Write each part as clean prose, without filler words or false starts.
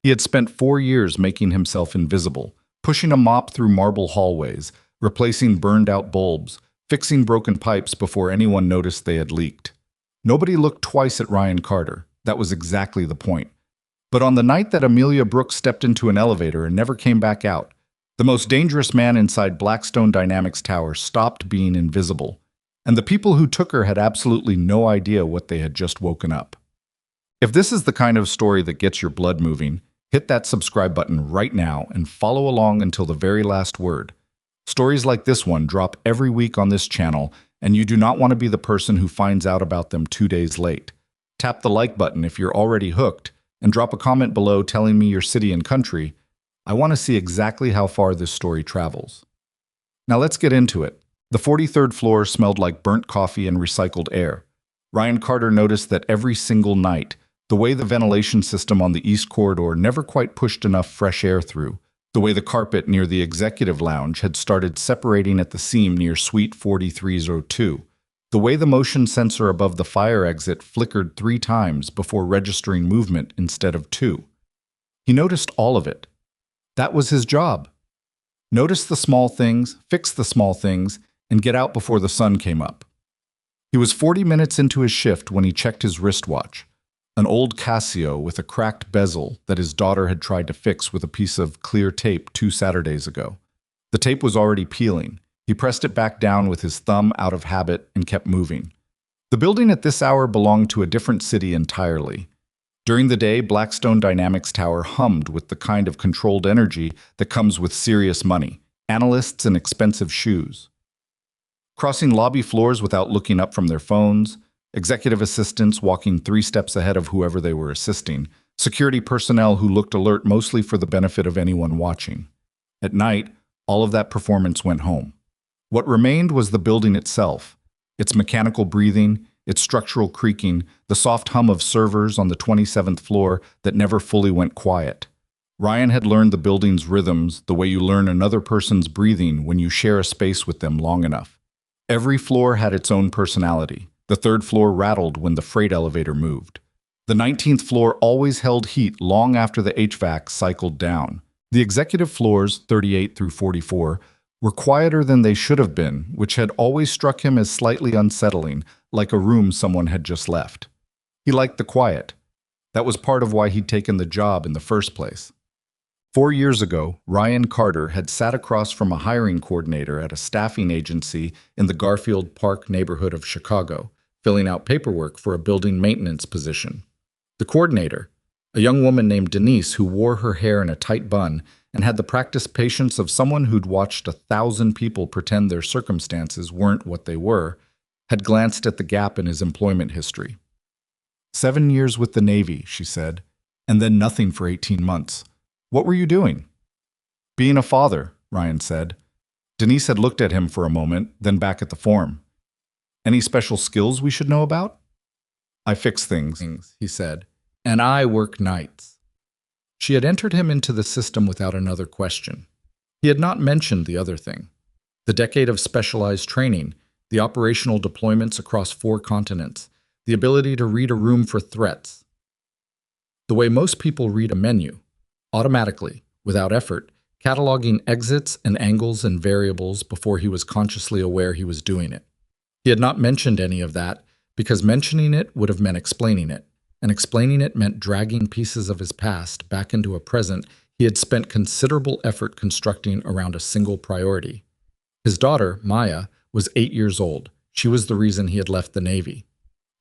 He had spent 4 years making himself invisible, pushing a mop through marble hallways, replacing burned-out bulbs, fixing broken pipes before anyone noticed they had leaked. Nobody looked twice at Ryan Carter. That was exactly the point. But on the night that Amelia Brooks stepped into an elevator and never came back out, the most dangerous man inside Blackstone Dynamics Tower stopped being invisible, and the people who took her had absolutely no idea what they had just woken up. If this is the kind of story that gets your blood moving, hit that subscribe button right now and follow along until the very last word. Stories like this one drop every week on this channel, and you do not want to be the person who finds out about them 2 days late. Tap the like button if you're already hooked, and drop a comment below telling me your city and country. I want to see exactly how far this story travels. Now let's get into it. The 43rd floor smelled like burnt coffee and recycled air. Ryan Carter noticed that every single night, the way the ventilation system on the east corridor never quite pushed enough fresh air through, the way the carpet near the executive lounge had started separating at the seam near Suite 4302, the way the motion sensor above the fire exit flickered 3 times before registering movement instead of 2. He noticed all of it. That was his job. Notice the small things, fix the small things, and get out before the sun came up. He was 40 minutes into his shift when he checked his wristwatch, an old Casio with a cracked bezel that his daughter had tried to fix with a piece of clear tape 2 Saturdays ago. The tape was already peeling. He pressed it back down with his thumb out of habit and kept moving. The building at this hour belonged to a different city entirely. During the day, Blackstone Dynamics Tower hummed with the kind of controlled energy that comes with serious money, analysts and expensive shoes. Crossing lobby floors without looking up from their phones, executive assistants walking 3 steps ahead of whoever they were assisting, security personnel who looked alert mostly for the benefit of anyone watching. At night, all of that performance went home. What remained was the building itself, its mechanical breathing, its structural creaking, the soft hum of servers on the 27th floor that never fully went quiet. Ryan had learned the building's rhythms the way you learn another person's breathing when you share a space with them long enough. Every floor had its own personality. The 3rd floor rattled when the freight elevator moved. The 19th floor always held heat long after the HVAC cycled down. The executive floors, 38 through 44, were quieter than they should have been, which had always struck him as slightly unsettling, like a room someone had just left. He liked the quiet. That was part of why he'd taken the job in the first place. 4 years ago, Ryan Carter had sat across from a hiring coordinator at a staffing agency in the Garfield Park neighborhood of Chicago, filling out paperwork for a building maintenance position. The coordinator, a young woman named Denise who wore her hair in a tight bun and had the practiced patience of someone who'd watched 1,000 people pretend their circumstances weren't what they were, had glanced at the gap in his employment history. 7 years with the Navy, she said, and then nothing for 18 months. What were you doing? Being a father, Ryan said. Denise had looked at him for a moment, then back at the form. Any special skills we should know about? I fix things, he said, and I work nights. She had entered him into the system without another question. He had not mentioned the other thing. The decade of specialized training, the operational deployments across 4 continents, the ability to read a room for threats. The way most people read a menu, automatically, without effort, cataloging exits and angles and variables before he was consciously aware he was doing it. He had not mentioned any of that because mentioning it would have meant explaining it, and explaining it meant dragging pieces of his past back into a present he had spent considerable effort constructing around a single priority. His daughter, Maya, was 8 years old. She was the reason he had left the Navy.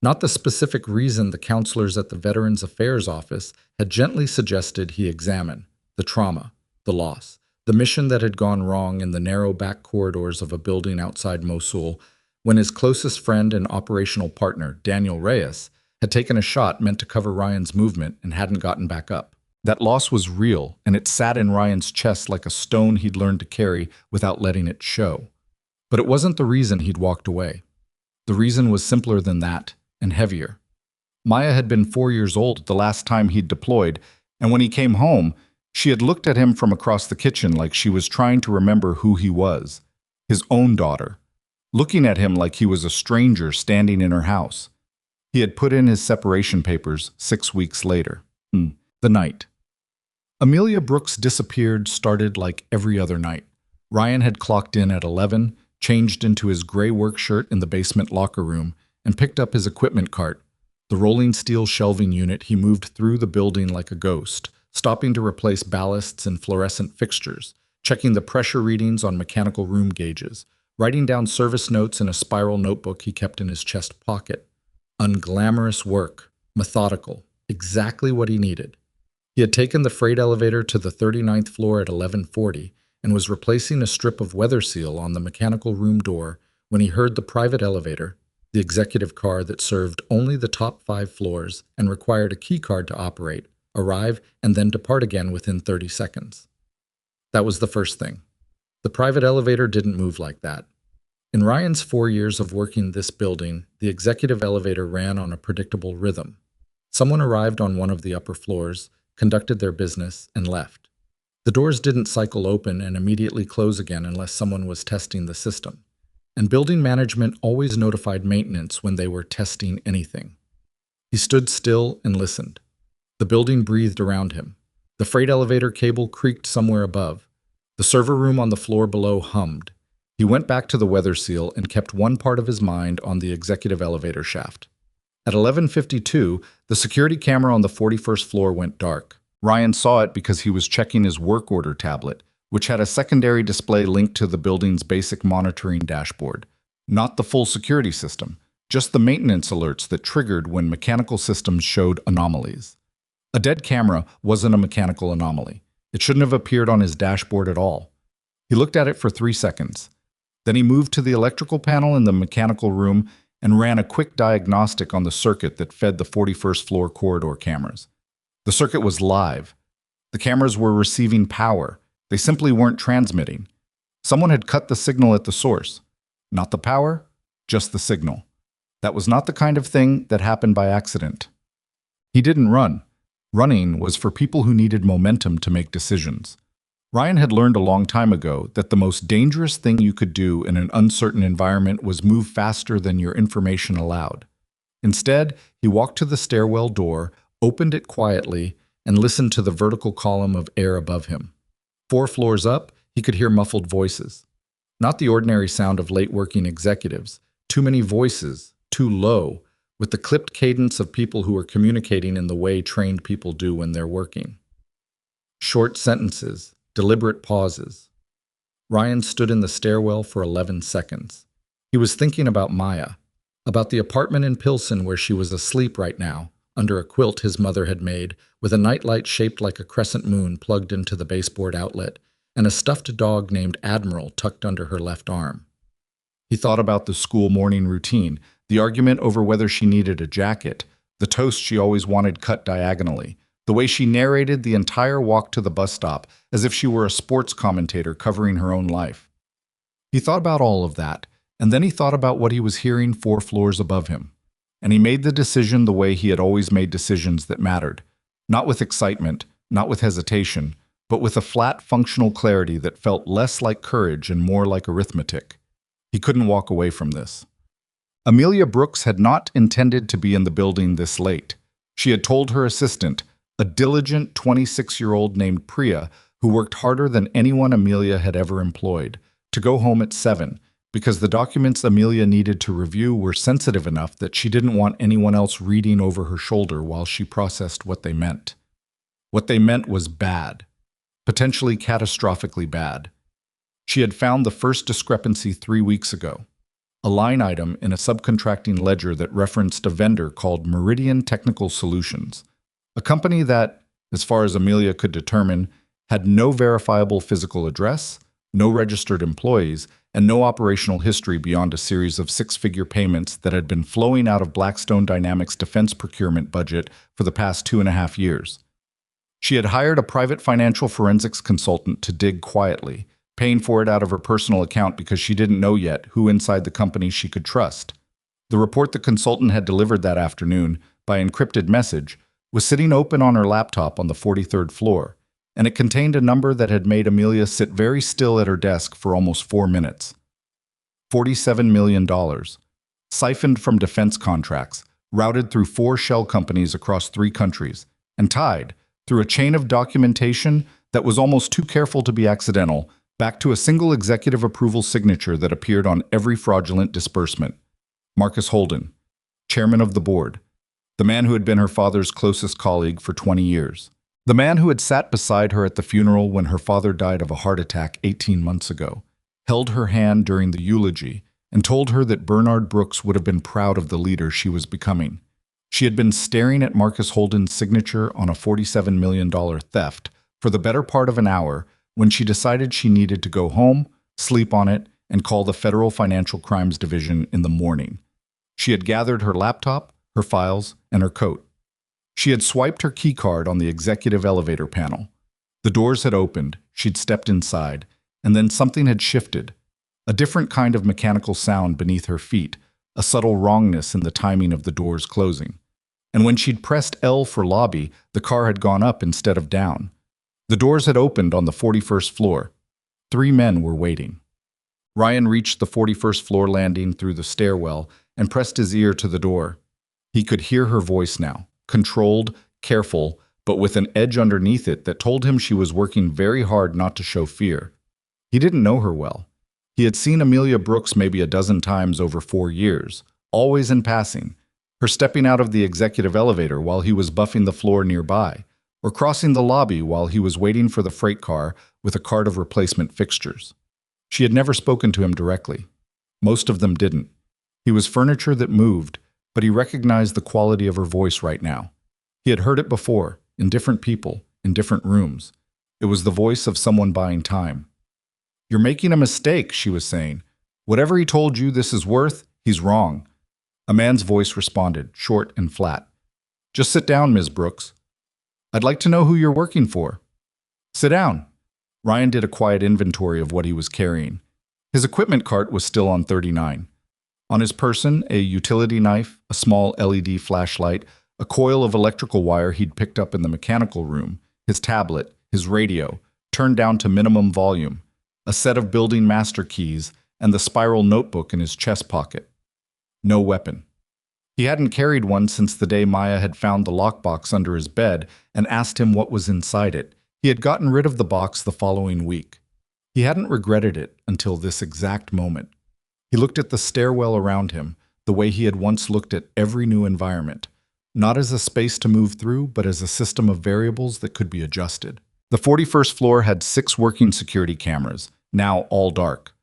Not the specific reason the counselors at the Veterans Affairs Office had gently suggested he examine: the trauma, the loss, the mission that had gone wrong in the narrow back corridors of a building outside Mosul when his closest friend and operational partner, Daniel Reyes, had taken a shot meant to cover Ryan's movement and hadn't gotten back up. That loss was real, and it sat in Ryan's chest like a stone he'd learned to carry without letting it show. But it wasn't the reason he'd walked away. The reason was simpler than that, and heavier. Maya had been 4 years old the last time he'd deployed, and when he came home, she had looked at him from across the kitchen like she was trying to remember who he was, his own daughter, looking at him like he was a stranger standing in her house. He had put in his separation papers 6 weeks later. The night. Amelia Brooks disappeared started like every other night. Ryan had clocked in at 11, changed into his gray work shirt in the basement locker room, and picked up his equipment cart. The rolling steel shelving unit, he moved through the building like a ghost, stopping to replace ballasts and fluorescent fixtures, checking the pressure readings on mechanical room gauges, writing down service notes in a spiral notebook he kept in his chest pocket. Unglamorous work, methodical, exactly what he needed. He had taken the freight elevator to the 39th floor at 11:40 and was replacing a strip of weather seal on the mechanical room door when he heard the private elevator, the executive car that served only the top 5 floors and required a key card to operate, arrive, and then depart again within 30 seconds. That was the first thing. The private elevator didn't move like that. In Ryan's 4 years of working this building, the executive elevator ran on a predictable rhythm. Someone arrived on one of the upper floors, conducted their business, and left. The doors didn't cycle open and immediately close again unless someone was testing the system. And building management always notified maintenance when they were testing anything. He stood still and listened. The building breathed around him. The freight elevator cable creaked somewhere above. The server room on the floor below hummed. He went back to the weather seal and kept one part of his mind on the executive elevator shaft. At 11:52, the security camera on the 41st floor went dark. Ryan saw it because he was checking his work order tablet, which had a secondary display linked to the building's basic monitoring dashboard. Not the full security system, just the maintenance alerts that triggered when mechanical systems showed anomalies. A dead camera wasn't a mechanical anomaly. It shouldn't have appeared on his dashboard at all. He looked at it for 3 seconds. Then he moved to the electrical panel in the mechanical room and ran a quick diagnostic on the circuit that fed the 41st floor corridor cameras. The circuit was live. The cameras were receiving power. They simply weren't transmitting. Someone had cut the signal at the source. Not the power, just the signal. That was not the kind of thing that happened by accident. He didn't run. Running was for people who needed momentum to make decisions. Ryan had learned a long time ago that the most dangerous thing you could do in an uncertain environment was move faster than your information allowed. Instead, he walked to the stairwell door, opened it quietly, and listened to the vertical column of air above him. 4 floors up, he could hear muffled voices. Not the ordinary sound of late-working executives. Too many voices, too low, with the clipped cadence of people who are communicating in the way trained people do when they're working. Short sentences, deliberate pauses. Ryan stood in the stairwell for 11 seconds. He was thinking about Maya, about the apartment in Pilsen where she was asleep right now, under a quilt his mother had made, with a nightlight shaped like a crescent moon plugged into the baseboard outlet, and a stuffed dog named Admiral tucked under her left arm. He thought about the school morning routine, the argument over whether she needed a jacket, the toast she always wanted cut diagonally, the way she narrated the entire walk to the bus stop as if she were a sports commentator covering her own life. He thought about all of that, and then he thought about what he was hearing 4 floors above him. And he made the decision the way he had always made decisions that mattered. Not with excitement, not with hesitation, but with a flat, functional clarity that felt less like courage and more like arithmetic. He couldn't walk away from this. Amelia Brooks had not intended to be in the building this late. She had told her assistant, a diligent 26-year-old named Priya, who worked harder than anyone Amelia had ever employed, to go home at 7, because the documents Amelia needed to review were sensitive enough that she didn't want anyone else reading over her shoulder while she processed what they meant. What they meant was bad, potentially catastrophically bad. She had found the first discrepancy 3 weeks ago, a line item in a subcontracting ledger that referenced a vendor called Meridian Technical Solutions, a company that, as far as Amelia could determine, had no verifiable physical address, no registered employees, and no operational history beyond a series of 6-figure payments that had been flowing out of Blackstone Dynamics' defense procurement budget for the past 2.5 years. She had hired a private financial forensics consultant to dig quietly, paying for it out of her personal account because she didn't know yet who inside the company she could trust. The report the consultant had delivered that afternoon, by encrypted message, was sitting open on her laptop on the 43rd floor, and it contained a number that had made Amelia sit very still at her desk for almost 4 minutes. $47 million, siphoned from defense contracts, routed through 4 shell companies across 3 countries, and tied, through a chain of documentation that was almost too careful to be accidental, back to a single executive approval signature that appeared on every fraudulent disbursement. Marcus Holden, chairman of the board, the man who had been her father's closest colleague for 20 years. The man who had sat beside her at the funeral when her father died of a heart attack 18 months ago, held her hand during the eulogy, and told her that Bernard Brooks would have been proud of the leader she was becoming. She had been staring at Marcus Holden's signature on a $47 million theft for the better part of an hour when she decided she needed to go home, sleep on it, and call the Federal Financial Crimes Division in the morning. She had gathered her laptop, her files, and her coat. She had swiped her keycard on the executive elevator panel. The doors had opened, she'd stepped inside, and then something had shifted. A different kind of mechanical sound beneath her feet, a subtle wrongness in the timing of the doors closing. And when she'd pressed L for lobby, the car had gone up instead of down. The doors had opened on the 41st floor. 3 men were waiting. Ryan reached the 41st floor landing through the stairwell and pressed his ear to the door. He could hear her voice now, controlled, careful, but with an edge underneath it that told him she was working very hard not to show fear. He didn't know her well. He had seen Amelia Brooks maybe a dozen times over 4 years, always in passing, her stepping out of the executive elevator while he was buffing the floor nearby, or crossing the lobby while he was waiting for the freight car with a cart of replacement fixtures. She had never spoken to him directly. Most of them didn't. He was furniture that moved, but he recognized the quality of her voice right now. He had heard it before, in different people, in different rooms. It was the voice of someone buying time. "You're making a mistake," she was saying. "Whatever he told you this is worth, he's wrong." A man's voice responded, short and flat. "Just sit down, Ms. Brooks. I'd like to know who you're working for." "Sit down." Ryan did a quiet inventory of what he was carrying. His equipment cart was still on 39. On his person, a utility knife, a small LED flashlight, a coil of electrical wire he'd picked up in the mechanical room, his tablet, his radio, turned down to minimum volume, a set of building master keys, and the spiral notebook in his chest pocket. No weapon. He hadn't carried one since the day Maya had found the lockbox under his bed and asked him what was inside it. He had gotten rid of the box the following week. He hadn't regretted it until this exact moment. He looked at the stairwell around him, the way he had once looked at every new environment, not as a space to move through, but as a system of variables that could be adjusted. The 41st floor had 6 working security cameras, now all dark,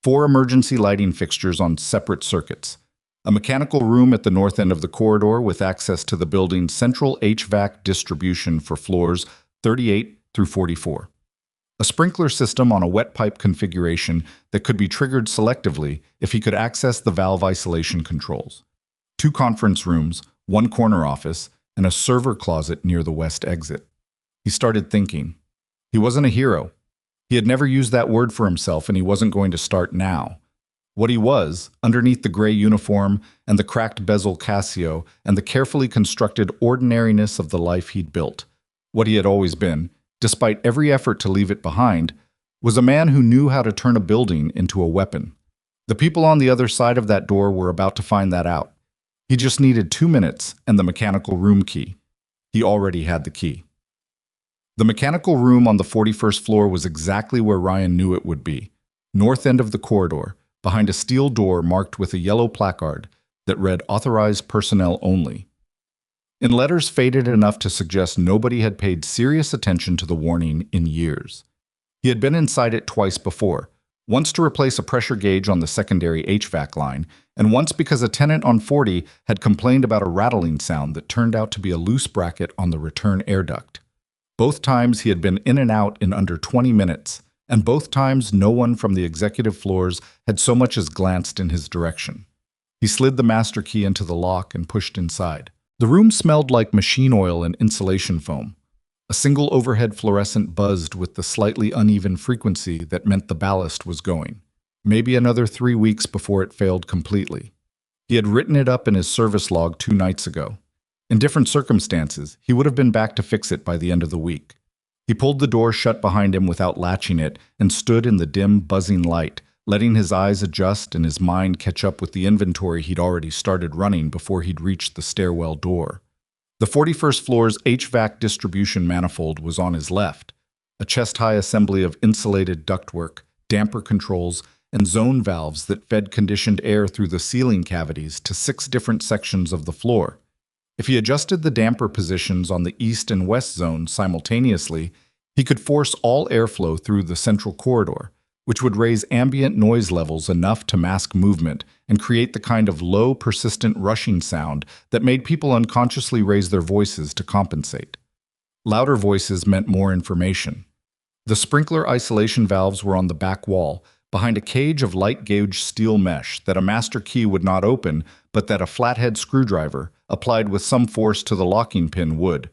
4 emergency lighting fixtures on separate circuits, a mechanical room at the north end of the corridor with access to the building's central HVAC distribution for floors 38 through 44. A sprinkler system on a wet pipe configuration that could be triggered selectively if he could access the valve isolation controls. 2 conference rooms, 1 corner office, and a server closet near the west exit. He started thinking. He wasn't a hero. He had never used that word for himself, and he wasn't going to start now. What he was, underneath the gray uniform and the cracked bezel Casio and the carefully constructed ordinariness of the life he'd built, what he had always been, despite every effort to leave it behind, was a man who knew how to turn a building into a weapon. The people on the other side of that door were about to find that out. He just needed 2 minutes and the mechanical room key. He already had the key. The mechanical room on the 41st floor was exactly where Ryan knew it would be, north end of the corridor, behind a steel door marked with a yellow placard that read "Authorized Personnel Only." In letters faded enough to suggest nobody had paid serious attention to the warning in years. He had been inside it twice before, once to replace a pressure gauge on the secondary HVAC line, and once because a tenant on 40 had complained about a rattling sound that turned out to be a loose bracket on the return air duct. Both times he had been in and out in under 20 minutes, and both times no one from the executive floors had so much as glanced in his direction. He slid the master key into the lock and pushed inside. The room smelled like machine oil and insulation foam. A single overhead fluorescent buzzed with the slightly uneven frequency that meant the ballast was going. Maybe another 3 weeks before it failed completely. He had written it up in his service log 2 nights ago. In different circumstances, he would have been back to fix it by the end of the week. He pulled the door shut behind him without latching it and stood in the dim, buzzing light, letting his eyes adjust and his mind catch up with the inventory he'd already started running before he'd reached the stairwell door. The 41st floor's HVAC distribution manifold was on his left, a chest-high assembly of insulated ductwork, damper controls, and zone valves that fed conditioned air through the ceiling cavities to 6 different sections of the floor. If he adjusted the damper positions on the east and west zones simultaneously, he could force all airflow through the central corridor, which would raise ambient noise levels enough to mask movement and create the kind of low, persistent rushing sound that made people unconsciously raise their voices to compensate. Louder voices meant more information. The sprinkler isolation valves were on the back wall, behind a cage of light-gauge steel mesh that a master key would not open, but that a flathead screwdriver, applied with some force to the locking pin, would.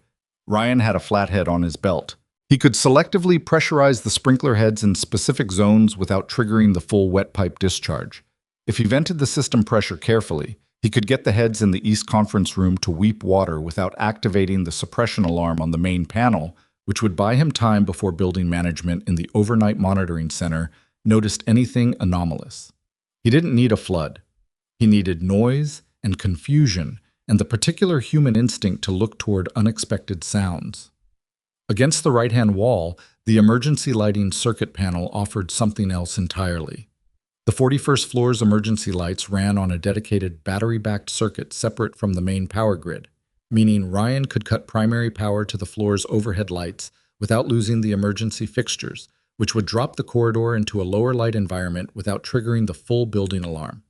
Ryan had a flathead on his belt. He could selectively pressurize the sprinkler heads in specific zones without triggering the full wet pipe discharge. If he vented the system pressure carefully, he could get the heads in the East Conference Room to weep water without activating the suppression alarm on the main panel, which would buy him time before building management in the overnight monitoring center noticed anything anomalous. He didn't need a flood. He needed noise and confusion and the particular human instinct to look toward unexpected sounds. Against the right-hand wall, the emergency lighting circuit panel offered something else entirely. The 41st floor's emergency lights ran on a dedicated battery-backed circuit separate from the main power grid, meaning Ryan could cut primary power to the floor's overhead lights without losing the emergency fixtures, which would drop the corridor into a lower light environment without triggering the full building alarm.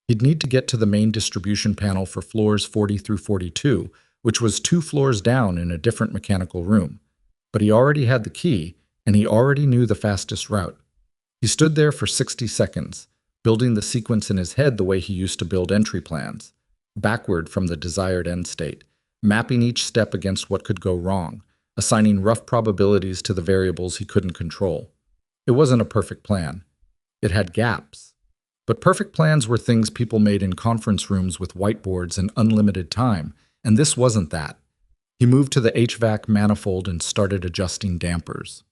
He'd need to get to the main distribution panel for floors 40 through 42, which was 2 floors down in a different mechanical room. But he already had the key, and he already knew the fastest route. He stood there for 60 seconds, building the sequence in his head the way he used to build entry plans, backward from the desired end state, mapping each step against what could go wrong, assigning rough probabilities to the variables he couldn't control. It wasn't a perfect plan. It had gaps. But perfect plans were things people made in conference rooms with whiteboards and unlimited time, and this wasn't that. He moved to the HVAC manifold and started adjusting dampers.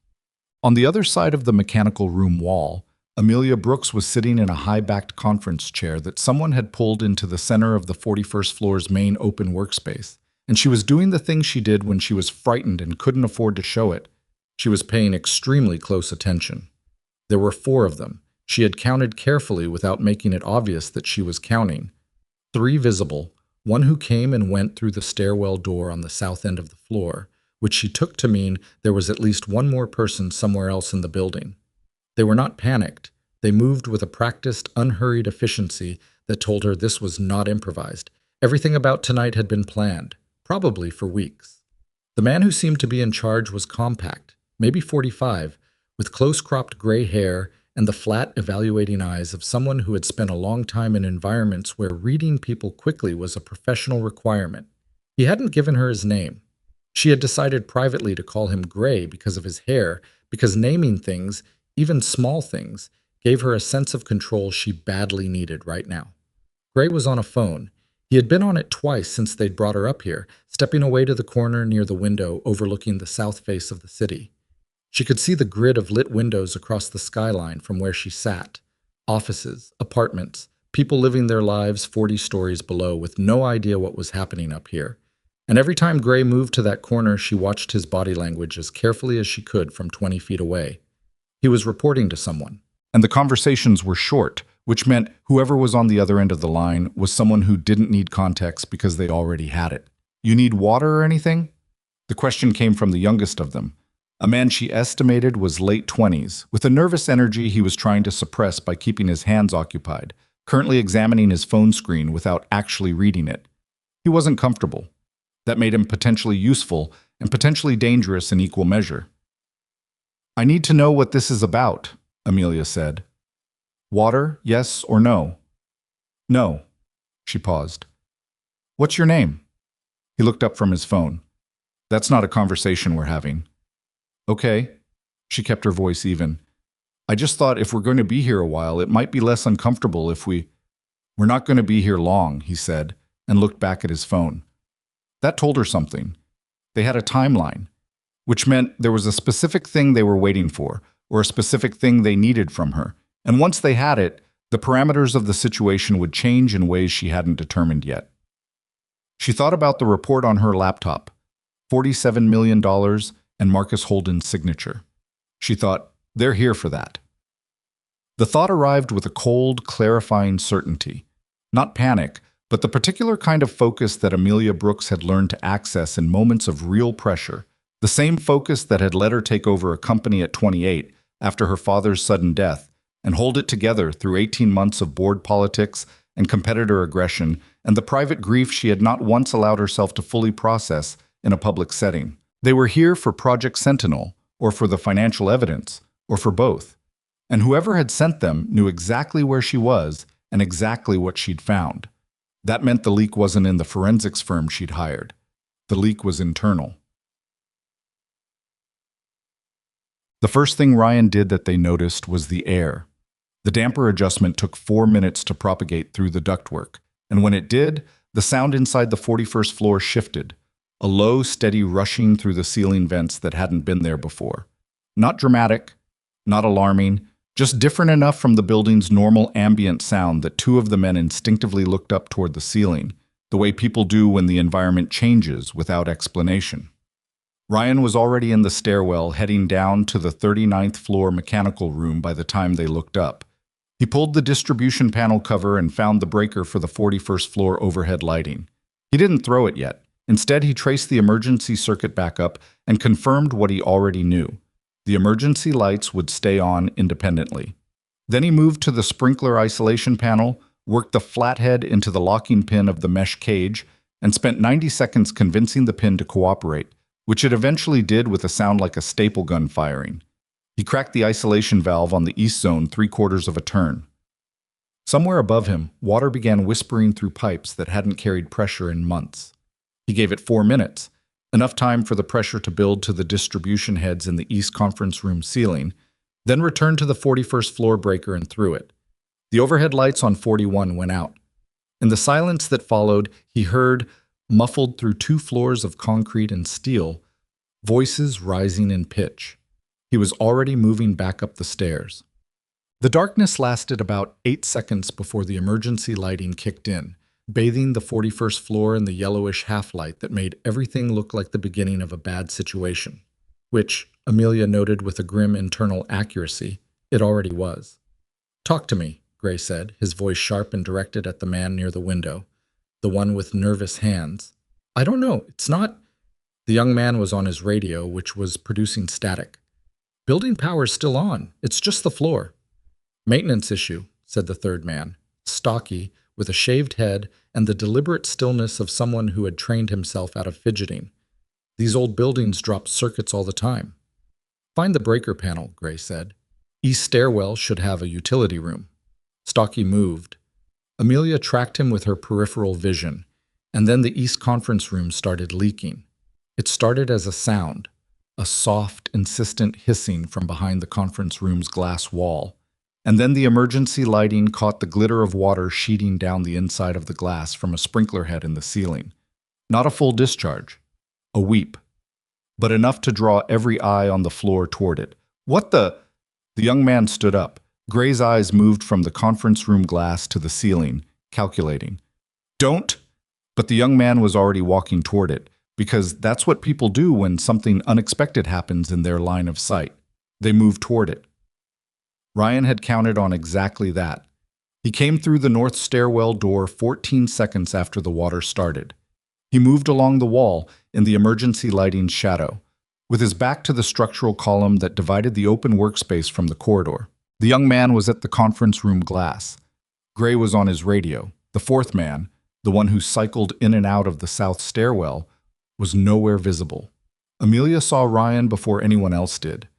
On the other side of the mechanical room wall, Amelia Brooks was sitting in a high-backed conference chair that someone had pulled into the center of the 41st floor's main open workspace, and she was doing the thing she did when she was frightened and couldn't afford to show it. She was paying extremely close attention. There were 4 of them. She had counted carefully without making it obvious that she was counting. 3 visible, one who came and went through the stairwell door on the south end of the floor, which she took to mean there was at least one more person somewhere else in the building. They were not panicked. They moved with a practiced, unhurried efficiency that told her this was not improvised. Everything about tonight had been planned, probably for weeks. The man who seemed to be in charge was compact, maybe 45, with close-cropped gray hair and the flat, evaluating eyes of someone who had spent a long time in environments where reading people quickly was a professional requirement. He hadn't given her his name. She had decided privately to call him Gray because of his hair, because naming things, even small things, gave her a sense of control she badly needed right now. Gray was on a phone. He had been on it twice since they'd brought her up here, stepping away to the corner near the window overlooking the south face of the city. She could see the grid of lit windows across the skyline from where she sat. Offices, apartments, people living their lives 40 stories below with no idea what was happening up here. And every time Gray moved to that corner, she watched his body language as carefully as she could from 20 feet away. He was reporting to someone. And the conversations were short, which meant whoever was on the other end of the line was someone who didn't need context because they already had it. "You need water or anything?" The question came from the youngest of them, a man she estimated was late 20s, with a nervous energy he was trying to suppress by keeping his hands occupied, currently examining his phone screen without actually reading it. He wasn't comfortable. That made him potentially useful and potentially dangerous in equal measure. "I need to know what this is about," Amelia said. "Water, yes or no?" "No." She paused. "What's your name?" He looked up from his phone. "That's not a conversation we're having." "Okay." She kept her voice even. "I just thought if we're going to be here a while, it might be less uncomfortable if we're not going to be here long," he said, and looked back at his phone. That told her something. They had a timeline, which meant there was a specific thing they were waiting for, or a specific thing they needed from her. And once they had it, the parameters of the situation would change in ways she hadn't determined yet. She thought about the report on her laptop, $47 million and Marcus Holden's signature. She thought, they're here for that. The thought arrived with a cold, clarifying certainty. Not panic, but the particular kind of focus that Amelia Brooks had learned to access in moments of real pressure, the same focus that had let her take over a company at 28 after her father's sudden death and hold it together through 18 months of board politics and competitor aggression and the private grief she had not once allowed herself to fully process in a public setting. They were here for Project Sentinel, or for the financial evidence, or for both. And whoever had sent them knew exactly where she was and exactly what she'd found. That meant the leak wasn't in the forensics firm she'd hired. The leak was internal. The first thing Ryan did that they noticed was the air. The damper adjustment took 4 minutes to propagate through the ductwork, and when it did, the sound inside the 41st floor shifted, a low, steady rushing through the ceiling vents that hadn't been there before. Not dramatic, not alarming, just different enough from the building's normal ambient sound that two of the men instinctively looked up toward the ceiling, the way people do when the environment changes without explanation. Ryan was already in the stairwell heading down to the 39th floor mechanical room by the time they looked up. He pulled the distribution panel cover and found the breaker for the 41st floor overhead lighting. He didn't throw it yet. Instead, he traced the emergency circuit back up and confirmed what he already knew. The emergency lights would stay on independently. Then he moved to the sprinkler isolation panel, worked the flathead into the locking pin of the mesh cage, and spent 90 seconds convincing the pin to cooperate, which it eventually did with a sound like a staple gun firing. He cracked the isolation valve on the east zone 3/4 of a turn. Somewhere above him, water began whispering through pipes that hadn't carried pressure in months. He gave it 4 minutes, enough time for the pressure to build to the distribution heads in the East Conference Room ceiling, then returned to the 41st floor breaker and threw it. The overhead lights on 41 went out. In the silence that followed, he heard, muffled through 2 floors of concrete and steel, voices rising in pitch. He was already moving back up the stairs. The darkness lasted about 8 seconds before the emergency lighting kicked in, bathing the 41st floor in the yellowish half-light that made everything look like the beginning of a bad situation, which, Amelia noted with a grim internal accuracy, it already was. "Talk to me," Gray said, his voice sharp and directed at the man near the window, the one with nervous hands. "I don't know, it's not—" The young man was on his radio, which was producing static. "Building power's still on. It's just the floor." "Maintenance issue," said the third man, stocky, with a shaved head and the deliberate stillness of someone who had trained himself out of fidgeting. "These old buildings drop circuits all the time." "Find the breaker panel," Gray said. "East stairwell should have a utility room." Stocky moved. Amelia tracked him with her peripheral vision, and then the East Conference Room started leaking. It started as a sound, a soft, insistent hissing from behind the conference room's glass wall. And then the emergency lighting caught the glitter of water sheeting down the inside of the glass from a sprinkler head in the ceiling. Not a full discharge, a weep, but enough to draw every eye on the floor toward it. "What the—" The young man stood up. Gray's eyes moved from the conference room glass to the ceiling, calculating. "Don't!" But the young man was already walking toward it, because that's what people do when something unexpected happens in their line of sight. They move toward it. Ryan had counted on exactly that. He came through the north stairwell door 14 seconds after the water started. He moved along the wall in the emergency lighting's shadow, with his back to the structural column that divided the open workspace from the corridor. The young man was at the conference room glass. Gray was on his radio. The fourth man, the one who cycled in and out of the south stairwell, was nowhere visible. Amelia saw Ryan before anyone else did.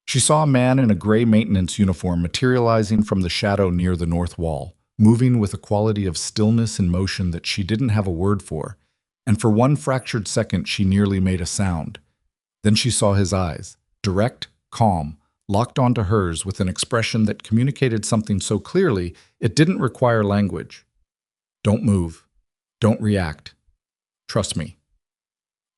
She saw a man in a gray maintenance uniform materializing from the shadow near the north wall, moving with a quality of stillness and motion that she didn't have a word for, and for one fractured second she nearly made a sound. Then she saw his eyes, direct, calm, locked onto hers with an expression that communicated something so clearly it didn't require language. "Don't move. Don't react. Trust me."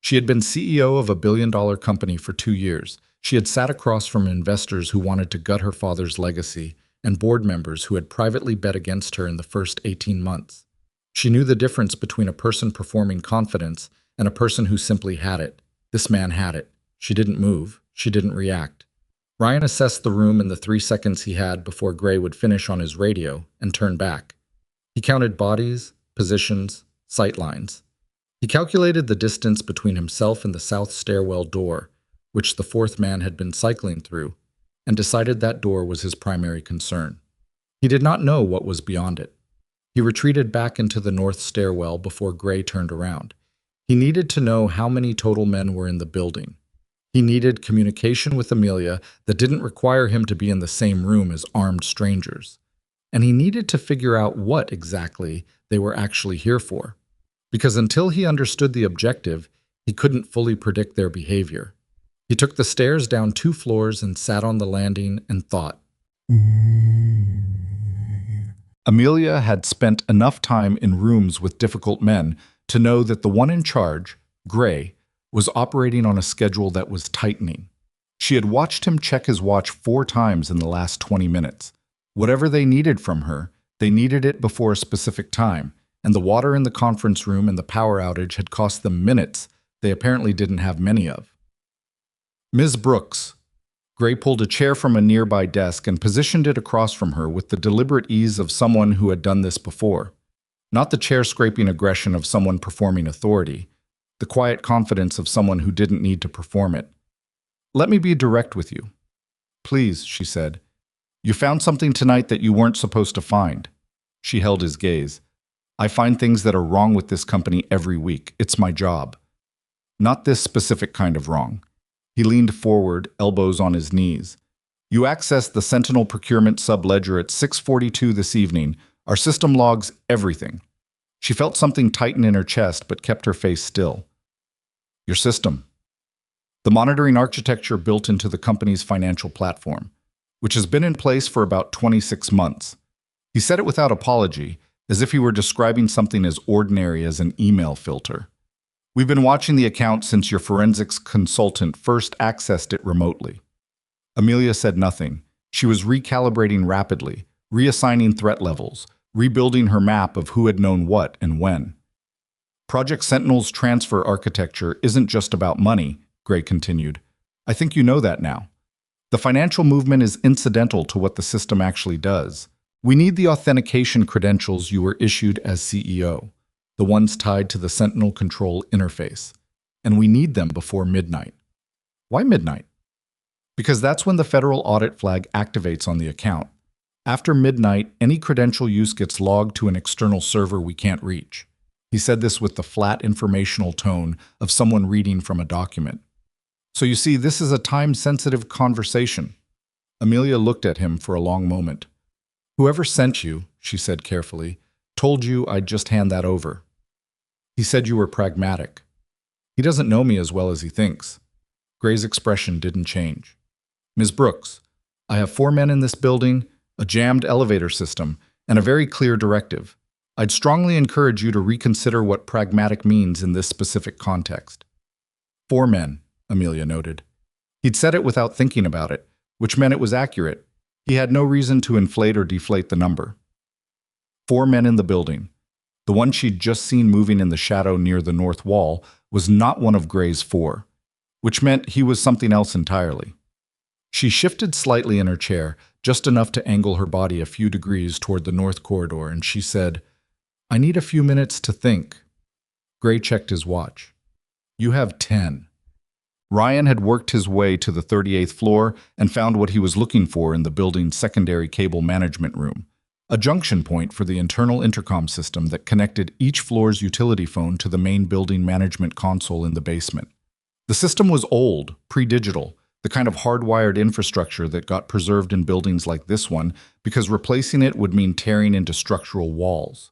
She had been CEO of a billion-dollar company for 2 years. She had sat across from investors who wanted to gut her father's legacy and board members who had privately bet against her in the first 18 months. She knew the difference between a person performing confidence and a person who simply had it. This man had it. She didn't move. She didn't react. Ryan assessed the room in the 3 seconds he had before Gray would finish on his radio and turn back. He counted bodies, positions, sight lines. He calculated the distance between himself and the south stairwell door, which the fourth man had been cycling through, and decided that door was his primary concern. He did not know what was beyond it. He retreated back into the north stairwell before Gray turned around. He needed to know how many total men were in the building. He needed communication with Amelia that didn't require him to be in the same room as armed strangers. And he needed to figure out what exactly they were actually here for. Because until he understood the objective, he couldn't fully predict their behavior. He took the stairs down 2 floors and sat on the landing and thought. Amelia had spent enough time in rooms with difficult men to know that the one in charge, Gray, was operating on a schedule that was tightening. She had watched him check his watch 4 times in the last 20 minutes. Whatever they needed from her, they needed it before a specific time, and the water in the conference room and the power outage had cost them minutes they apparently didn't have many of. Ms. Brooks. Gray pulled a chair from a nearby desk and positioned it across from her with the deliberate ease of someone who had done this before. Not the chair-scraping aggression of someone performing authority, the quiet confidence of someone who didn't need to perform it. "Let me be direct with you. Please," she said. "You found something tonight that you weren't supposed to find." She held his gaze. "I find things that are wrong with this company every week. It's my job." "Not this specific kind of wrong." He leaned forward, elbows on his knees. "You accessed the Sentinel procurement subledger at 6:42 this evening. Our system logs everything." She felt something tighten in her chest but kept her face still. "Your system." "The monitoring architecture built into the company's financial platform, which has been in place for about 26 months. He said it without apology, as if he were describing something as ordinary as an email filter. "We've been watching the account since your forensics consultant first accessed it remotely." Amelia said nothing. She was recalibrating rapidly, reassigning threat levels, rebuilding her map of who had known what and when. "Project Sentinel's transfer architecture isn't just about money," Gray continued. "I think you know that now. The financial movement is incidental to what the system actually does. We need the authentication credentials you were issued as CEO, the ones tied to the Sentinel control interface, and we need them before midnight." "Why midnight?" "Because that's when the federal audit flag activates on the account. After midnight, any credential use gets logged to an external server we can't reach." He said this with the flat informational tone of someone reading from a document. "So you see, this is a time-sensitive conversation." Amelia looked at him for a long moment. "Whoever sent you," she said carefully, "told you I'd just hand that over. He said you were pragmatic. He doesn't know me as well as he thinks." Gray's expression didn't change. "Ms. Brooks, I have 4 men in this building, a jammed elevator system, and a very clear directive. I'd strongly encourage you to reconsider what pragmatic means in this specific context." 4 men, Amelia noted. He'd said it without thinking about it, which meant it was accurate. He had no reason to inflate or deflate the number. 4 men in the building. The one she'd just seen moving in the shadow near the north wall was not one of Gray's 4, which meant he was something else entirely. She shifted slightly in her chair, just enough to angle her body a few degrees toward the north corridor, and she said, "I need a few minutes to think." Gray checked his watch. "You have 10. Ryan had worked his way to the 38th floor and found what he was looking for in the building's secondary cable management room, a junction point for the internal intercom system that connected each floor's utility phone to the main building management console in the basement. The system was old, pre-digital, the kind of hardwired infrastructure that got preserved in buildings like this one because replacing it would mean tearing into structural walls.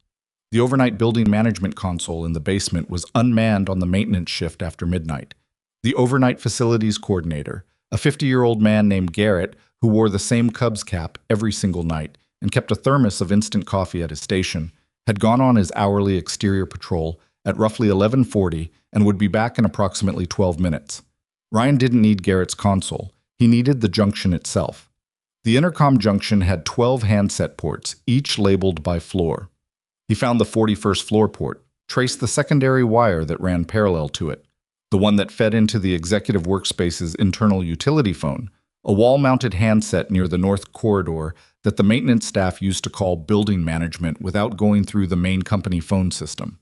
The overnight building management console in the basement was unmanned on the maintenance shift after midnight. The overnight facilities coordinator, a 50-year-old man named Garrett who wore the same Cubs cap every single night and kept a thermos of instant coffee at his station, had gone on his hourly exterior patrol at roughly 11:40 and would be back in approximately 12 minutes. Ryan didn't need Garrett's console. He needed the junction itself. The intercom junction had 12 handset ports, each labeled by floor. He found the 41st floor port, traced the secondary wire that ran parallel to it, the one that fed into the executive workspace's internal utility phone, a wall-mounted handset near the north corridor that the maintenance staff used to call building management without going through the main company phone system.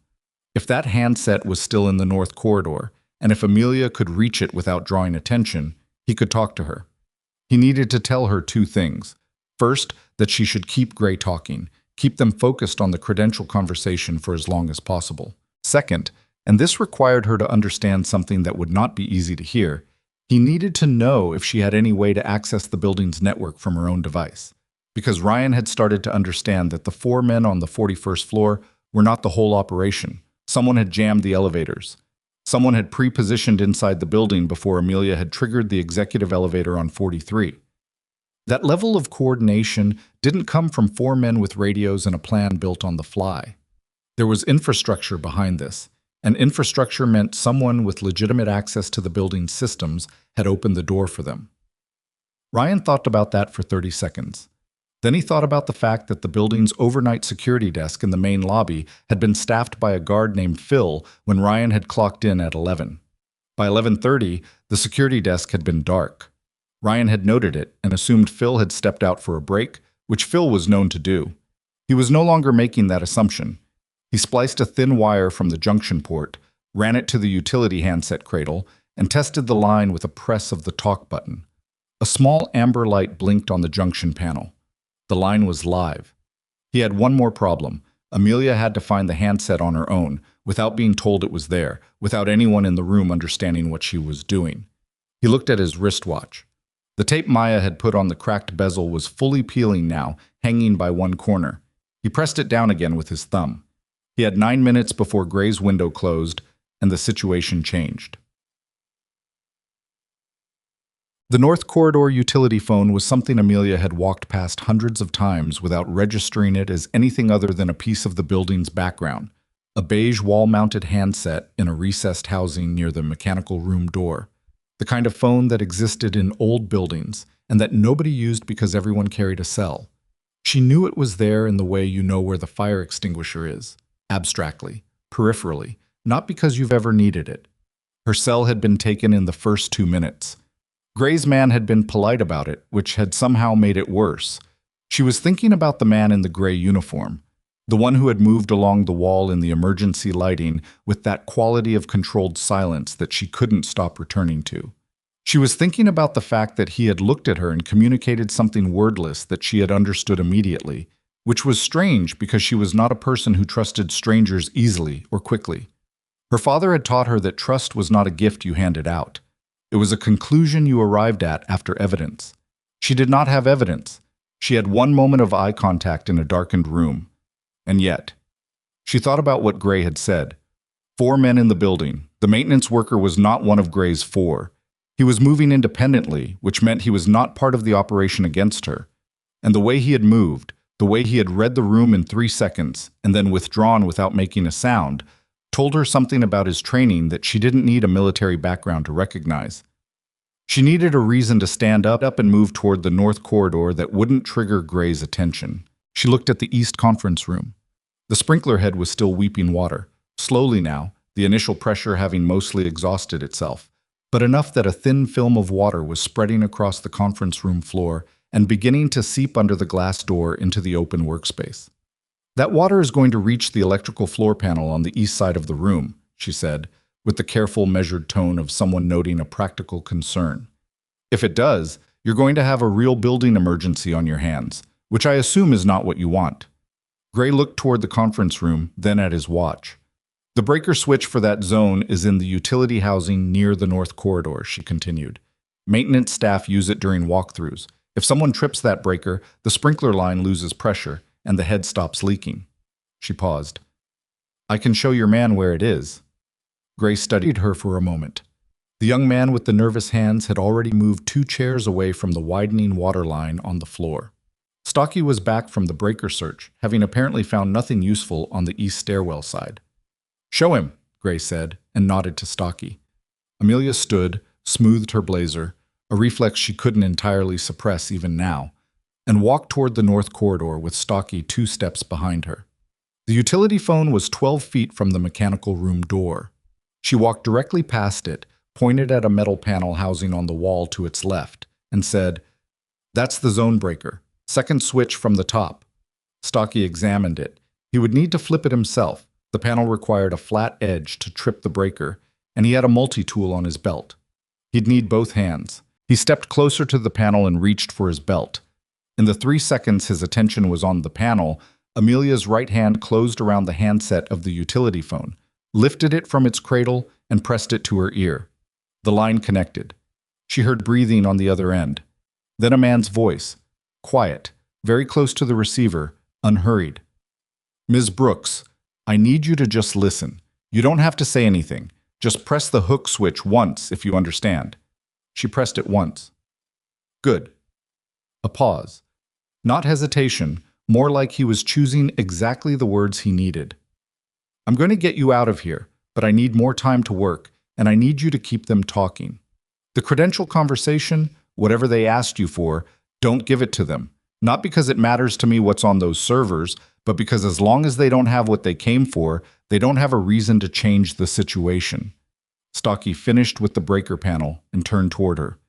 If that handset was still in the north corridor, and if Amelia could reach it without drawing attention, he could talk to her. He needed to tell her two things. First, that she should keep Gray talking, keep them focused on the credential conversation for as long as possible. Second, and this required her to understand something that would not be easy to hear, he needed to know if she had any way to access the building's network from her own device. Because Ryan had started to understand that the 4 men on the 41st floor were not the whole operation. Someone had jammed the elevators. Someone had pre-positioned inside the building before Amelia had triggered the executive elevator on 43. That level of coordination didn't come from 4 men with radios and a plan built on the fly. There was infrastructure behind this, and infrastructure meant someone with legitimate access to the building's systems had opened the door for them. Ryan thought about that for 30 seconds. Then he thought about the fact that the building's overnight security desk in the main lobby had been staffed by a guard named Phil when Ryan had clocked in at 11. By 11:30, the security desk had been dark. Ryan had noted it and assumed Phil had stepped out for a break, which Phil was known to do. He was no longer making that assumption. He spliced a thin wire from the junction port, ran it to the utility handset cradle, and tested the line with a press of the talk button. A small amber light blinked on the junction panel. The line was live. He had one more problem. Amelia had to find the handset on her own, without being told it was there, without anyone in the room understanding what she was doing. He looked at his wristwatch. The tape Maya had put on the cracked bezel was fully peeling now, hanging by one corner. He pressed it down again with his thumb. He had 9 minutes before Gray's window closed, and the situation changed. The North Corridor utility phone was something Amelia had walked past hundreds of times without registering it as anything other than a piece of the building's background, a beige wall-mounted handset in a recessed housing near the mechanical room door, the kind of phone that existed in old buildings and that nobody used because everyone carried a cell. She knew it was there in the way you know where the fire extinguisher is, abstractly, peripherally, not because you've ever needed it. Her cell had been taken in the first 2 minutes. Gray's man had been polite about it, which had somehow made it worse. She was thinking about the man in the gray uniform, the one who had moved along the wall in the emergency lighting with that quality of controlled silence that she couldn't stop returning to. She was thinking about the fact that he had looked at her and communicated something wordless that she had understood immediately, which was strange because she was not a person who trusted strangers easily or quickly. Her father had taught her that trust was not a gift you handed out. It was a conclusion you arrived at after evidence. She did not have evidence. She had one moment of eye contact in a darkened room. And yet, she thought about what Gray had said. 4 men in the building. The maintenance worker was not one of Gray's 4. He was moving independently, which meant he was not part of the operation against her. And the way he had moved, the way he had read the room in 3 seconds and then withdrawn without making a sound, told her something about his training that she didn't need a military background to recognize. She needed a reason to stand up and move toward the north corridor that wouldn't trigger Gray's attention. She looked at the east conference room. The sprinkler head was still weeping water, slowly now, the initial pressure having mostly exhausted itself, but enough that a thin film of water was spreading across the conference room floor and beginning to seep under the glass door into the open workspace. "That water is going to reach the electrical floor panel on the east side of the room," she said, with the careful, measured tone of someone noting a practical concern. "If it does, you're going to have a real building emergency on your hands, which I assume is not what you want." Gray looked toward the conference room, then at his watch. "The breaker switch for that zone is in the utility housing near the north corridor," she continued. "Maintenance staff use it during walkthroughs. If someone trips that breaker, the sprinkler line loses pressure, and the head stops leaking." She paused. "I can show your man where it is." Gray studied her for a moment. The young man with the nervous hands had already moved 2 chairs away from the widening water line on the floor. Stocky was back from the breaker search, having apparently found nothing useful on the east stairwell side. "Show him," Gray said, and nodded to Stocky. Amelia stood, smoothed her blazer, a reflex she couldn't entirely suppress even now, and walked toward the north corridor with Stocky 2 steps behind her. The utility phone was 12 feet from the mechanical room door. She walked directly past it, pointed at a metal panel housing on the wall to its left, and said, "That's the zone breaker. Second switch from the top." Stocky examined it. He would need to flip it himself. The panel required a flat edge to trip the breaker, and he had a multi-tool on his belt. He'd need both hands. He stepped closer to the panel and reached for his belt. In the 3 seconds his attention was on the panel, Amelia's right hand closed around the handset of the utility phone, lifted it from its cradle, and pressed it to her ear. The line connected. She heard breathing on the other end. Then a man's voice, quiet, very close to the receiver, unhurried. "Ms. Brooks, I need you to just listen. You don't have to say anything. Just press the hook switch once, if you understand." She pressed it once. "Good." A pause. Not hesitation, more like he was choosing exactly the words he needed. "I'm going to get you out of here, but I need more time to work, and I need you to keep them talking. The credential conversation, whatever they asked you for, don't give it to them. Not because it matters to me what's on those servers, but because as long as they don't have what they came for, they don't have a reason to change the situation." Stocky finished with the breaker panel and turned toward her.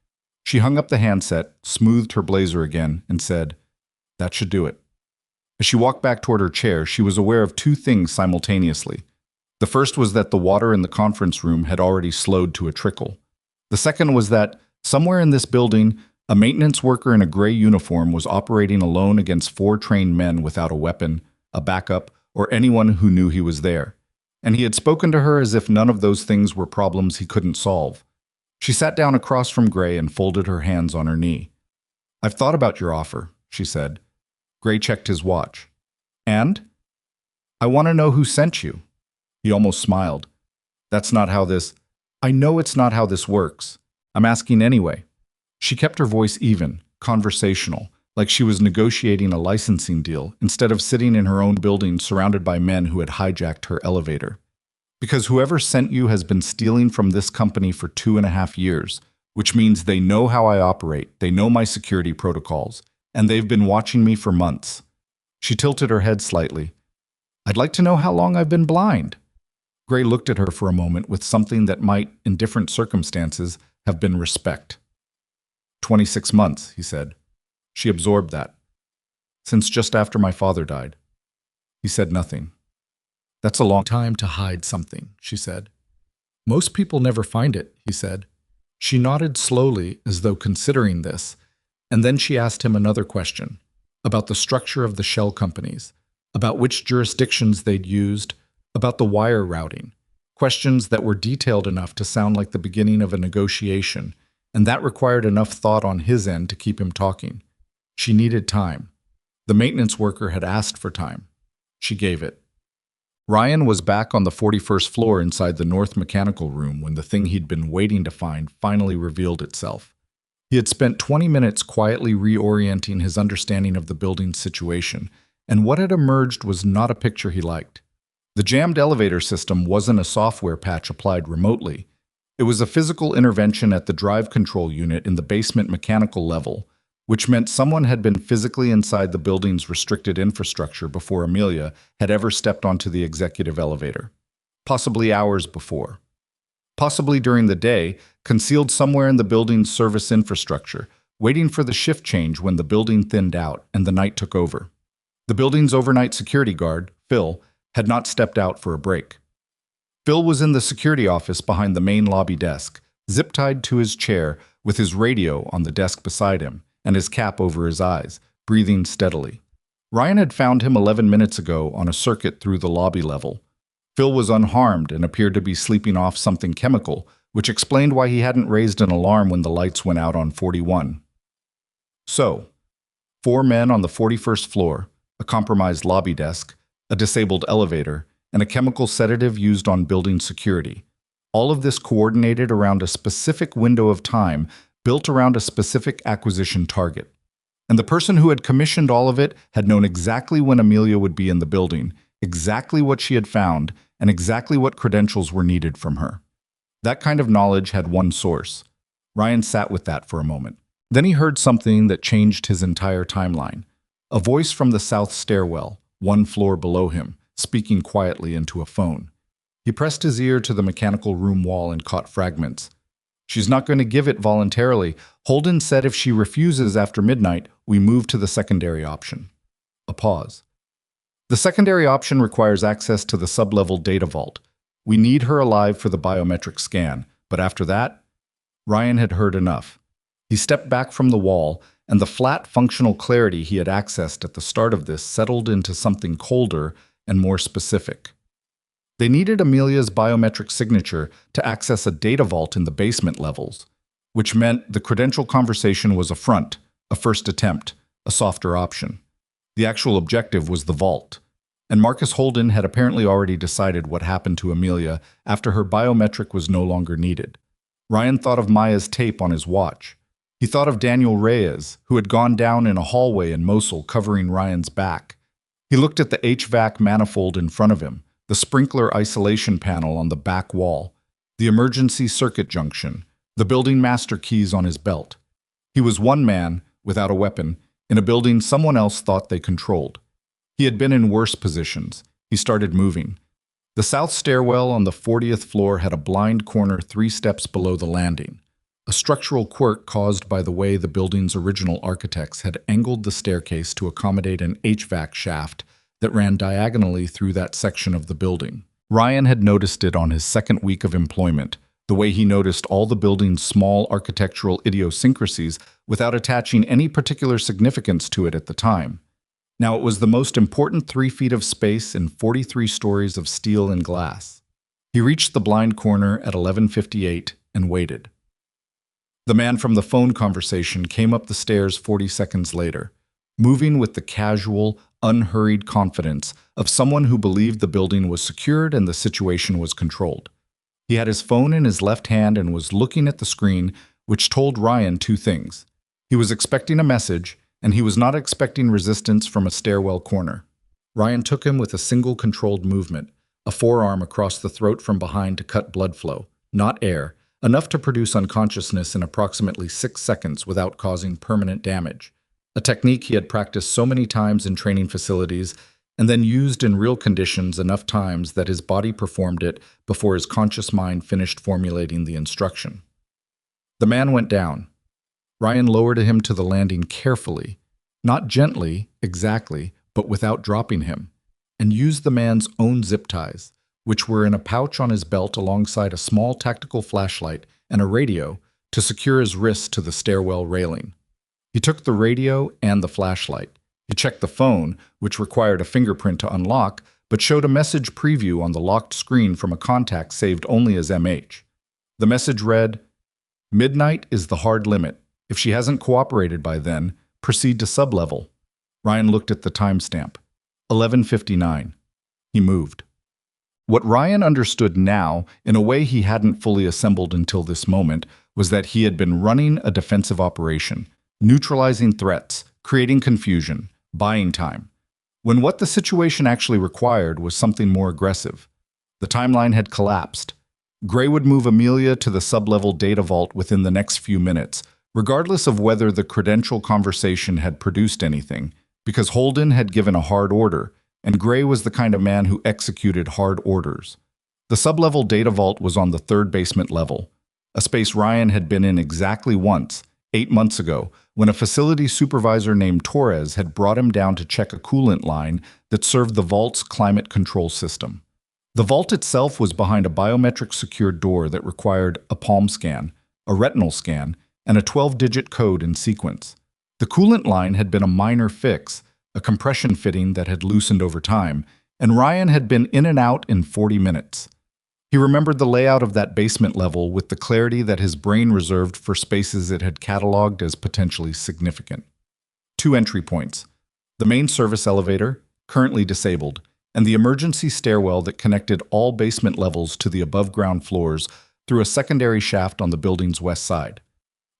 She hung up the handset, smoothed her blazer again, and said, "That should do it." As she walked back toward her chair, she was aware of 2 things simultaneously. The first was that the water in the conference room had already slowed to a trickle. The second was that, somewhere in this building, a maintenance worker in a gray uniform was operating alone against 4 trained men without a weapon, a backup, or anyone who knew he was there. And he had spoken to her as if none of those things were problems he couldn't solve. She sat down across from Gray and folded her hands on her knee. "I've thought about your offer," she said. Gray checked his watch. "And?" "I want to know who sent you." He almost smiled. "That's not how this—" "I know it's not how this works. I'm asking anyway." She kept her voice even, conversational, like she was negotiating a licensing deal instead of sitting in her own building surrounded by men who had hijacked her elevator. "Because whoever sent you has been stealing from this company for 2.5 years, which means they know how I operate, they know my security protocols, and they've been watching me for months." She tilted her head slightly. "I'd like to know how long I've been blind." Gray looked at her for a moment with something that might, in different circumstances, have been respect. 26 months, he said. She absorbed that. "Since just after my father died." He said nothing. "That's a long time to hide something," she said. "Most people never find it," he said. She nodded slowly, as though considering this, and then she asked him another question, about the structure of the shell companies, about which jurisdictions they'd used, about the wire routing, questions that were detailed enough to sound like the beginning of a negotiation, and that required enough thought on his end to keep him talking. She needed time. The maintenance worker had asked for time. She gave it. Ryan was back on the 41st floor inside the north mechanical room when the thing he'd been waiting to find finally revealed itself. He had spent 20 minutes quietly reorienting his understanding of the building's situation, and what had emerged was not a picture he liked. The jammed elevator system wasn't a software patch applied remotely. It was a physical intervention at the drive control unit in the basement mechanical level, which meant someone had been physically inside the building's restricted infrastructure before Amelia had ever stepped onto the executive elevator. Possibly hours before. Possibly during the day, concealed somewhere in the building's service infrastructure, waiting for the shift change when the building thinned out and the night took over. The building's overnight security guard, Phil, had not stepped out for a break. Phil was in the security office behind the main lobby desk, zip-tied to his chair with his radio on the desk beside him and his cap over his eyes, breathing steadily. Ryan had found him 11 minutes ago on a circuit through the lobby level. Phil was unharmed and appeared to be sleeping off something chemical, which explained why he hadn't raised an alarm when the lights went out on 41. So, 4 men on the 41st floor, a compromised lobby desk, a disabled elevator, and a chemical sedative used on building security. All of this coordinated around a specific window of time built around a specific acquisition target. And the person who had commissioned all of it had known exactly when Amelia would be in the building, exactly what she had found, and exactly what credentials were needed from her. That kind of knowledge had one source. Ryan sat with that for a moment. Then he heard something that changed his entire timeline. A voice from the south stairwell, 1 floor below him, speaking quietly into a phone. He pressed his ear to the mechanical room wall and caught fragments. She's not going to give it voluntarily. Holden said if she refuses after midnight, we move to the secondary option. A pause. The secondary option requires access to the sub-level data vault. We need her alive for the biometric scan, but after that, Ryan had heard enough. He stepped back from the wall, and the flat functional clarity he had accessed at the start of this settled into something colder and more specific. They needed Amelia's biometric signature to access a data vault in the basement levels, which meant the credential conversation was a front, a first attempt, a softer option. The actual objective was the vault, and Marcus Holden had apparently already decided what happened to Amelia after her biometric was no longer needed. Ryan thought of Maya's tape on his watch. He thought of Daniel Reyes, who had gone down in a hallway in Mosul covering Ryan's back. He looked at the HVAC manifold in front of him, the sprinkler isolation panel on the back wall, the emergency circuit junction, the building master keys on his belt. He was one man, without a weapon, in a building someone else thought they controlled. He had been in worse positions. He started moving. The south stairwell on the 40th floor had a blind corner 3 steps below the landing, a structural quirk caused by the way the building's original architects had angled the staircase to accommodate an HVAC shaft that ran diagonally through that section of the building. Ryan had noticed it on his second week of employment, the way he noticed all the building's small architectural idiosyncrasies without attaching any particular significance to it at the time. Now it was the most important 3 feet of space in 43 stories of steel and glass. He reached the blind corner at 11:58 and waited. The man from the phone conversation came up the stairs 40 seconds later, moving with the casual, unhurried confidence of someone who believed the building was secured and the situation was controlled. He had his phone in his left hand and was looking at the screen, which told Ryan 2 things. He was expecting a message, and he was not expecting resistance from a stairwell corner. Ryan took him with a single controlled movement, a forearm across the throat from behind to cut blood flow, not air, enough to produce unconsciousness in approximately 6 seconds without causing permanent damage. A technique he had practiced so many times in training facilities and then used in real conditions enough times that his body performed it before his conscious mind finished formulating the instruction. The man went down. Ryan lowered him to the landing carefully, not gently, exactly, but without dropping him, and used the man's own zip ties, which were in a pouch on his belt alongside a small tactical flashlight and a radio, to secure his wrists to the stairwell railing. He took the radio and the flashlight. He checked the phone, which required a fingerprint to unlock, but showed a message preview on the locked screen from a contact saved only as MH. The message read, "Midnight is the hard limit. If she hasn't cooperated by then, proceed to sublevel." Ryan looked at the timestamp. 11:59. He moved. What Ryan understood now, in a way he hadn't fully assembled until this moment, was that he had been running a defensive operation, neutralizing threats, creating confusion, buying time, when what the situation actually required was something more aggressive. The timeline had collapsed. Gray would move Amelia to the sub-level data vault within the next few minutes, regardless of whether the credential conversation had produced anything, because Holden had given a hard order, and Gray was the kind of man who executed hard orders. The sub-level data vault was on the 3rd basement level, a space Ryan had been in exactly once, 8 months ago, when a facility supervisor named Torres had brought him down to check a coolant line that served the vault's climate control system. The vault itself was behind a biometric secured door that required a palm scan, a retinal scan, and a 12-digit code in sequence. The coolant line had been a minor fix, a compression fitting that had loosened over time, and Ryan had been in and out in 40 minutes. He remembered the layout of that basement level with the clarity that his brain reserved for spaces it had cataloged as potentially significant. 2 entry points: the main service elevator, currently disabled, and the emergency stairwell that connected all basement levels to the above-ground floors through a secondary shaft on the building's west side.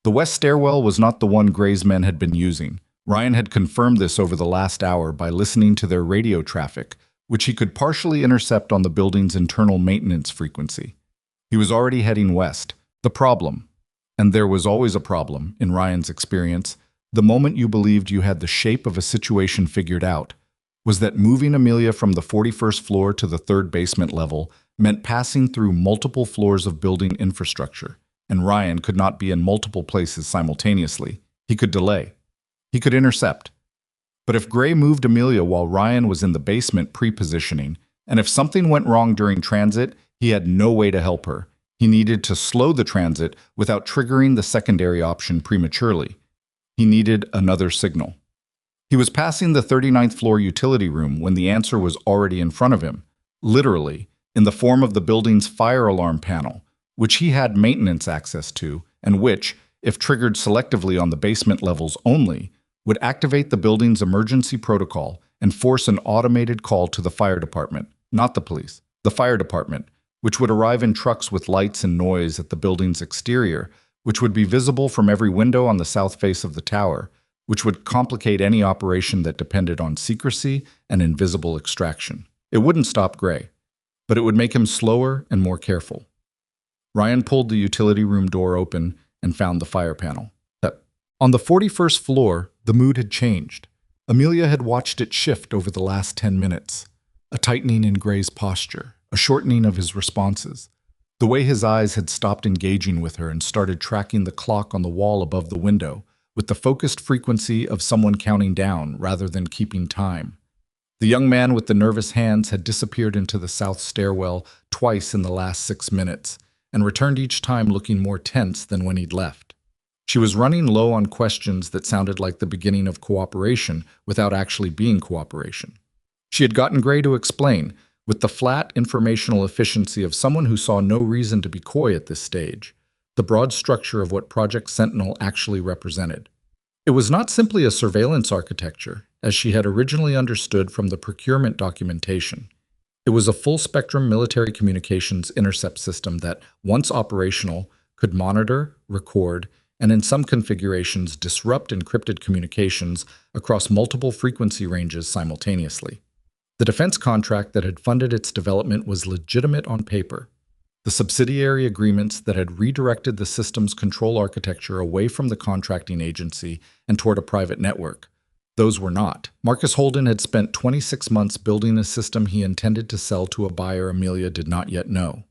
The west stairwell was not the one Gray's men had been using. Ryan had confirmed this over the last hour by listening to their radio traffic, which he could partially intercept on the building's internal maintenance frequency. He was already heading west. The problem, and there was always a problem in Ryan's experience, the moment you believed you had the shape of a situation figured out, was that moving Amelia from the 41st floor to the third basement level meant passing through multiple floors of building infrastructure, and Ryan could not be in multiple places simultaneously. He could delay. He could intercept. But if Gray moved Amelia while Ryan was in the basement pre-positioning, and if something went wrong during transit, he had no way to help her. He needed to slow the transit without triggering the secondary option prematurely. He needed another signal. He was passing the 39th floor utility room when the answer was already in front of him, literally, in the form of the building's fire alarm panel, which he had maintenance access to, and which, if triggered selectively on the basement levels only, would activate the building's emergency protocol and force an automated call to the fire department, not the police, the fire department, which would arrive in trucks with lights and noise at the building's exterior, which would be visible from every window on the south face of the tower, which would complicate any operation that depended on secrecy and invisible extraction. It wouldn't stop Gray, but it would make him slower and more careful. Ryan pulled the utility room door open and found the fire panel. On the 41st floor, the mood had changed. Amelia had watched it shift over the last 10 minutes. A tightening in Gray's posture, a shortening of his responses. The way his eyes had stopped engaging with her and started tracking the clock on the wall above the window, with the focused frequency of someone counting down rather than keeping time. The young man with the nervous hands had disappeared into the south stairwell twice in the last 6 minutes, and returned each time looking more tense than when he'd left. She was running low on questions that sounded like the beginning of cooperation without actually being cooperation. She had gotten Gray to explain, with the flat informational efficiency of someone who saw no reason to be coy at this stage, the broad structure of what Project Sentinel actually represented. It was not simply a surveillance architecture, as she had originally understood from the procurement documentation. It was a full-spectrum military communications intercept system that, once operational, could monitor, record, and in some configurations disrupt encrypted communications across multiple frequency ranges simultaneously. The defense contract that had funded its development was legitimate on paper. The subsidiary agreements that had redirected the system's control architecture away from the contracting agency and toward a private network, those were not. Marcus Holden had spent 26 months building a system he intended to sell to a buyer Amelia did not yet know.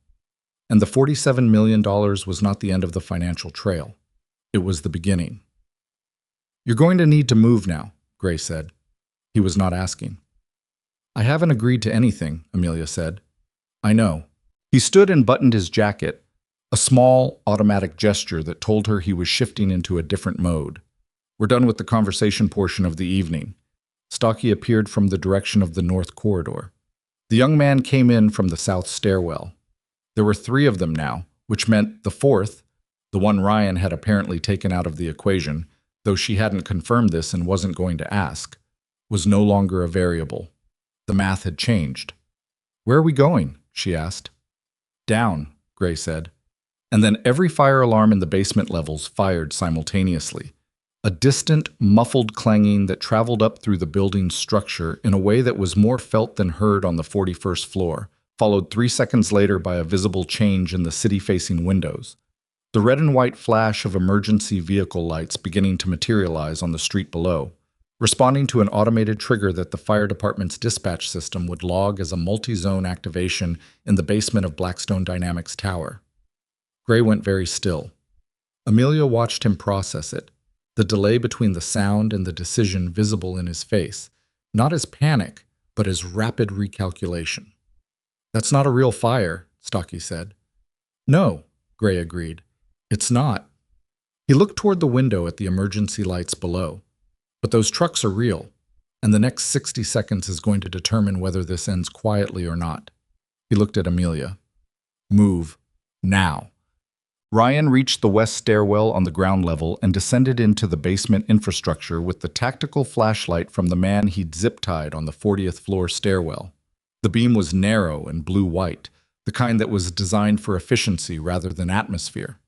And the $47 million was not the end of the financial trail. It was the beginning. "You're going to need to move now," Gray said. He was not asking. "I haven't agreed to anything," Amelia said. "I know." He stood and buttoned his jacket, a small, automatic gesture that told her he was shifting into a different mode. "We're done with the conversation portion of the evening." Stocky appeared from the direction of the north corridor. The young man came in from the south stairwell. There were 3 of them now, which meant the fourth, the one Ryan had apparently taken out of the equation, though she hadn't confirmed this and wasn't going to ask, was no longer a variable. The math had changed. "Where are we going?" she asked. "Down," Gray said. And then every fire alarm in the basement levels fired simultaneously. A distant, muffled clanging that traveled up through the building's structure in a way that was more felt than heard on the 41st floor, followed 3 seconds later by a visible change in the city-facing windows. The red and white flash of emergency vehicle lights beginning to materialize on the street below, responding to an automated trigger that the fire department's dispatch system would log as a multi-zone activation in the basement of Blackstone Dynamics Tower. Gray went very still. Amelia watched him process it, the delay between the sound and the decision visible in his face, not as panic, but as rapid recalculation. "That's not a real fire," Stocky said. "No," Gray agreed. "It's not." He looked toward the window at the emergency lights below. "But those trucks are real, and the next 60 seconds is going to determine whether this ends quietly or not." He looked at Amelia. "Move. Now." Ryan reached the west stairwell on the ground level and descended into the basement infrastructure with the tactical flashlight from the man he'd zip-tied on the 40th floor stairwell. The beam was narrow and blue-white, the kind that was designed for efficiency rather than atmosphere.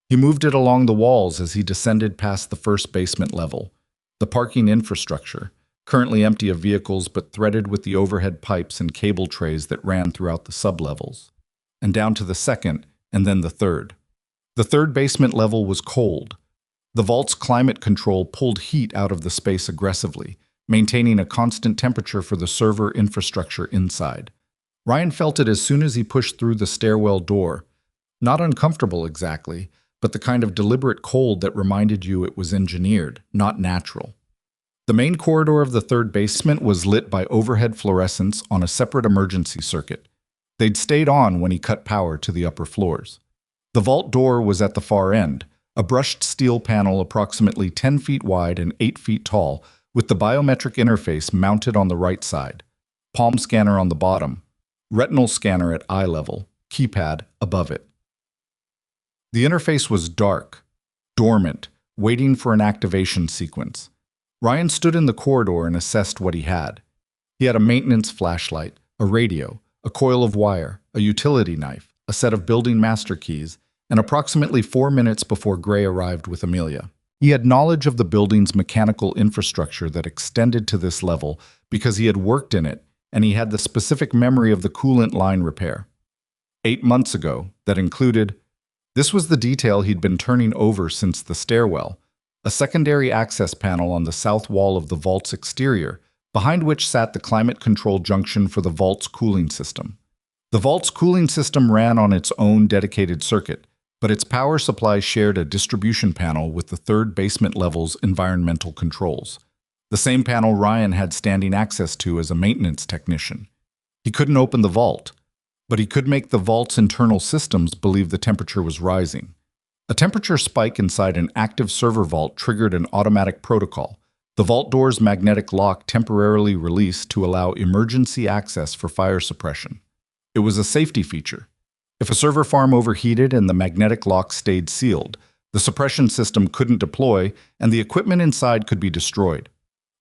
He moved it along the walls as he descended past the first basement level, the parking infrastructure, currently empty of vehicles but threaded with the overhead pipes and cable trays that ran throughout the sublevels, and down to the second and then the third. The third basement level was cold. The vault's climate control pulled heat out of the space aggressively, maintaining a constant temperature for the server infrastructure inside. Ryan felt it as soon as he pushed through the stairwell door. Not uncomfortable exactly, but the kind of deliberate cold that reminded you it was engineered, not natural. The main corridor of the third basement was lit by overhead fluorescents on a separate emergency circuit. They'd stayed on when he cut power to the upper floors. The vault door was at the far end, a brushed steel panel approximately 10 feet wide and 8 feet tall, with the biometric interface mounted on the right side, palm scanner on the bottom, retinal scanner at eye level, keypad above it. The interface was dark, dormant, waiting for an activation sequence. Ryan stood in the corridor and assessed what he had. He had a maintenance flashlight, a radio, a coil of wire, a utility knife, a set of building master keys, and approximately 4 minutes before Gray arrived with Amelia. He had knowledge of the building's mechanical infrastructure that extended to this level because he had worked in it, and he had the specific memory of the coolant line repair. 8 months ago, that included. This was the detail he'd been turning over since the stairwell, a secondary access panel on the south wall of the vault's exterior, behind which sat the climate control junction for the vault's cooling system. The vault's cooling system ran on its own dedicated circuit, but its power supply shared a distribution panel with the third basement level's environmental controls, the same panel Ryan had standing access to as a maintenance technician. He couldn't open the vault, but he could make the vault's internal systems believe the temperature was rising. A temperature spike inside an active server vault triggered an automatic protocol. The vault door's magnetic lock temporarily released to allow emergency access for fire suppression. It was a safety feature. If a server farm overheated and the magnetic lock stayed sealed, the suppression system couldn't deploy and the equipment inside could be destroyed.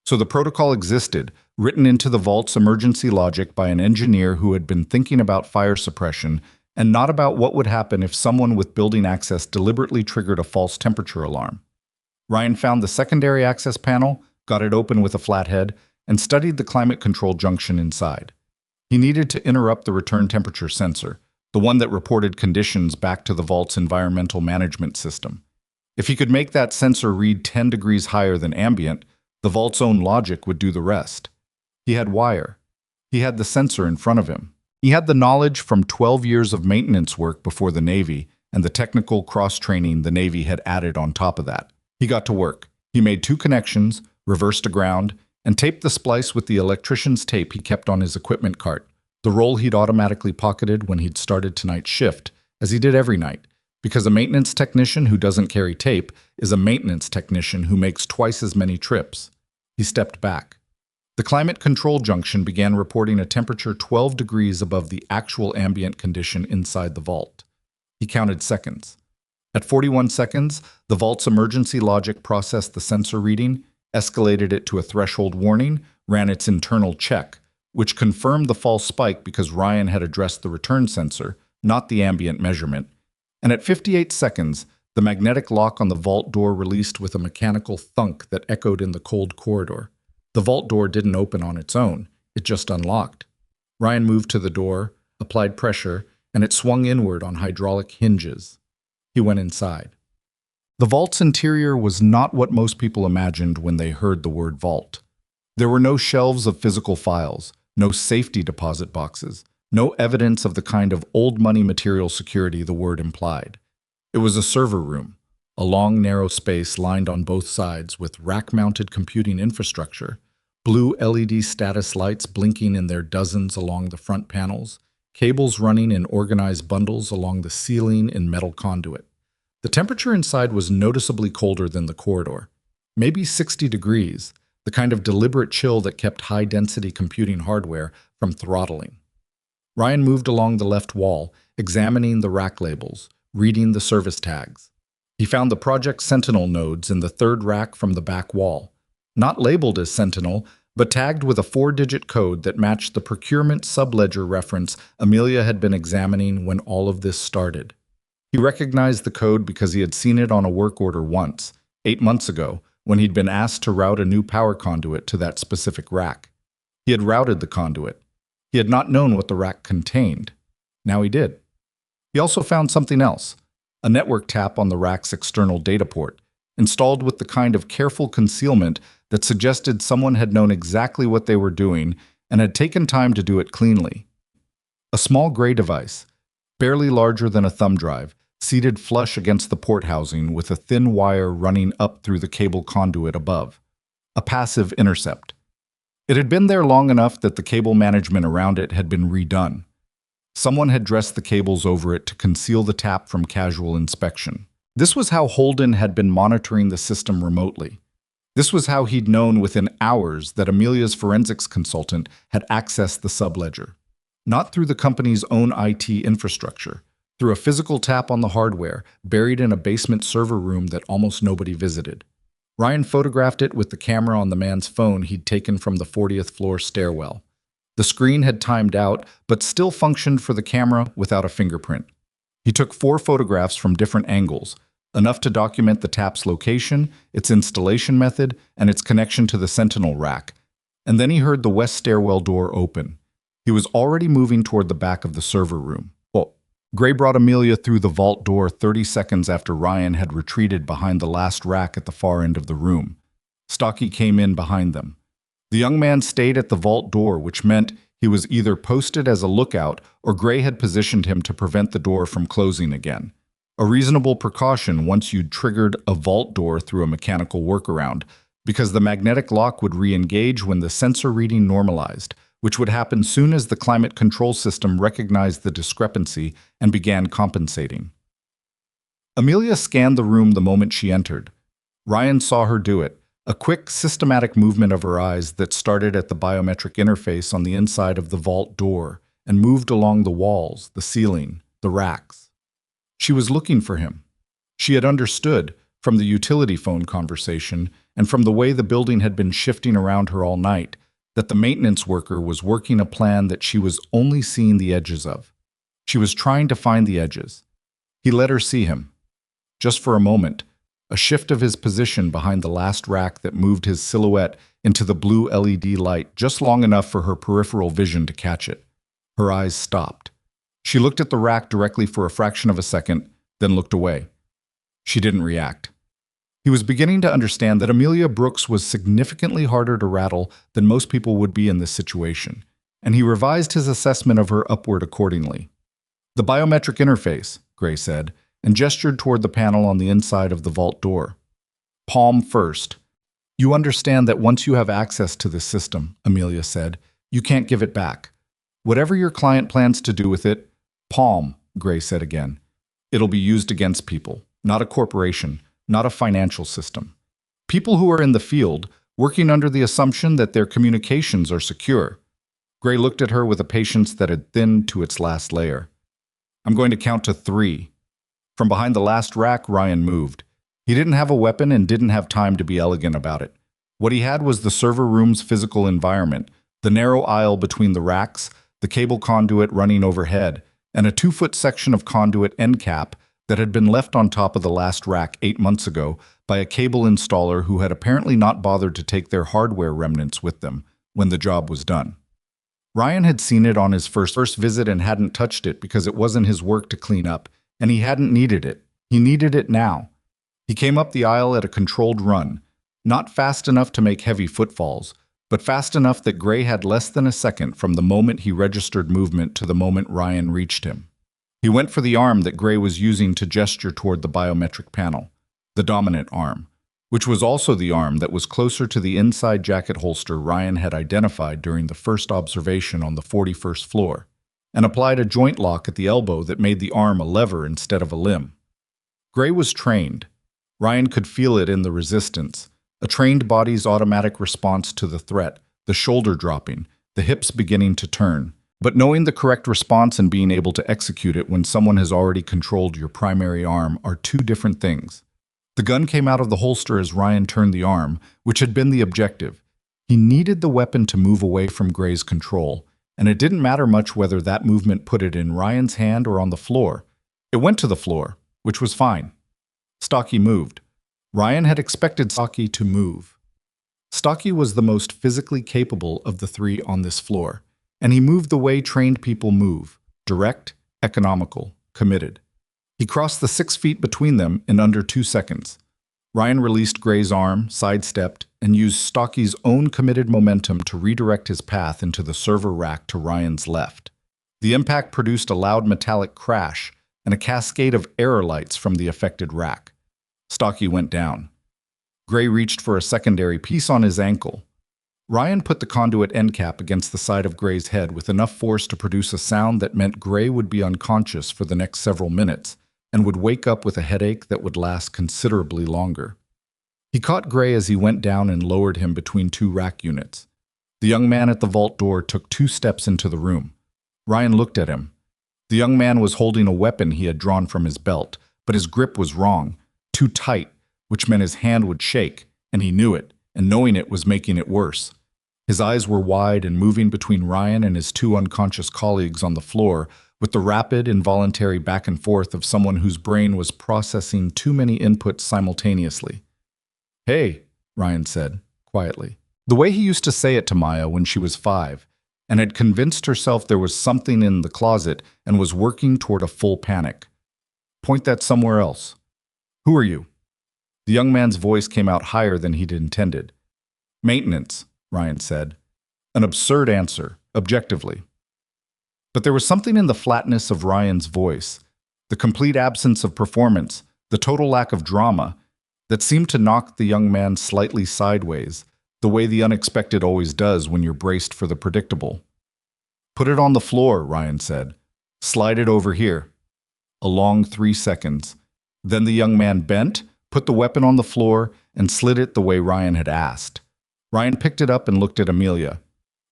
So the protocol existed, written into the vault's emergency logic by an engineer who had been thinking about fire suppression and not about what would happen if someone with building access deliberately triggered a false temperature alarm. Ryan found the secondary access panel, got it open with a flathead, and studied the climate control junction inside. He needed to interrupt the return temperature sensor, the one that reported conditions back to the vault's environmental management system. If he could make that sensor read 10 degrees higher than ambient, the vault's own logic would do the rest. He had wire. He had the sensor in front of him. He had the knowledge from 12 years of maintenance work before the Navy and the technical cross-training the Navy had added on top of that. He got to work. He made 2 connections, reversed to ground, and taped the splice with the electrician's tape he kept on his equipment cart, the roll he'd automatically pocketed when he'd started tonight's shift, as he did every night, because a maintenance technician who doesn't carry tape is a maintenance technician who makes twice as many trips. He stepped back. The climate control junction began reporting a temperature 12 degrees above the actual ambient condition inside the vault. He counted seconds. At 41 seconds, the vault's emergency logic processed the sensor reading, escalated it to a threshold warning, ran its internal check, which confirmed the false spike because Ryan had addressed the return sensor, not the ambient measurement. And at 58 seconds, the magnetic lock on the vault door released with a mechanical thunk that echoed in the cold corridor. The vault door didn't open on its own, it just unlocked. Ryan moved to the door, applied pressure, and it swung inward on hydraulic hinges. He went inside. The vault's interior was not what most people imagined when they heard the word vault. There were no shelves of physical files, no safety deposit boxes, no evidence of the kind of old money material security the word implied. It was a server room, a long, narrow space lined on both sides with rack-mounted computing infrastructure, blue LED status lights blinking in their dozens along the front panels, cables running in organized bundles along the ceiling in metal conduit. The temperature inside was noticeably colder than the corridor, maybe 60 degrees, the kind of deliberate chill that kept high-density computing hardware from throttling. Ryan moved along the left wall, examining the rack labels, reading the service tags. He found the Project Sentinel nodes in the third rack from the back wall, not labeled as Sentinel, but tagged with a 4-digit code that matched the procurement subledger reference Amelia had been examining when all of this started. He recognized the code because he had seen it on a work order once, 8 months ago, when he'd been asked to route a new power conduit to that specific rack. He had routed the conduit. He had not known what the rack contained. Now he did. He also found something else, a network tap on the rack's external data port, installed with the kind of careful concealment that suggested someone had known exactly what they were doing and had taken time to do it cleanly. A small gray device, barely larger than a thumb drive, seated flush against the port housing with a thin wire running up through the cable conduit above. A passive intercept. It had been there long enough that the cable management around it had been redone. Someone had dressed the cables over it to conceal the tap from casual inspection. This was how Holden had been monitoring the system remotely. This was how he'd known within hours that Amelia's forensics consultant had accessed the subledger. Not through the company's own IT infrastructure, through a physical tap on the hardware buried in a basement server room that almost nobody visited. Ryan photographed it with the camera on the man's phone he'd taken from the 40th floor stairwell. The screen had timed out, but still functioned for the camera without a fingerprint. He took 4 photographs from different angles, enough to document the tap's location, its installation method, and its connection to the sentinel rack. And then he heard the west stairwell door open. He was already moving toward the back of the server room. Gray brought Amelia through the vault door 30 seconds after Ryan had retreated behind the last rack at the far end of the room. Stocky came in behind them. The young man stayed at the vault door, which meant he was either posted as a lookout or Gray had positioned him to prevent the door from closing again. A reasonable precaution once you'd triggered a vault door through a mechanical workaround, because the magnetic lock would re-engage when the sensor reading normalized, which would happen soon as the climate control system recognized the discrepancy and began compensating. Amelia scanned the room the moment she entered. Ryan saw her do it, a quick, systematic movement of her eyes that started at the biometric interface on the inside of the vault door and moved along the walls, the ceiling, the racks. She was looking for him. She had understood, from the utility phone conversation and from the way the building had been shifting around her all night, that the maintenance worker was working a plan that she was only seeing the edges of. She was trying to find the edges. He let her see him. Just for a moment, a shift of his position behind the last rack that moved his silhouette into the blue LED light just long enough for her peripheral vision to catch it. Her eyes stopped. She looked at the rack directly for a fraction of a second, then looked away. She didn't react. He was beginning to understand that Amelia Brooks was significantly harder to rattle than most people would be in this situation, and he revised his assessment of her upward accordingly. "The biometric interface," Gray said, and gestured toward the panel on the inside of the vault door. "Palm first." "You understand that once you have access to this system," Amelia said, "you can't give it back. Whatever your client plans to do with it, palm," Gray said again. "It'll be used against people, not a corporation, not a financial system. People who are in the field, working under the assumption that their communications are secure." Gray looked at her with a patience that had thinned to its last layer. "I'm going to count to 3. From behind the last rack, Ryan moved. He didn't have a weapon and didn't have time to be elegant about it. What he had was the server room's physical environment, the narrow aisle between the racks, the cable conduit running overhead, and a 2-foot section of conduit end cap that had been left on top of the last rack 8 months ago by a cable installer who had apparently not bothered to take their hardware remnants with them when the job was done. Ryan had seen it on his first visit and hadn't touched it because it wasn't his work to clean up, and he hadn't needed it. He needed it now. He came up the aisle at a controlled run, not fast enough to make heavy footfalls, but fast enough that Gray had less than a second from the moment he registered movement to the moment Ryan reached him. He went for the arm that Gray was using to gesture toward the biometric panel, the dominant arm, which was also the arm that was closer to the inside jacket holster Ryan had identified during the first observation on the 41st floor, and applied a joint lock at the elbow that made the arm a lever instead of a limb. Gray was trained. Ryan could feel it in the resistance, a trained body's automatic response to the threat, the shoulder dropping, the hips beginning to turn. But knowing the correct response and being able to execute it when someone has already controlled your primary arm are 2 different things. The gun came out of the holster as Ryan turned the arm, which had been the objective. He needed the weapon to move away from Gray's control, and it didn't matter much whether that movement put it in Ryan's hand or on the floor. It went to the floor, which was fine. Stocky moved. Ryan had expected Stocky to move. Stocky was the most physically capable of the 3 on this floor, and he moved the way trained people move, direct, economical, committed. He crossed the 6 feet between them in under 2 seconds. Ryan released Gray's arm, sidestepped, and used Stocky's own committed momentum to redirect his path into the server rack to Ryan's left. The impact produced a loud metallic crash and a cascade of error lights from the affected rack. Stocky went down. Gray reached for a secondary piece on his ankle. Ryan put the conduit end cap against the side of Gray's head with enough force to produce a sound that meant Gray would be unconscious for the next several minutes and would wake up with a headache that would last considerably longer. He caught Gray as he went down and lowered him between two rack units. The young man at the vault door took 2 steps into the room. Ryan looked at him. The young man was holding a weapon he had drawn from his belt, but his grip was wrong, too tight, which meant his hand would shake, and he knew it, and knowing it was making it worse. His eyes were wide and moving between Ryan and his 2 unconscious colleagues on the floor with the rapid, involuntary back and forth of someone whose brain was processing too many inputs simultaneously. "Hey," Ryan said, quietly. The way he used to say it to Maya when she was 5, and had convinced herself there was something in the closet and was working toward a full panic. "Point that somewhere else." "Who are you?" The young man's voice came out higher than he'd intended. "Maintenance," Ryan said. An absurd answer, objectively. But there was something in the flatness of Ryan's voice, the complete absence of performance, the total lack of drama, that seemed to knock the young man slightly sideways, the way the unexpected always does when you're braced for the predictable. "Put it on the floor," Ryan said. "Slide it over here." A long 3 seconds. Then the young man bent, put the weapon on the floor, and slid it the way Ryan had asked. Ryan picked it up and looked at Amelia.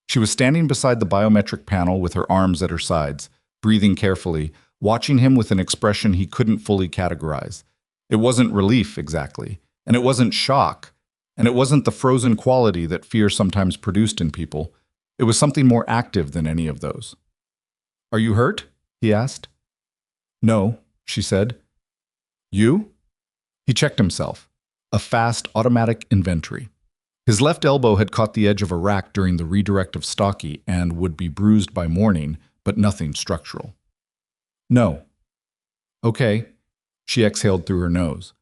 She was standing beside the biometric panel with her arms at her sides, breathing carefully, watching him with an expression he couldn't fully categorize. It wasn't relief, exactly, and it wasn't shock, and it wasn't the frozen quality that fear sometimes produced in people. It was something more active than any of those. "Are you hurt?" he asked. "No," she said. "You?" He checked himself. A fast, automatic inventory. His left elbow had caught the edge of a rack during the redirect of Stocky and would be bruised by morning, but nothing structural. "No." "Okay." She exhaled through her nose.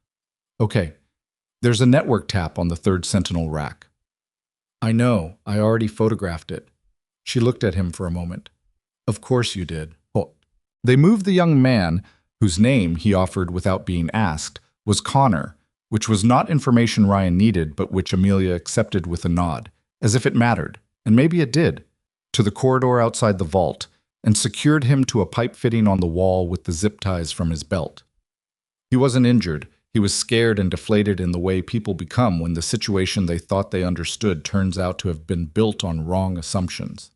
"Okay. There's a network tap on the 3rd Sentinel rack." "I know. I already photographed it." She looked at him for a moment. "Of course you did." Oh. They moved the young man, whose name, he offered without being asked, was Connor, which was not information Ryan needed, but which Amelia accepted with a nod, as if it mattered, and maybe it did, to the corridor outside the vault, and secured him to a pipe fitting on the wall with the zip ties from his belt. He wasn't injured. He was scared and deflated in the way people become when the situation they thought they understood turns out to have been built on wrong assumptions.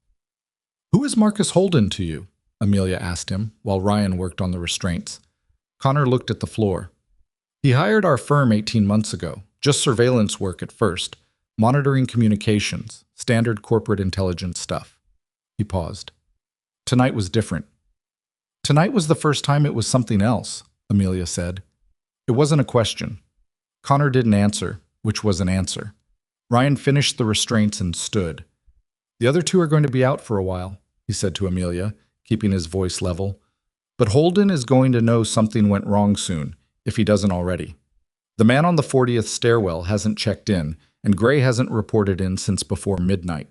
"Who is Marcus Holden to you?" Amelia asked him, while Ryan worked on the restraints. Connor looked at the floor. "He hired our firm 18 months ago, just surveillance work at first, monitoring communications, standard corporate intelligence stuff." He paused. "Tonight was different." "Tonight was the first time it was something else," Amelia said. It wasn't a question. Connor didn't answer, which was an answer. Ryan finished the restraints and stood. "The other 2 are going to be out for a while," he said to Amelia, keeping his voice level. "But Holden is going to know something went wrong soon, if he doesn't already. The man on the 40th stairwell hasn't checked in, and Gray hasn't reported in since before midnight."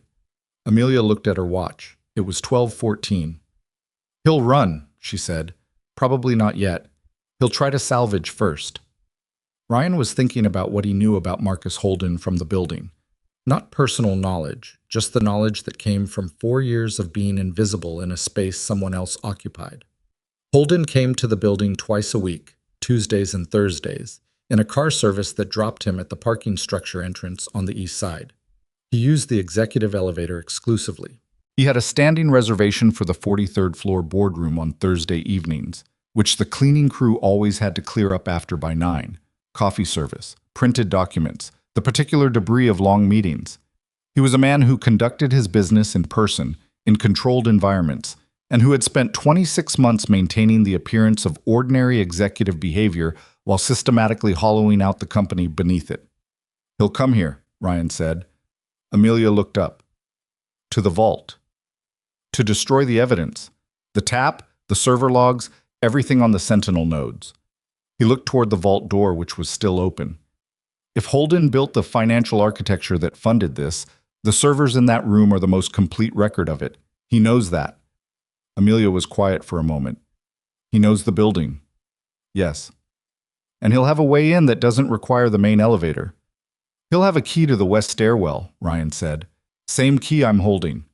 Amelia looked at her watch. It was 12:14. "He'll run," she said. "Probably not yet. He'll try to salvage first." Ryan was thinking about what he knew about Marcus Holden from the building. Not personal knowledge, just the knowledge that came from 4 years of being invisible in a space someone else occupied. Holden came to the building twice a week, Tuesdays and Thursdays, in a car service that dropped him at the parking structure entrance on the east side. He used the executive elevator exclusively. He had a standing reservation for the 43rd floor boardroom on Thursday evenings, which the cleaning crew always had to clear up after by 9. Coffee service, printed documents, the particular debris of long meetings. He was a man who conducted his business in person, in controlled environments, and who had spent 26 months maintaining the appearance of ordinary executive behavior while systematically hollowing out the company beneath it. "He'll come here," Ryan said. Amelia looked up. "To the vault. To destroy the evidence. The tap, the server logs, everything on the Sentinel nodes." He looked toward the vault door, which was still open. If Holden built the financial architecture that funded this, the servers in that room are the most complete record of it. He knows that. Amelia was quiet for a moment. He knows the building. Yes. And he'll have a way in that doesn't require the main elevator. He'll have a key to the west stairwell, Ryan said. Same key I'm holding.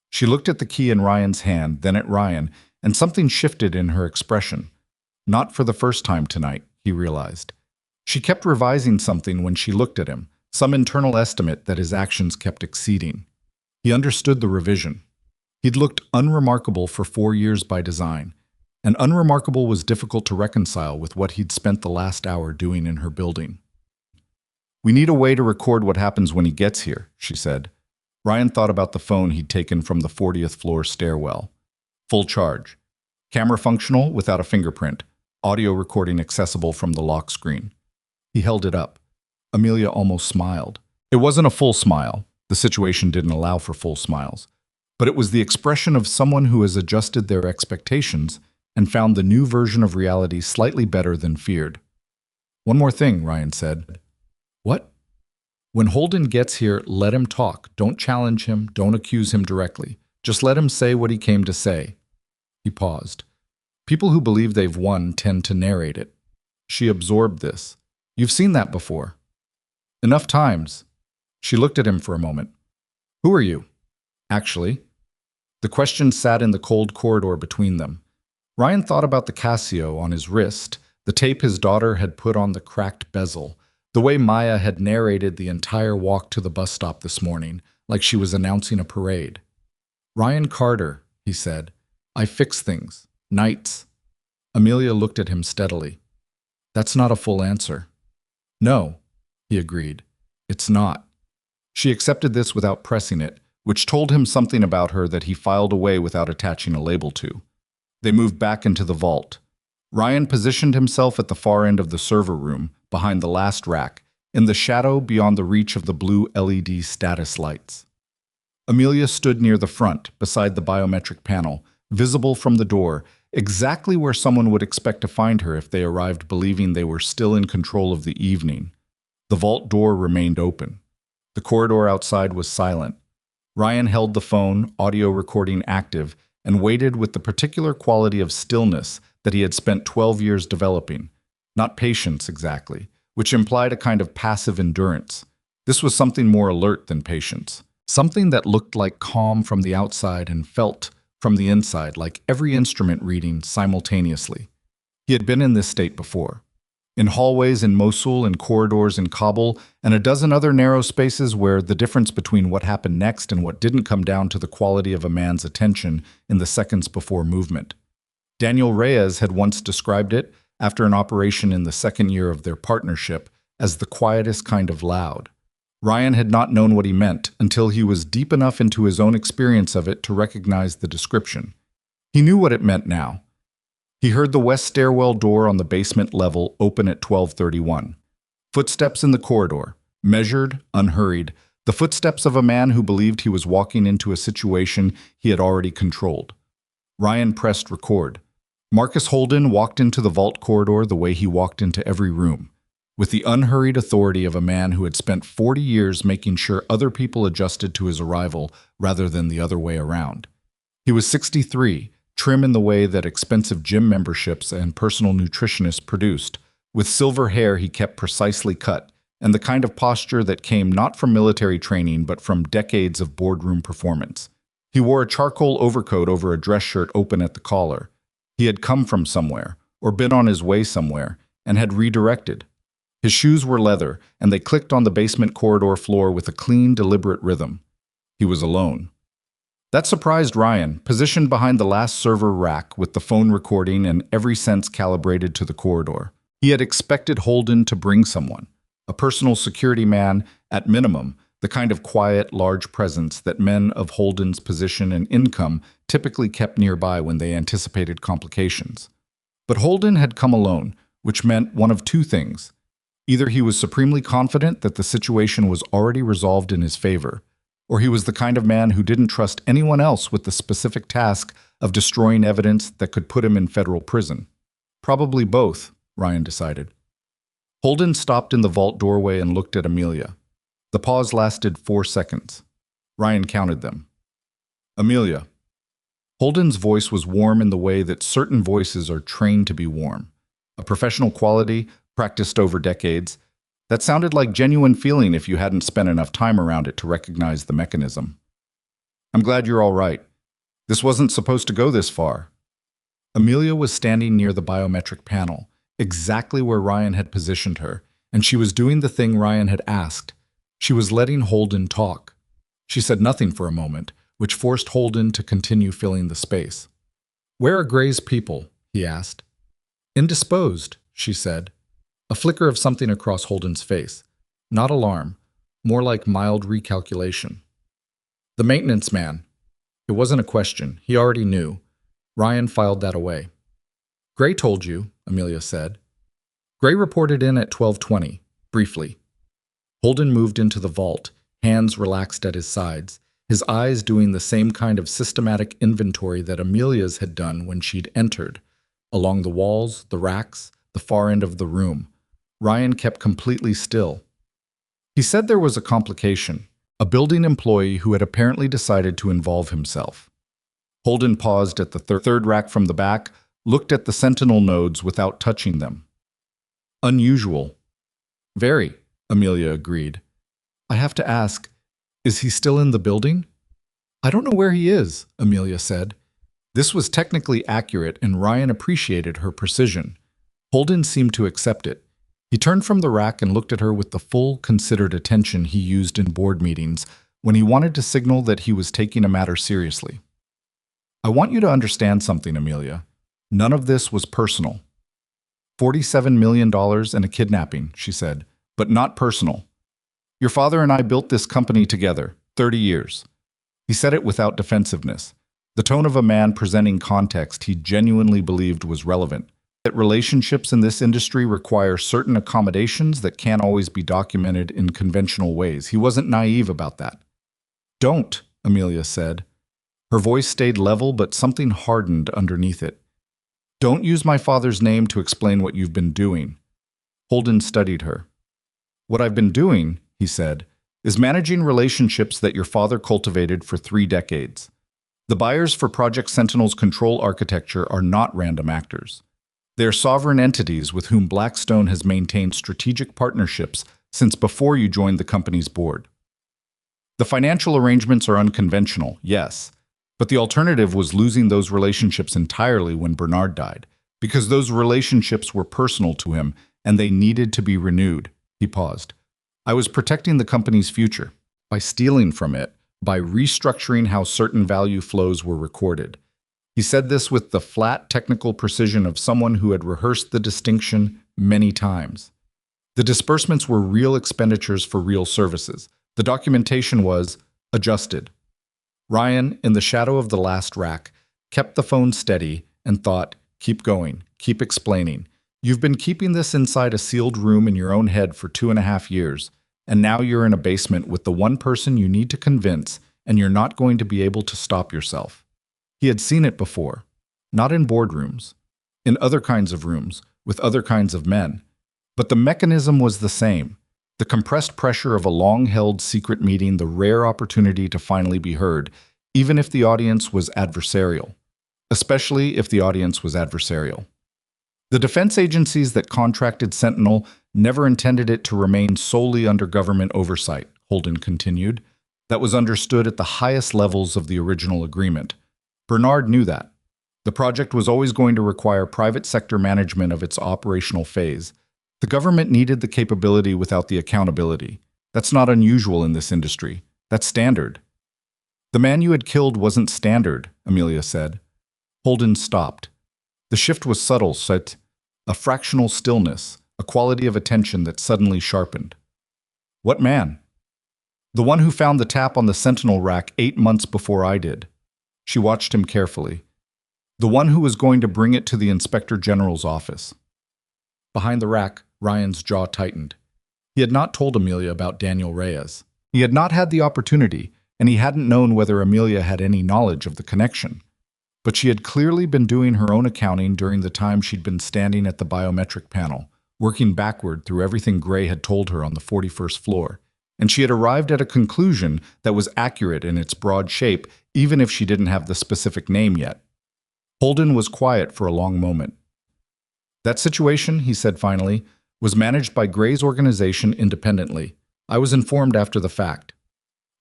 She looked at the key in Ryan's hand, then at Ryan, and something shifted in her expression. Not for the first time tonight, he realized. She kept revising something when she looked at him, some internal estimate that his actions kept exceeding. He understood the revision. He'd looked unremarkable for 4 years by design, and unremarkable was difficult to reconcile with what he'd spent the last hour doing in her building. We need a way to record what happens when he gets here, she said. Ryan thought about the phone he'd taken from the 40th floor stairwell. Full charge. Camera functional without a fingerprint. Audio recording accessible from the lock screen. He held it up. Amelia almost smiled. It wasn't a full smile. The situation didn't allow for full smiles. But it was the expression of someone who has adjusted their expectations and found the new version of reality slightly better than feared. One more thing, Ryan said. What? When Holden gets here, let him talk. Don't challenge him. Don't accuse him directly. Just let him say what he came to say. He paused. People who believe they've won tend to narrate it. She absorbed this. You've seen that before. Enough times. She looked at him for a moment. Who are you? Actually. The question sat in the cold corridor between them. Ryan thought about the Casio on his wrist, the tape his daughter had put on the cracked bezel, the way Maya had narrated the entire walk to the bus stop this morning, like she was announcing a parade. Ryan Carter, he said. I fix things. Nights. Amelia looked at him steadily. That's not a full answer. No, he agreed. It's not. She accepted this without pressing it, which told him something about her that he filed away without attaching a label to. They moved back into the vault. Ryan positioned himself at the far end of the server room, behind the last rack, in the shadow beyond the reach of the blue LED status lights. Amelia stood near the front, beside the biometric panel, visible from the door, exactly where someone would expect to find her if they arrived believing they were still in control of the evening. The vault door remained open. The corridor outside was silent. Ryan held the phone, audio recording active, and waited with the particular quality of stillness that he had spent 12 years developing. Not patience, exactly, which implied a kind of passive endurance. This was something more alert than patience. Something that looked like calm from the outside and felt from the inside, like every instrument reading simultaneously. He had been in this state before. In hallways in Mosul, in corridors in Kabul, and a dozen other narrow spaces where the difference between what happened next and what didn't come down to the quality of a man's attention in the seconds before movement. Daniel Reyes had once described it, after an operation in the second year of their partnership, as the quietest kind of loud. Ryan had not known what he meant until he was deep enough into his own experience of it to recognize the description. He knew what it meant now. He heard the west stairwell door on the basement level open at 12:31. Footsteps in the corridor, measured, unhurried, the footsteps of a man who believed he was walking into a situation he had already controlled. Ryan pressed record. Marcus Holden walked into the vault corridor the way he walked into every room, with the unhurried authority of a man who had spent 40 years making sure other people adjusted to his arrival rather than the other way around. He was 63, trim in the way that expensive gym memberships and personal nutritionists produced, with silver hair he kept precisely cut, and the kind of posture that came not from military training but from decades of boardroom performance. He wore a charcoal overcoat over a dress shirt open at the collar. He had come from somewhere, or been on his way somewhere, and had redirected. His shoes were leather, and they clicked on the basement corridor floor with a clean, deliberate rhythm. He was alone. That surprised Ryan, positioned behind the last server rack with the phone recording and every sense calibrated to the corridor. He had expected Holden to bring someone, a personal security man, at minimum, the kind of quiet, large presence that men of Holden's position and income typically kept nearby when they anticipated complications. But Holden had come alone, which meant one of two things. Either he was supremely confident that the situation was already resolved in his favor, or he was the kind of man who didn't trust anyone else with the specific task of destroying evidence that could put him in federal prison. Probably both, Ryan decided. Holden stopped in the vault doorway and looked at Amelia. The pause lasted 4 seconds. Ryan counted them. Amelia. Holden's voice was warm in the way that certain voices are trained to be warm. A professional quality, practiced over decades, that sounded like genuine feeling if you hadn't spent enough time around it to recognize the mechanism. I'm glad you're all right. This wasn't supposed to go this far. Amelia was standing near the biometric panel, exactly where Ryan had positioned her, and she was doing the thing Ryan had asked. She was letting Holden talk. She said nothing for a moment, which forced Holden to continue filling the space. "Where are Gray's people?" he asked. "Indisposed," she said. A flicker of something across Holden's face. Not alarm, more like mild recalculation. "The maintenance man." It wasn't a question. He already knew. Ryan filed that away. "Gray told you," Amelia said. Gray reported in at 12:20, briefly. Holden moved into the vault, hands relaxed at his sides, his eyes doing the same kind of systematic inventory that Amelia's had done when she'd entered. Along the walls, the racks, the far end of the room. Ryan kept completely still. He said there was a complication, a building employee who had apparently decided to involve himself. Holden paused at the third rack from the back, looked at the sentinel nodes without touching them. "Unusual." "Very," Amelia agreed. "I have to ask, is he still in the building?" "I don't know where he is," Amelia said. This was technically accurate, and Ryan appreciated her precision. Holden seemed to accept it. He turned from the rack and looked at her with the full, considered attention he used in board meetings when he wanted to signal that he was taking a matter seriously. "I want you to understand something, Amelia. None of this was personal. $47 million and a kidnapping," she said, "but not personal. Your father and I built this company together, 30 years. He said it without defensiveness, the tone of a man presenting context he genuinely believed was relevant. That relationships in this industry require certain accommodations that can't always be documented in conventional ways. He wasn't naive about that." "Don't," Amelia said. Her voice stayed level, but something hardened underneath it. "Don't use my father's name to explain what you've been doing." Holden studied her. "What I've been doing," he said, "is managing relationships that your father cultivated for 3 decades. The buyers for Project Sentinel's control architecture are not random actors. They are sovereign entities with whom Blackstone has maintained strategic partnerships since before you joined the company's board. The financial arrangements are unconventional, yes, but the alternative was losing those relationships entirely when Bernard died, because those relationships were personal to him and they needed to be renewed." He paused. "I was protecting the company's future by stealing from it, by restructuring how certain value flows were recorded." He said this with the flat, technical precision of someone who had rehearsed the distinction many times. The disbursements were real expenditures for real services. The documentation was adjusted. Ryan, in the shadow of the last rack, kept the phone steady and thought, "Keep going, keep explaining. You've been keeping this inside a sealed room in your own head for 2.5 years, and now you're in a basement with the one person you need to convince, and you're not going to be able to stop yourself." He had seen it before, not in boardrooms, in other kinds of rooms, with other kinds of men. But the mechanism was the same. The compressed pressure of a long-held secret meeting, the rare opportunity to finally be heard, even if the audience was adversarial. Especially if the audience was adversarial. The defense agencies that contracted Sentinel never intended it to remain solely under government oversight, Holden continued. That was understood at the highest levels of the original agreement. Bernard knew that. The project was always going to require private sector management of its operational phase. The government needed the capability without the accountability. That's not unusual in this industry. That's standard. "The man you had killed wasn't standard," Amelia said. Holden stopped. The shift was subtle, set a fractional stillness, a quality of attention that suddenly sharpened. "What man?" "The one who found the tap on the Sentinel rack 8 months before I did." She watched him carefully. "The one who was going to bring it to the Inspector General's office." Behind the rack, Ryan's jaw tightened. He had not told Amelia about Daniel Reyes. He had not had the opportunity, and he hadn't known whether Amelia had any knowledge of the connection. But she had clearly been doing her own accounting during the time she'd been standing at the biometric panel, working backward through everything Gray had told her on the 41st floor, and she had arrived at a conclusion that was accurate in its broad shape, even if she didn't have the specific name yet. Holden was quiet for a long moment. That situation, he said finally, was managed by Gray's organization independently. I was informed after the fact.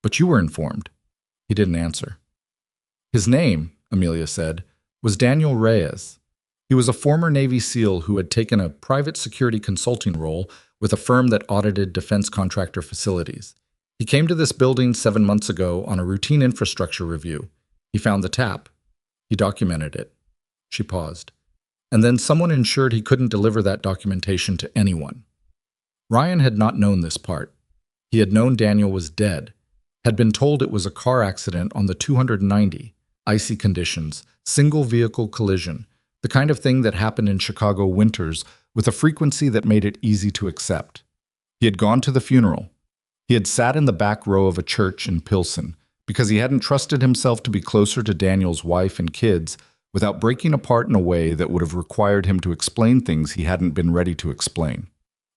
But you were informed. He didn't answer. His name, Amelia said, was Daniel Reyes. He was a former Navy SEAL who had taken a private security consulting role with a firm that audited defense contractor facilities. He came to this building 7 months ago on a routine infrastructure review. He found the tap. He documented it. She paused. And then someone ensured he couldn't deliver that documentation to anyone. Ryan had not known this part. He had known Daniel was dead, had been told it was a car accident on the 290, icy conditions, single vehicle collision, the kind of thing that happened in Chicago winters with a frequency that made it easy to accept. He had gone to the funeral. He had sat in the back row of a church in Pilsen because he hadn't trusted himself to be closer to Daniel's wife and kids without breaking apart in a way that would have required him to explain things he hadn't been ready to explain.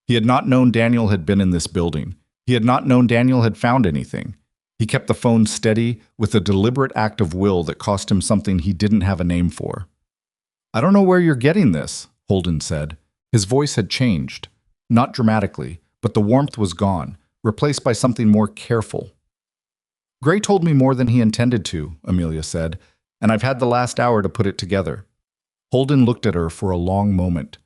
He had not known Daniel had been in this building. He had not known Daniel had found anything. He kept the phone steady with a deliberate act of will that cost him something he didn't have a name for. I don't know where you're getting this, Holden said. His voice had changed. Not dramatically, but the warmth was gone, replaced by something more careful. Gray told me more than he intended to, Amelia said, and I've had the last hour to put it together. Holden looked at her for a long moment.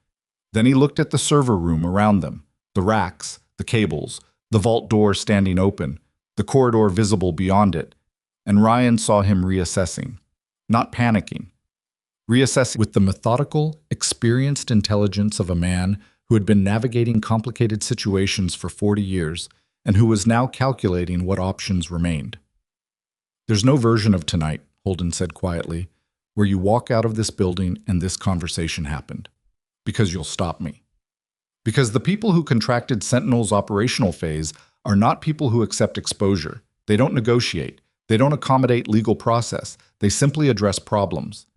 Then he looked at the server room around them, the racks, the cables, the vault door standing open, the corridor visible beyond it, and Ryan saw him reassessing, not panicking, reassessing with the methodical, experienced intelligence of a man who had been navigating complicated situations for 40 years and who was now calculating what options remained. There's no version of tonight, Holden said quietly, where you walk out of this building and this conversation happened. Because you'll stop me. Because the people who contracted Sentinel's operational phase are not people who accept exposure. They don't negotiate. They don't accommodate legal process. They simply address problems.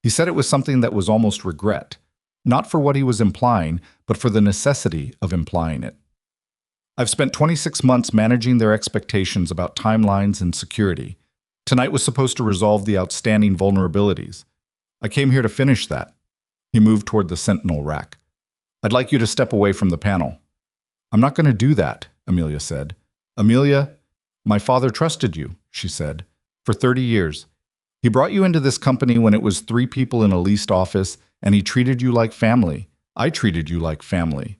He said it was something that was almost regret, not for what he was implying, but for the necessity of implying it. I've spent 26 months managing their expectations about timelines and security. Tonight was supposed to resolve the outstanding vulnerabilities. I came here to finish that. He moved toward the Sentinel rack. I'd like you to step away from the panel. I'm not going to do that, Amelia said. Amelia, my father trusted you, she said, for 30 years. He brought you into this company when it was 3 people in a leased office, and he treated you like family. I treated you like family.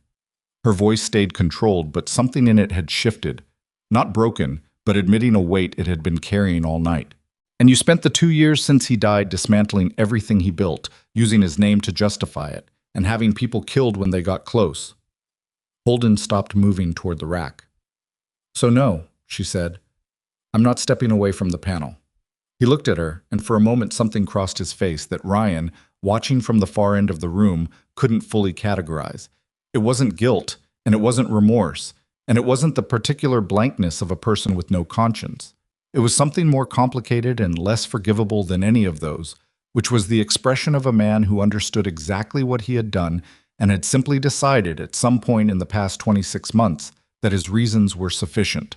Her voice stayed controlled, but something in it had shifted. Not broken, but admitting a weight it had been carrying all night. And you spent the 2 years since he died dismantling everything he built, using his name to justify it, and having people killed when they got close. Holden stopped moving toward the rack. So no, she said. I'm not stepping away from the panel. He looked at her, and for a moment something crossed his face that Ryan, watching from the far end of the room, couldn't fully categorize. It wasn't guilt, and it wasn't remorse, and it wasn't the particular blankness of a person with no conscience. It was something more complicated and less forgivable than any of those, which was the expression of a man who understood exactly what he had done and had simply decided at some point in the past 26 months that his reasons were sufficient.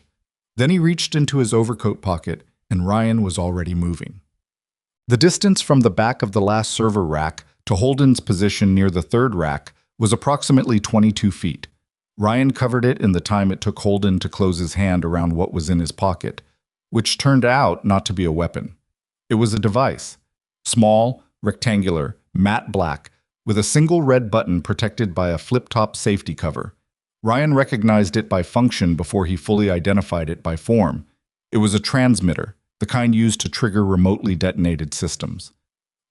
Then he reached into his overcoat pocket, and Ryan was already moving. The distance from the back of the last server rack to Holden's position near the third rack was approximately 22 feet. Ryan covered it in the time it took Holden to close his hand around what was in his pocket, which turned out not to be a weapon. It was a device. Small, rectangular, matte black, with a single red button protected by a flip-top safety cover. Ryan recognized it by function before he fully identified it by form. It was a transmitter, the kind used to trigger remotely detonated systems.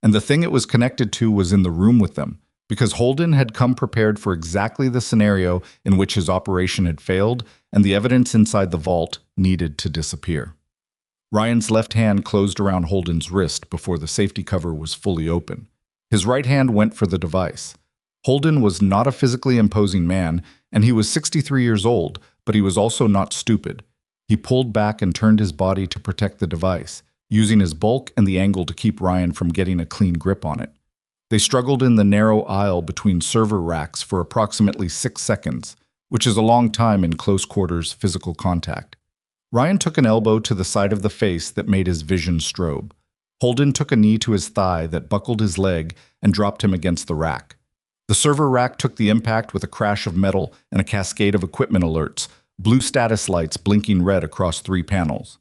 And the thing it was connected to was in the room with them, because Holden had come prepared for exactly the scenario in which his operation had failed and the evidence inside the vault needed to disappear. Ryan's left hand closed around Holden's wrist before the safety cover was fully open. His right hand went for the device. Holden was not a physically imposing man, and he was 63 years old, but he was also not stupid. He pulled back and turned his body to protect the device, using his bulk and the angle to keep Ryan from getting a clean grip on it. They struggled in the narrow aisle between server racks for approximately 6 seconds, which is a long time in close quarters physical contact. Ryan took an elbow to the side of the face that made his vision strobe. Holden took a knee to his thigh that buckled his leg and dropped him against the rack. The server rack took the impact with a crash of metal and a cascade of equipment alerts, blue status lights blinking red across 3 panels.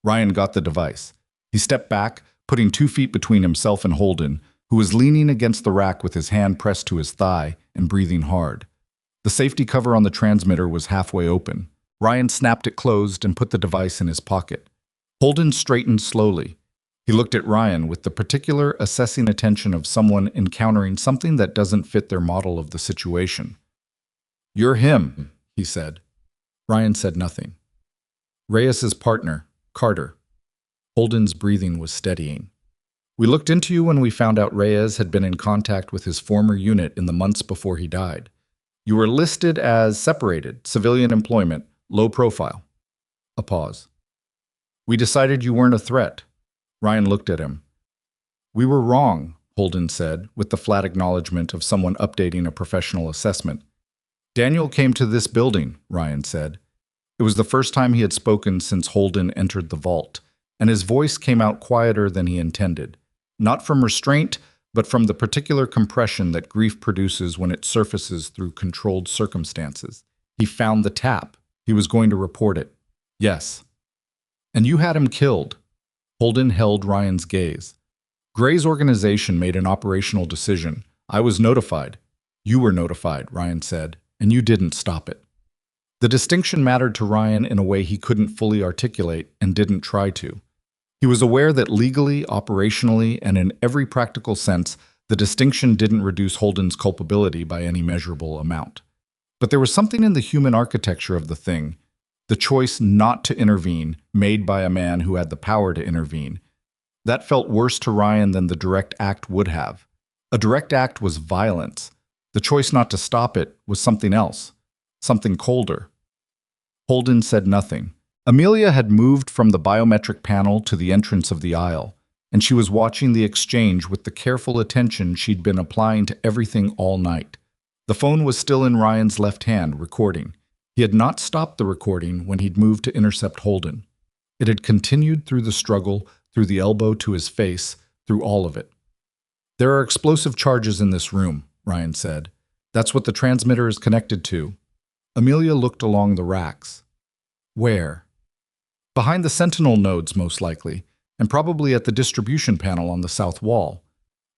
Ryan got the device. He stepped back, putting 2 feet between himself and Holden, who was leaning against the rack with his hand pressed to his thigh and breathing hard. The safety cover on the transmitter was halfway open. Ryan snapped it closed and put the device in his pocket. Holden straightened slowly. He looked at Ryan with the particular assessing attention of someone encountering something that doesn't fit their model of the situation. "You're him," he said. Ryan said nothing. "Reyes's partner, Carter." Holden's breathing was steadying. "We looked into you when we found out Reyes had been in contact with his former unit in the months before he died. You were listed as separated, civilian employment, low profile." A pause. "We decided you weren't a threat." Ryan looked at him. "We were wrong," Holden said, with the flat acknowledgement of someone updating a professional assessment. "Daniel came to this building," Ryan said. It was the first time he had spoken since Holden entered the vault, and his voice came out quieter than he intended. Not from restraint, but from the particular compression that grief produces when it surfaces through controlled circumstances. "He found the tap. He was going to report it." "Yes." "And you had him killed." Holden held Ryan's gaze. "Gray's organization made an operational decision. I was notified." "You were notified," Ryan said, "and you didn't stop it." The distinction mattered to Ryan in a way he couldn't fully articulate and didn't try to. He was aware that legally, operationally, and in every practical sense, the distinction didn't reduce Holden's culpability by any measurable amount. But there was something in the human architecture of the thing, the choice not to intervene made by a man who had the power to intervene. That felt worse to Ryan than the direct act would have. A direct act was violence. The choice not to stop it was something else, something colder. Holden said nothing. Amelia had moved from the biometric panel to the entrance of the aisle, and she was watching the exchange with the careful attention she'd been applying to everything all night. The phone was still in Ryan's left hand, recording. He had not stopped the recording when he'd moved to intercept Holden. It had continued through the struggle, through the elbow to his face, through all of it. "There are explosive charges in this room," Ryan said. "That's what the transmitter is connected to." Amelia looked along the racks. "Where?" "Behind the sentinel nodes, most likely, and probably at the distribution panel on the south wall."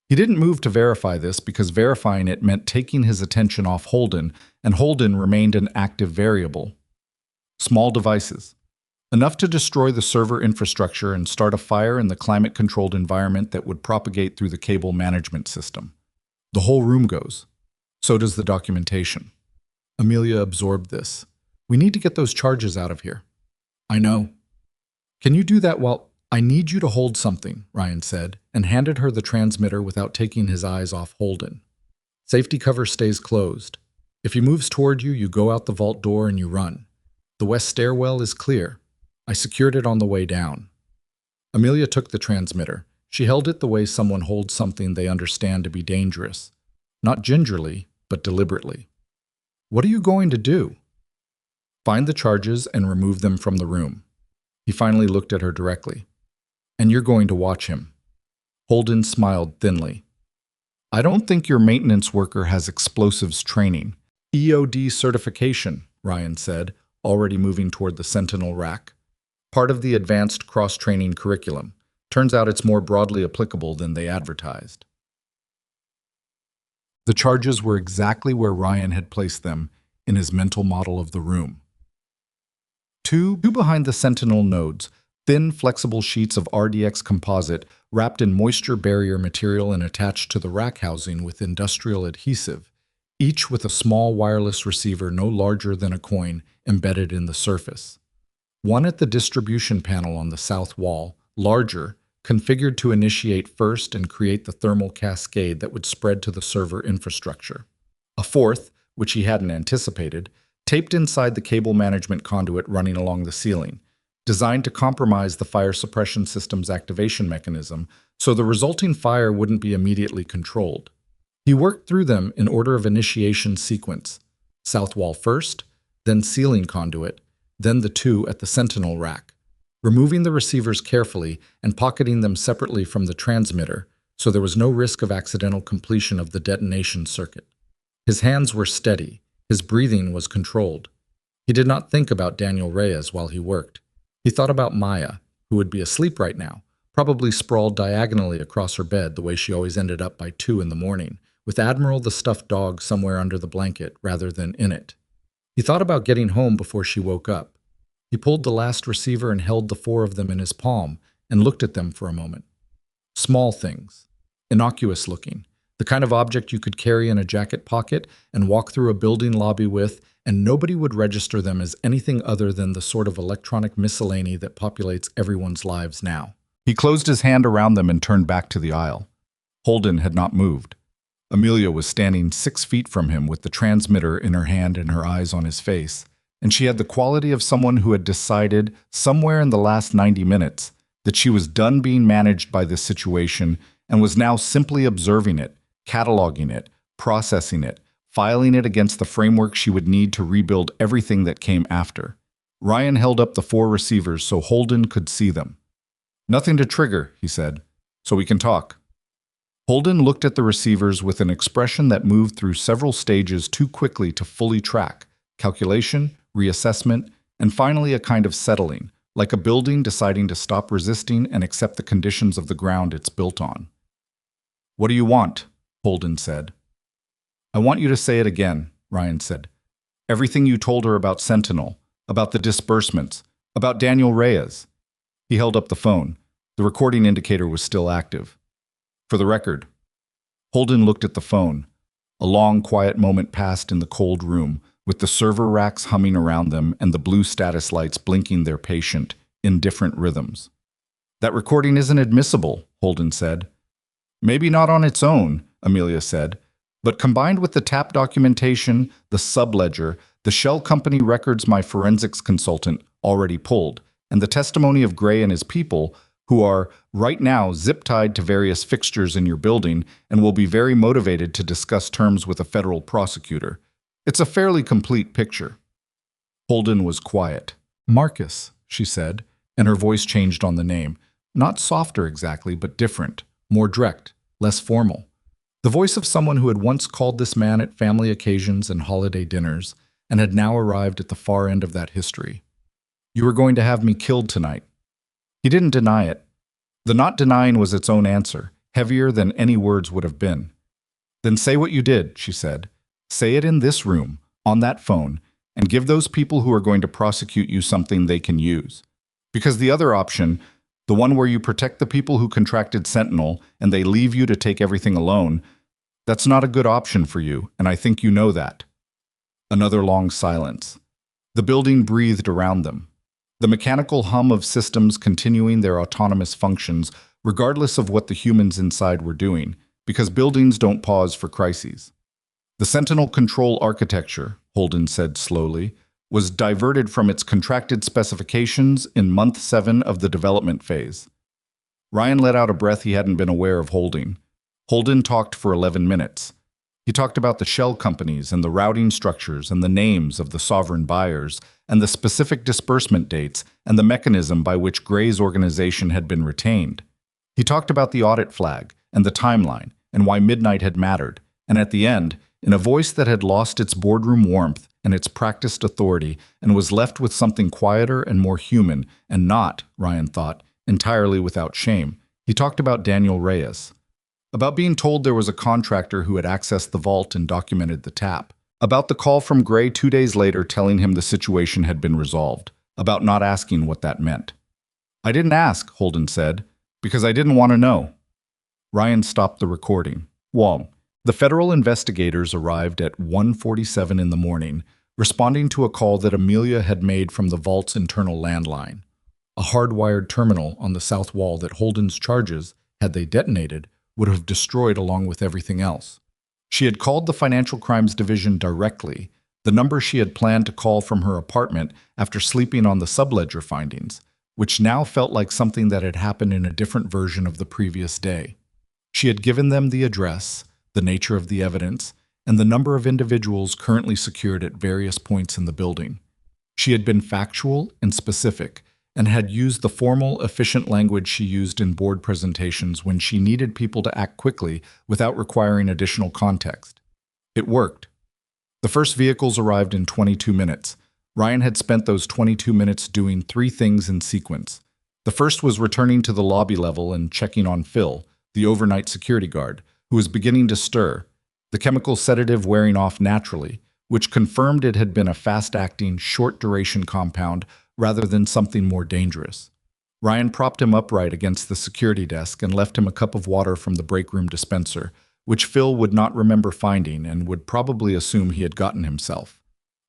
He didn't move to verify this because verifying it meant taking his attention off Holden, and Holden remained an active variable. Small devices. Enough to destroy the server infrastructure and start a fire in the climate-controlled environment that would propagate through the cable management system. The whole room goes. So does the documentation. Amelia absorbed this. "We need to get those charges out of here." "I know." "Can you do that while—" "I need you to hold something," Ryan said, and handed her the transmitter without taking his eyes off Holden. "Safety cover stays closed. If he moves toward you, you go out the vault door and you run. The west stairwell is clear. I secured it on the way down." Amelia took the transmitter. She held it the way someone holds something they understand to be dangerous. Not gingerly, but deliberately. "What are you going to do?" "Find the charges and remove them from the room." He finally looked at her directly. "And you're going to watch him." Holden smiled thinly. "I don't think your maintenance worker has explosives training." "EOD certification," Ryan said, already moving toward the sentinel rack. "Part of the advanced cross-training curriculum. Turns out it's more broadly applicable than they advertised." The charges were exactly where Ryan had placed them in his mental model of the room. Two behind the sentinel nodes, thin, flexible sheets of RDX composite wrapped in moisture barrier material and attached to the rack housing with industrial adhesive, each with a small wireless receiver no larger than a coin embedded in the surface. One at the distribution panel on the south wall, larger, configured to initiate first and create the thermal cascade that would spread to the server infrastructure. A fourth, which he hadn't anticipated, taped inside the cable management conduit running along the ceiling. designed to compromise the fire suppression system's activation mechanism so the resulting fire wouldn't be immediately controlled. He worked through them in order of initiation sequence: south wall first, then ceiling conduit, then the two at the sentinel rack, removing the receivers carefully and pocketing them separately from the transmitter so there was no risk of accidental completion of the detonation circuit. His hands were steady, his breathing was controlled. He did not think about Daniel Reyes while he worked. He thought about Maya, who would be asleep right now, probably sprawled diagonally across her bed the way she always ended up by 2 in the morning, with Admiral the stuffed dog somewhere under the blanket rather than in it. He thought about getting home before she woke up. He pulled the last receiver and held the 4 of them in his palm and looked at them for a moment. Small things, innocuous looking, the kind of object you could carry in a jacket pocket and walk through a building lobby with, and nobody would register them as anything other than the sort of electronic miscellany that populates everyone's lives now. He closed his hand around them and turned back to the aisle. Holden had not moved. Amelia was standing 6 feet from him with the transmitter in her hand and her eyes on his face, and she had the quality of someone who had decided, somewhere in the last 90 minutes, that she was done being managed by this situation and was now simply observing it, cataloging it, processing it, filing it against the framework she would need to rebuild everything that came after. Ryan held up the 4 receivers so Holden could see them. "Nothing to trigger," he said, "so we can talk." Holden looked at the receivers with an expression that moved through several stages too quickly to fully track: calculation, reassessment, and finally a kind of settling, like a building deciding to stop resisting and accept the conditions of the ground it's built on. "What do you want?" Holden said. "I want you to say it again," Ryan said. "Everything you told her about Sentinel, about the disbursements, about Daniel Reyes." He held up the phone. The recording indicator was still active. "For the record." Holden looked at the phone. A long, quiet moment passed in the cold room, with the server racks humming around them and the blue status lights blinking their patient, indifferent rhythms. "That recording isn't admissible," Holden said. "Maybe not on its own," Amelia said, "but combined with the tap documentation, the subledger, the shell company records my forensics consultant already pulled, and the testimony of Gray and his people, who are, right now, zip-tied to various fixtures in your building and will be very motivated to discuss terms with a federal prosecutor. It's a fairly complete picture." Holden was quiet. "Marcus," she said, and her voice changed on the name. Not softer exactly, but different, more direct, less formal. The voice of someone who had once called this man at family occasions and holiday dinners, and had now arrived at the far end of that history. "You were going to have me killed tonight." He didn't deny it. The not denying was its own answer, heavier than any words would have been. "Then say what you did," she said. "Say it in this room, on that phone, and give those people who are going to prosecute you something they can use. Because the other option, the one where you protect the people who contracted Sentinel and they leave you to take everything alone, that's not a good option for you, and I think you know that." Another long silence. The building breathed around them. The mechanical hum of systems continuing their autonomous functions, regardless of what the humans inside were doing, because buildings don't pause for crises. "The Sentinel control architecture," Holden said slowly, "was diverted from its contracted specifications in month 7 of the development phase." Ryan let out a breath he hadn't been aware of holding. Holden talked for 11 minutes. He talked about the shell companies and the routing structures and the names of the sovereign buyers and the specific disbursement dates and the mechanism by which Gray's organization had been retained. He talked about the audit flag and the timeline and why midnight had mattered, and at the end, in a voice that had lost its boardroom warmth and its practiced authority and was left with something quieter and more human and not, Ryan thought, entirely without shame, he talked about Daniel Reyes. About being told there was a contractor who had accessed the vault and documented the tap. About the call from Gray 2 days later telling him the situation had been resolved. About not asking what that meant. "I didn't ask," Holden said, "because I didn't want to know." Ryan stopped the recording. "Wong." The federal investigators arrived at 1:47 in the morning, responding to a call that Amelia had made from the vault's internal landline. A hardwired terminal on the south wall that Holden's charges, had they detonated, would have destroyed along with everything else. She had called the Financial Crimes Division directly, the number she had planned to call from her apartment after sleeping on the subledger findings, which now felt like something that had happened in a different version of the previous day. She had given them the address, the nature of the evidence, and the number of individuals currently secured at various points in the building. She had been factual and specific, and had used the formal, efficient language she used in board presentations when she needed people to act quickly without requiring additional context. It worked. The first vehicles arrived in 22 minutes. Ryan had spent those 22 minutes doing 3 things in sequence. The first was returning to the lobby level and checking on Phil, the overnight security guard, who was beginning to stir, the chemical sedative wearing off naturally, which confirmed it had been a fast-acting, short-duration compound rather than something more dangerous. Ryan propped him upright against the security desk and left him a cup of water from the break room dispenser, which Phil would not remember finding and would probably assume he had gotten himself.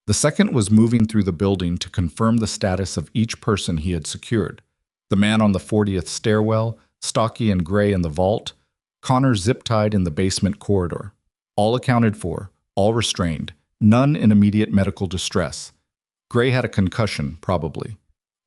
The second was moving through the building to confirm the status of each person he had secured. The man on the 40th stairwell, stocky and gray in the vault, Connor zip-tied in the basement corridor. All accounted for, all restrained, none in immediate medical distress. Gray had a concussion, probably.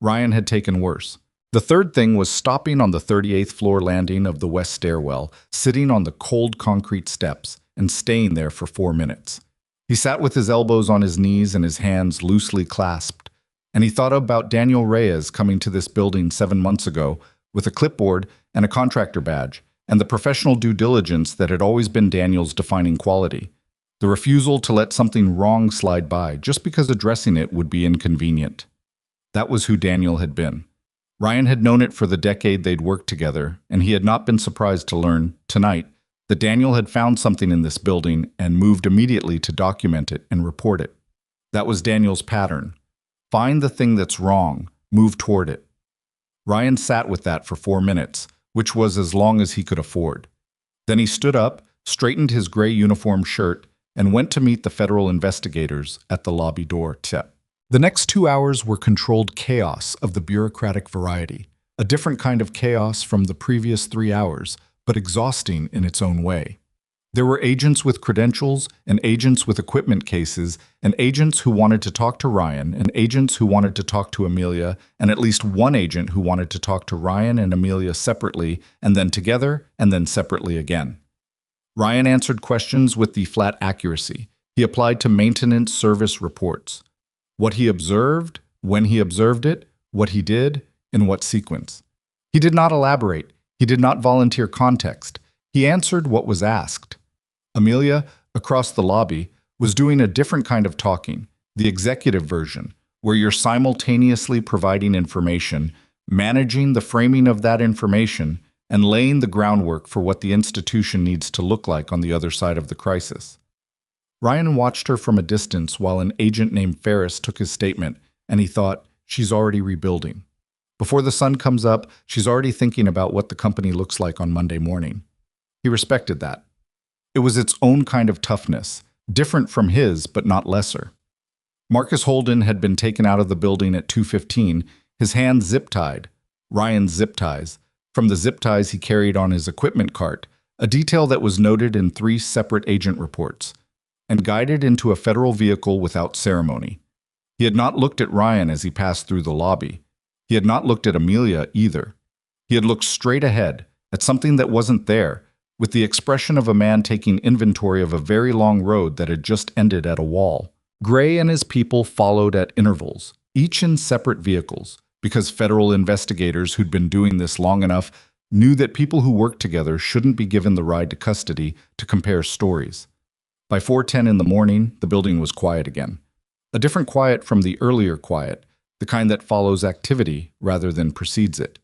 Ryan had taken worse. The third thing was stopping on the 38th floor landing of the west stairwell, sitting on the cold concrete steps, and staying there for 4 minutes. He sat with his elbows on his knees and his hands loosely clasped, and he thought about Daniel Reyes coming to this building 7 months ago with a clipboard and a contractor badge, and the professional due diligence that had always been Daniel's defining quality. The refusal to let something wrong slide by just because addressing it would be inconvenient. That was who Daniel had been. Ryan had known it for the decade they'd worked together, and he had not been surprised to learn, tonight, that Daniel had found something in this building and moved immediately to document it and report it. That was Daniel's pattern. Find the thing that's wrong, move toward it. Ryan sat with that for 4 minutes, which was as long as he could afford. Then he stood up, straightened his gray uniform shirt, and went to meet the federal investigators at the lobby door. The next 2 hours were controlled chaos of the bureaucratic variety, a different kind of chaos from the previous 3 hours, but exhausting in its own way. There were agents with credentials, and agents with equipment cases, and agents who wanted to talk to Ryan, and agents who wanted to talk to Amelia, and at least one agent who wanted to talk to Ryan and Amelia separately, and then together, and then separately again. Ryan answered questions with the flat accuracy. He applied to maintenance service reports. What he observed, when he observed it, what he did, in what sequence. He did not elaborate. He did not volunteer context. He answered what was asked. Amelia, across the lobby, was doing a different kind of talking, the executive version, where you're simultaneously providing information, managing the framing of that information, and laying the groundwork for what the institution needs to look like on the other side of the crisis. Ryan watched her from a distance while an agent named Ferris took his statement, and he thought, she's already rebuilding. Before the sun comes up, she's already thinking about what the company looks like on Monday morning. He respected that. It was its own kind of toughness, different from his, but not lesser. Marcus Holden had been taken out of the building at 2:15, his hands zip-tied, Ryan's zip ties, from the zip ties he carried on his equipment cart, a detail that was noted in 3 separate agent reports, and guided into a federal vehicle without ceremony. He had not looked at Ryan as he passed through the lobby. He had not looked at Amelia either. He had looked straight ahead, at something that wasn't there, with the expression of a man taking inventory of a very long road that had just ended at a wall. Gray and his people followed at intervals, each in separate vehicles, because federal investigators who'd been doing this long enough knew that people who worked together shouldn't be given the ride to custody to compare stories. By 4:10 in the morning, the building was quiet again. A different quiet from the earlier quiet, the kind that follows activity rather than precedes it.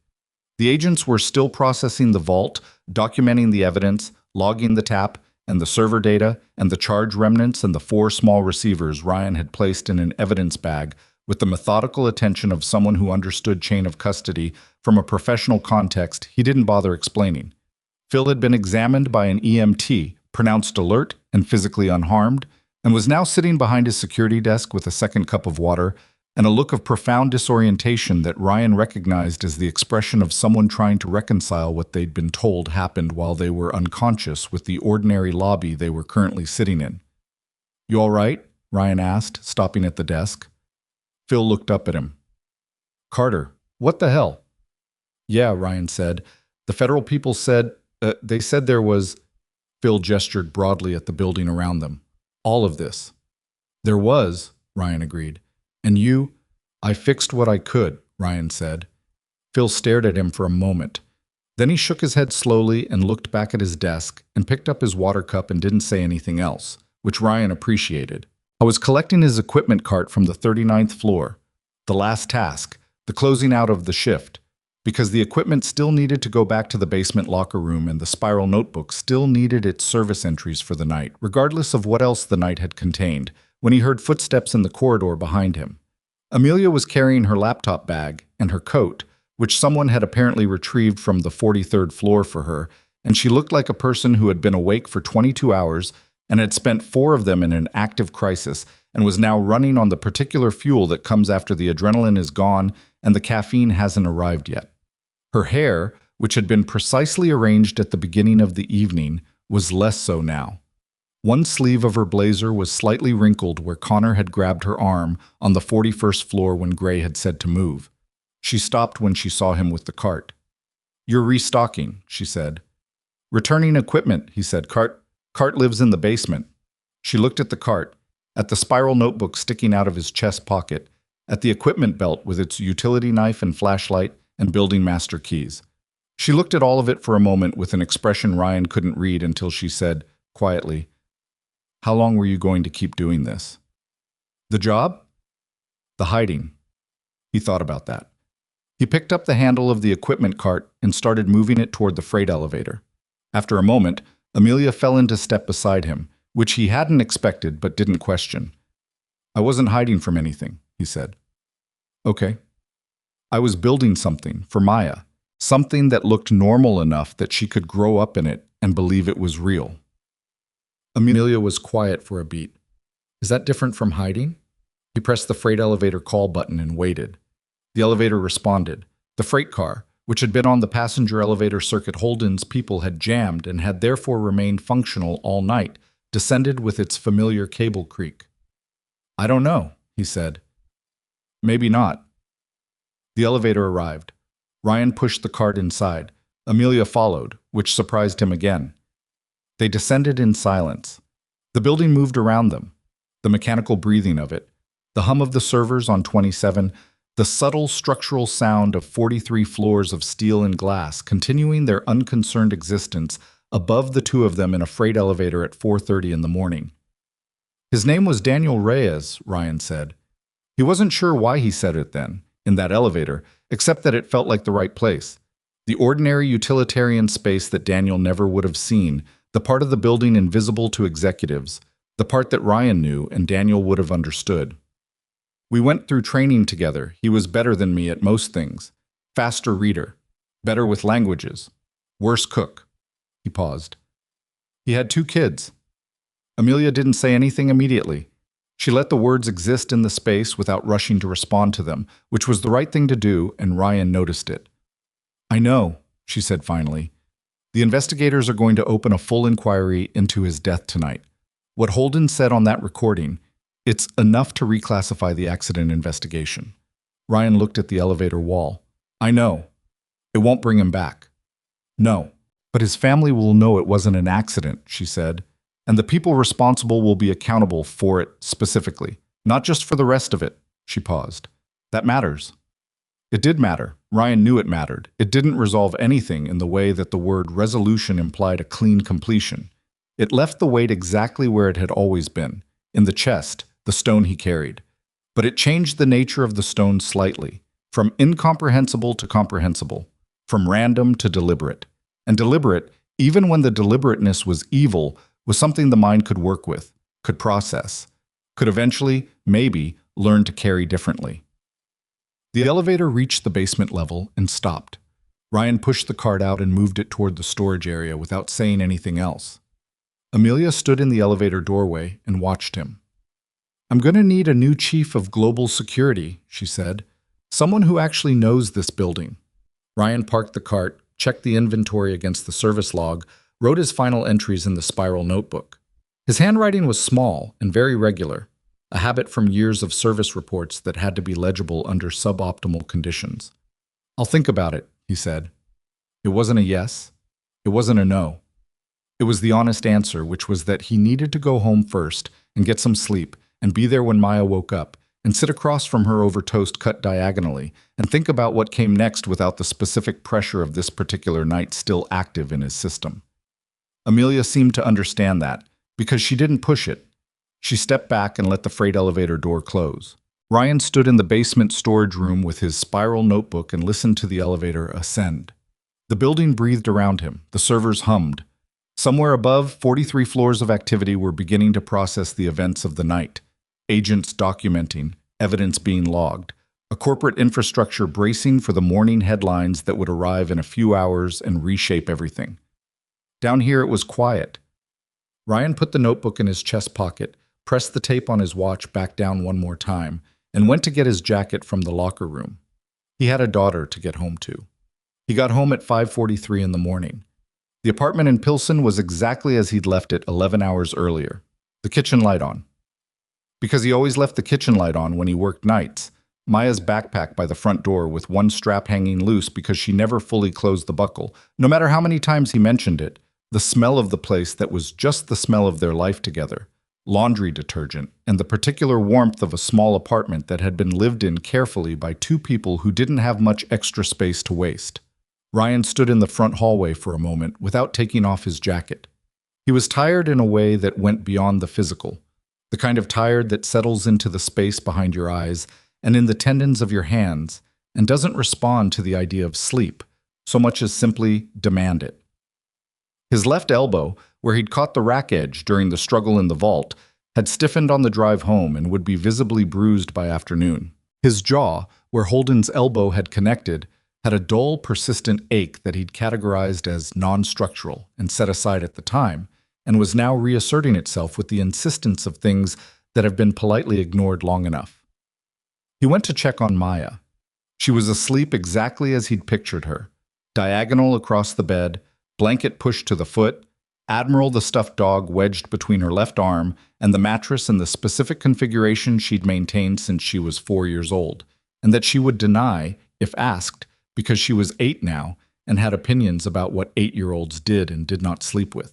The agents were still processing the vault, documenting the evidence, logging the tap, and the server data, and the charge remnants and the 4 small receivers Ryan had placed in an evidence bag with the methodical attention of someone who understood chain of custody from a professional context he didn't bother explaining. Phil had been examined by an EMT, pronounced alert and physically unharmed, and was now sitting behind his security desk with a second cup of water and a look of profound disorientation that Ryan recognized as the expression of someone trying to reconcile what they'd been told happened while they were unconscious with the ordinary lobby they were currently sitting in. "You all right?" Ryan asked, stopping at the desk. Phil looked up at him. "Carter, What the hell? Yeah, Ryan said. The federal people said, they said there was. Phil gestured broadly at the building around them. All of this. There was, Ryan agreed. And you? I fixed what I could, Ryan said. Phil stared at him for a moment. Then he shook his head slowly and looked back at his desk and picked up his water cup and didn't say anything else, which Ryan appreciated. I was collecting his equipment cart from the 39th floor. The last task, the closing out of the shift, because the equipment still needed to go back to the basement locker room and the spiral notebook still needed its service entries for the night, regardless of what else the night had contained, when he heard footsteps in the corridor behind him. Amelia was carrying her laptop bag and her coat, which someone had apparently retrieved from the 43rd floor for her, and she looked like a person who had been awake for 22 hours and had spent 4 of them in an active crisis and was now running on the particular fuel that comes after the adrenaline is gone and the caffeine hasn't arrived yet. Her hair, which had been precisely arranged at the beginning of the evening, was less so now. One sleeve of her blazer was slightly wrinkled where Connor had grabbed her arm on the 41st floor when Gray had said to move. She stopped when she saw him with the cart. You're restocking, she said. Returning equipment, he said. Cart lives in the basement. She looked at the cart, at the spiral notebook sticking out of his chest pocket, at the equipment belt with its utility knife and flashlight and building master keys. She looked at all of it for a moment with an expression Ryan couldn't read until she said, quietly, How long were you going to keep doing this? The job? The hiding. He thought about that. He picked up the handle of the equipment cart and started moving it toward the freight elevator. After a moment, Amelia fell into step beside him, which he hadn't expected but didn't question. I wasn't hiding from anything, he said. Okay. I was building something for Maya, something that looked normal enough that she could grow up in it and believe it was real. Amelia was quiet for a beat. Is that different from hiding? He pressed the freight elevator call button and waited. The elevator responded. The freight car, which had been on the passenger elevator circuit Holden's people had jammed and had therefore remained functional all night, descended with its familiar cable creak. I don't know, he said. Maybe not. The elevator arrived. Ryan pushed the cart inside. Amelia followed, which surprised him again. They descended in silence. The building moved around them. The mechanical breathing of it, the hum of the servers on 27, the subtle structural sound of 43 floors of steel and glass continuing their unconcerned existence above the two of them in a freight elevator at 4:30 in the morning. His name was Daniel Reyes, Ryan said. He wasn't sure why he said it then, in that elevator, except that it felt like the right place. The ordinary utilitarian space that Daniel never would have seen, the part of the building invisible to executives, the part that Ryan knew and Daniel would have understood. We went through training together. He was better than me at most things. Faster reader. Better with languages. Worse cook. He paused. He had 2 kids. Amelia didn't say anything immediately. She let the words exist in the space without rushing to respond to them, which was the right thing to do, and Ryan noticed it. I know, she said finally. The investigators are going to open a full inquiry into his death tonight. What Holden said on that recording, it's enough to reclassify the accident investigation. Ryan looked at the elevator wall. I know. It won't bring him back. No, but his family will know it wasn't an accident, she said. And the people responsible will be accountable for it specifically, not just for the rest of it. She paused. That matters. It did matter. Ryan knew it mattered. It didn't resolve anything in the way that the word resolution implied a clean completion. It left the weight exactly where it had always been, in the chest, the stone he carried. But it changed the nature of the stone slightly, from incomprehensible to comprehensible, from random to deliberate. And deliberate, even when the deliberateness was evil, was something the mind could work with, could process, could eventually, maybe, learn to carry differently. The elevator reached the basement level and stopped. Ryan pushed the cart out and moved it toward the storage area without saying anything else. Amelia stood in the elevator doorway and watched him. I'm going to need a new chief of global security, she said. Someone who actually knows this building. Ryan parked the cart, checked the inventory against the service log, wrote his final entries in the spiral notebook. His handwriting was small and very regular, a habit from years of service reports that had to be legible under suboptimal conditions. I'll think about it, he said. It wasn't a yes. It wasn't a no. It was the honest answer, which was that he needed to go home first and get some sleep and be there when Maya woke up and sit across from her over toast cut diagonally and think about what came next without the specific pressure of this particular night still active in his system. Amelia seemed to understand that because she didn't push it. She stepped back and let the freight elevator door close. Ryan stood in the basement storage room with his spiral notebook and listened to the elevator ascend. The building breathed around him. The servers hummed. Somewhere above, 43 floors of activity were beginning to process the events of the night. Agents documenting, evidence being logged, a corporate infrastructure bracing for the morning headlines that would arrive in a few hours and reshape everything. Down here it was quiet. Ryan put the notebook in his chest pocket, pressed the tape on his watch back down one more time, and went to get his jacket from the locker room. He had a daughter to get home to. He got home at 5:43 in the morning. The apartment in Pilsen was exactly as he'd left it 11 hours earlier. The kitchen light on. Because he always left the kitchen light on when he worked nights, Maya's backpack by the front door with one strap hanging loose because she never fully closed the buckle. No matter how many times he mentioned it, the smell of the place that was just the smell of their life together, laundry detergent, and the particular warmth of a small apartment that had been lived in carefully by two people who didn't have much extra space to waste. Ryan stood in the front hallway for a moment without taking off his jacket. He was tired in a way that went beyond the physical, the kind of tired that settles into the space behind your eyes and in the tendons of your hands and doesn't respond to the idea of sleep so much as simply demand it. His left elbow, where he'd caught the rack edge during the struggle in the vault, had stiffened on the drive home and would be visibly bruised by afternoon. His jaw, where Holden's elbow had connected, had a dull, persistent ache that he'd categorized as non-structural and set aside at the time, and was now reasserting itself with the insistence of things that have been politely ignored long enough. He went to check on Maya. She was asleep exactly as he'd pictured her, diagonal across the bed, blanket pushed to the foot, Admiral the stuffed dog wedged between her left arm, and the mattress in the specific configuration she'd maintained since she was 4 years old, and that she would deny, if asked, because she was 8 now and had opinions about what 8-year-olds did and did not sleep with.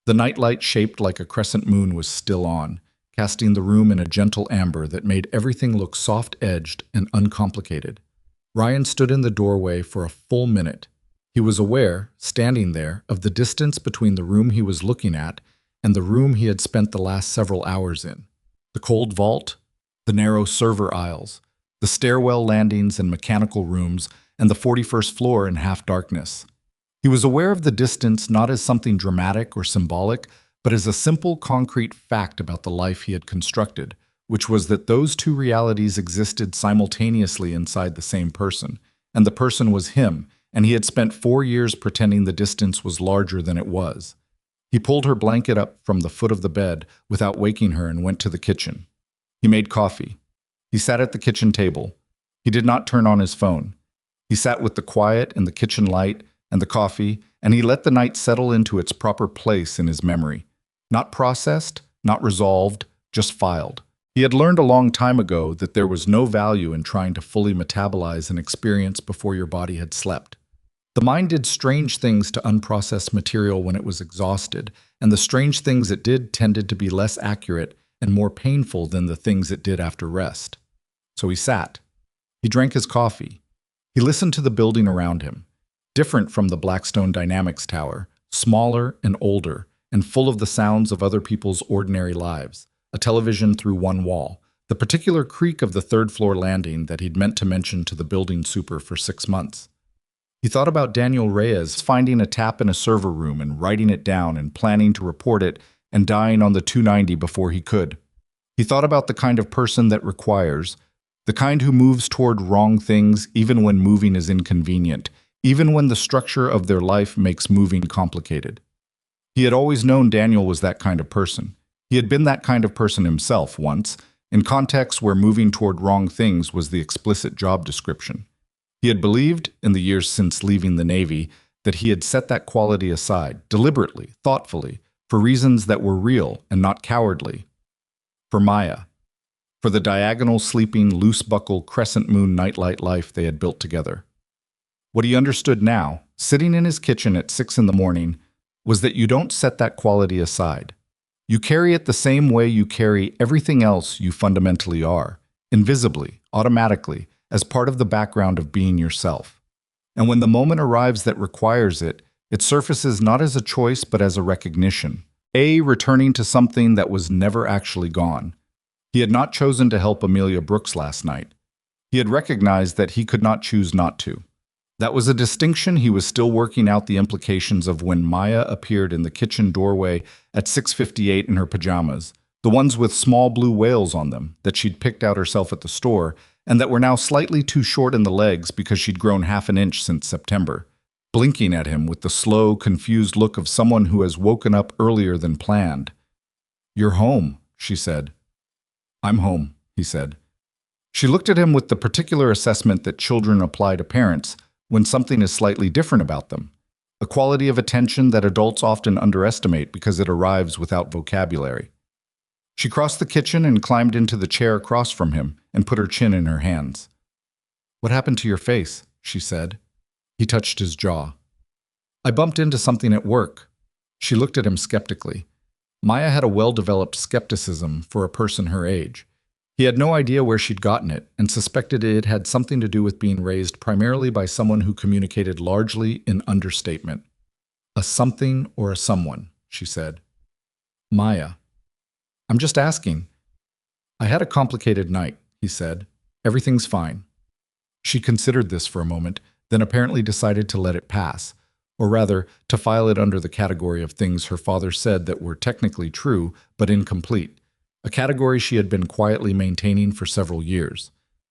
The nightlight shaped like a crescent moon was still on, casting the room in a gentle amber that made everything look soft-edged and uncomplicated. Ryan stood in the doorway for a full minute. He was aware, standing there, of the distance between the room he was looking at and the room he had spent the last several hours in. The cold vault, the narrow server aisles, the stairwell landings and mechanical rooms, and the 41st floor in half-darkness. He was aware of the distance not as something dramatic or symbolic, but as a simple, concrete fact about the life he had constructed, which was that those two realities existed simultaneously inside the same person, and the person was him, and he had spent 4 years pretending the distance was larger than it was. He pulled her blanket up from the foot of the bed without waking her and went to the kitchen. He made coffee. He sat at the kitchen table. He did not turn on his phone. He sat with the quiet and the kitchen light and the coffee, and he let the night settle into its proper place in his memory. Not processed, not resolved, just filed. He had learned a long time ago that there was no value in trying to fully metabolize an experience before your body had slept. The mind did strange things to unprocessed material when it was exhausted, and the strange things it did tended to be less accurate and more painful than the things it did after rest. So he sat. He drank his coffee. He listened to the building around him, different from the Blackstone Dynamics Tower, smaller and older, and full of the sounds of other people's ordinary lives, a television through one wall, the particular creak of the third-floor landing that he'd meant to mention to the building super for 6 months. He thought about Daniel Reyes finding a tap in a server room and writing it down and planning to report it and dying on the 290 before he could. He thought about the kind of person that requires, the kind who moves toward wrong things even when moving is inconvenient, even when the structure of their life makes moving complicated. He had always known Daniel was that kind of person. He had been that kind of person himself once, in contexts where moving toward wrong things was the explicit job description. He had believed, in the years since leaving the Navy, that he had set that quality aside, deliberately, thoughtfully, for reasons that were real and not cowardly. For Maya. For the diagonal, sleeping, loose-buckle, crescent moon nightlight life they had built together. What he understood now, sitting in his kitchen at 6 in the morning, was that you don't set that quality aside. You carry it the same way you carry everything else you fundamentally are, invisibly, automatically, as part of the background of being yourself. And when the moment arrives that requires it, it surfaces not as a choice but as a recognition, returning to something that was never actually gone. He had not chosen to help Amelia Brooks last night. He had recognized that he could not choose not to. That was a distinction he was still working out the implications of when Maya appeared in the kitchen doorway at 6:58 in her pajamas, the ones with small blue whales on them that she'd picked out herself at the store and that were now slightly too short in the legs because she'd grown half an inch since September, blinking at him with the slow, confused look of someone who has woken up earlier than planned. "You're home," she said. "I'm home," he said. She looked at him with the particular assessment that children apply to parents when something is slightly different about them, a quality of attention that adults often underestimate because it arrives without vocabulary. She crossed the kitchen and climbed into the chair across from him and put her chin in her hands. "What happened to your face?" she said. He touched his jaw. "I bumped into something at work." She looked at him skeptically. Maya had a well-developed skepticism for a person her age. He had no idea where she'd gotten it and suspected it had something to do with being raised primarily by someone who communicated largely in understatement. "A something or a someone," she said. "Maya, I'm just asking." "I had a complicated night," he said. "Everything's fine." She considered this for a moment, then apparently decided to let it pass, or rather, to file it under the category of things her father said that were technically true but incomplete, a category she had been quietly maintaining for several years.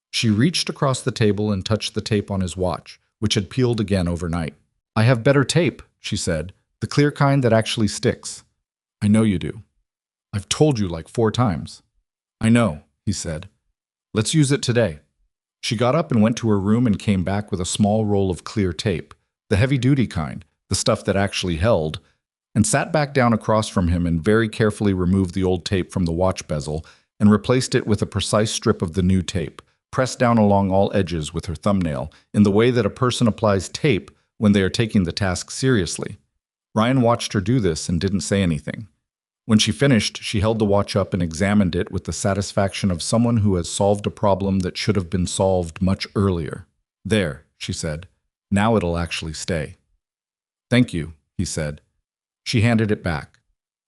She reached across the table and touched the tape on his watch, which had peeled again overnight. "I have better tape," she said, "the clear kind that actually sticks." "I know you do. I've told you like 4 times. "I know," he said. "Let's use it today." She got up and went to her room and came back with a small roll of clear tape, the heavy-duty kind, the stuff that actually held, and sat back down across from him and very carefully removed the old tape from the watch bezel and replaced it with a precise strip of the new tape, pressed down along all edges with her thumbnail in the way that a person applies tape when they are taking the task seriously. Ryan watched her do this and didn't say anything. When she finished, she held the watch up and examined it with the satisfaction of someone who has solved a problem that should have been solved much earlier. "There," she said. "Now it'll actually stay." "Thank you," he said. She handed it back.